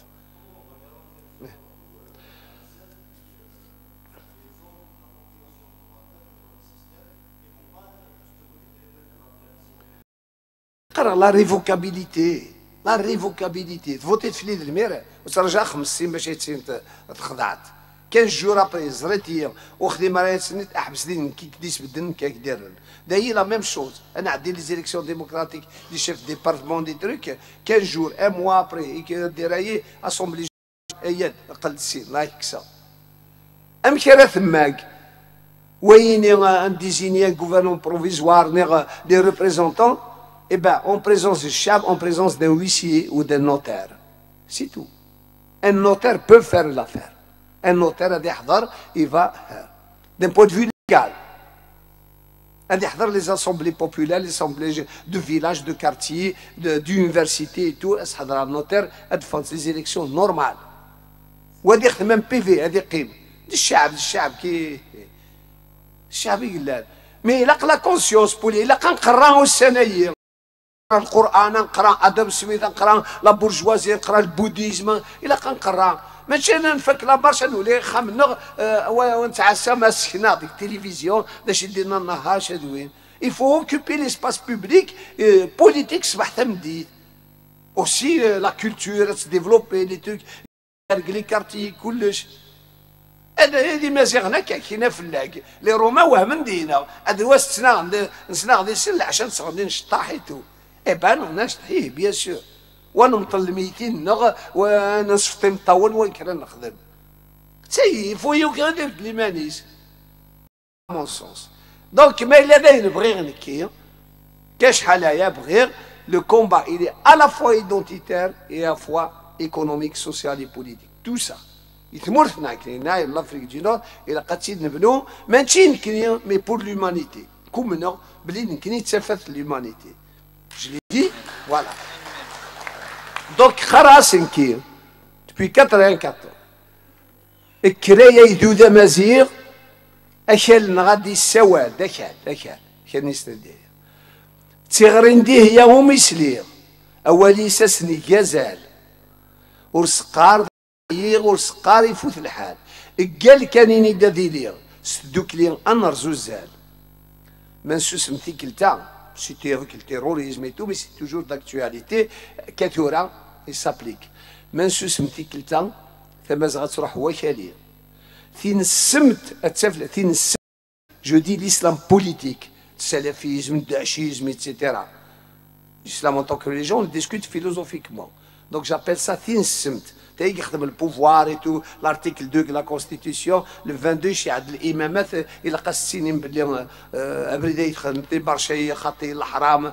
[SPEAKER 1] la révocabilité فوتيت في ليد الميرا وترجع 5 سنين باش تخضعت 15 جور ابري زريتي وخدي راهي سنيت احبس دين كي كديس بدن كي كدير دا هي لا ميم شوز انا عندي لي زيليكسيون ديموكراتيك دي شيف ديبارتمون دي تروك 15 جور ان موا ابري يدير راهي اسومبلي اياد اقل السن لا يكسا ام كي راه ثماك وين ديزيني ان غوفرنمون بروفيزوار لي ريبريزونطون Eh bien, en présence du chab, en présence d'un huissier ou d'un notaire. C'est tout. Un notaire peut faire l'affaire. Un notaire a des hadar, il va, d'un point de vue légal. A des hadar, les assemblées populaires, les assemblées de villages, de quartiers, d'universités et tout, un notaire a défendu les élections normales. Ou a dit même PV, a dit qim. Du chab qui. الشعب يقول mais il a la conscience pour lui, il a qu'un السنة القرآن نقرا أدب سميت نقرا لا بورجوازي نقرا البوديزم إلا كنقرا ماشي أنا نفك لا برشا نولي خمنغ ونتعسى ما سكنا ديك التلفزيون باش يدينا النهار شادوين il faut occuper l'espace public politique صباح تمديد aussi la culture se développer les trucs les quartiers كلش هذه مزيغنا كاينه في اللاك لي روما وهم دينا هذا واش نسنا غادي نسل عشان صغني نشطاحيتو Eh ben, on a acheté, bien sûr. وانا مطلميتين نغ وانا صفتي مطول وين كنا نخدم. سي فويو كان لي مانيس. à mon sens. Donc, mais il y a des brillantes le combat, il est à la fois identitaire et à la fois économique, social et politique. Tout ça. Il est mort dans l'Afrique du Nord, il a قتيل نبنو ماشي كنيا mais pour l'humanité. Comme non, بلين كني تسافت l'humanité. Je l'ai dit, voilà. Donc, خلاص نكير depuis 84 الكرايه يدود مزيغ اكل غادي السواد اكل نستدير تيغرين ديه هي هم يسليغ اولي ساسني غزال ورسقار ورسقار يفوت الحال قال كانيني دادي ليغ سدوك ليغ انا رزوزال ما نسوسم تيكلتا سيتي افيك التيروريزم اي تو مي سي توجور داكتواليتي كثورة يسابليك ما نسوسم تيكلتا ثم غتروح وكاليه ثين السمت التفل ثين السمت جو دي l'islam politique salafisme, daïchisme, etc. L'islam en tant que religion, on le discute philosophiquement. Donc j'appelle ça thin simt. Le pouvoir et tout, l'article 2 de la Constitution, le 22, il y a l'imamات إلى قاسين باللي أبريد يدخل برشا خطي الحرام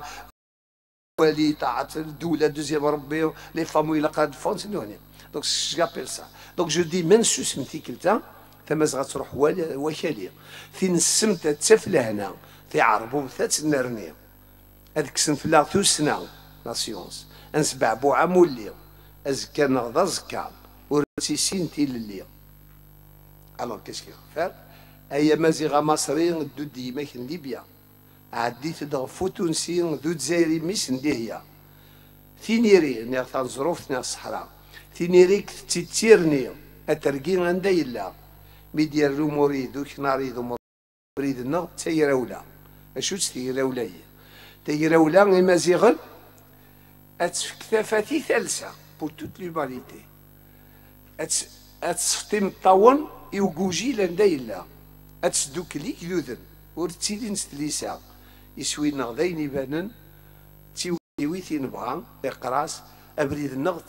[SPEAKER 1] ولي تاع الدولة دوزيام ربي les femmes إلى قاد فونس نوني. Donc j'appelle ça. Donc je dis من سمتي كلتا ثم غتروح وكالية ثين السمت تسفل هنا تعربوا ثلاث نرني هذيك سنفلا ثلاث سنة ناسيونس انسبع بوعة مولي ازكى نغضا زكى ورتي سينتي للي الوغ كيسكي فار ايا مازيغا مصري ندو ديما كن ليبيا عديت دغفو تونسي ندو دزايري ميس نديهيا ثينيري نيغ ظروف نيغ الصحراء ثينيريك تيتيرني اترقين عندها يلا ميديا الروموريد وكناريد بريد النغ تيراولا اشو تيراولا هي تيراولا مازيغن اتفكتافاتي ثالثه بور توت لومانيتي اتسفتم طاون يوكوجي لندا يلا اتسدوك ليك يوذن ورتيلي نستليسا يسوي نغذين يبانن تيوي تينبغى يقراس ابريد النغ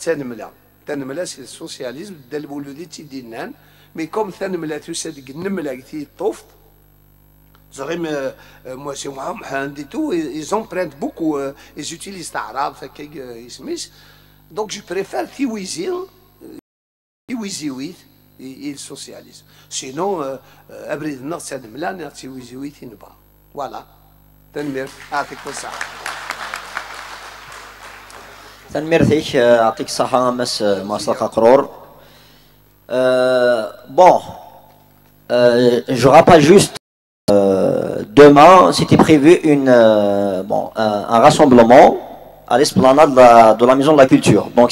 [SPEAKER 1] تنملا سي السوسياليزم دا البولودي تيدينان مي كوم ثنملا تسد نملا تي طوفت moi c'est moi et tout ils empruntent beaucoup ils utilisent l'arabe donc je préfère Tiwizi oui et le socialisme sinon abrid النغ تنملا Tiwizi oui تنبغى voilà تنمير يعطيك الصحة
[SPEAKER 2] تنميرتك يعطيك الصحة مس مصطفى قرور bon je rappelle juste demain, c'était prévu un rassemblement à l'esplanade de la Maison de la Culture. Donc,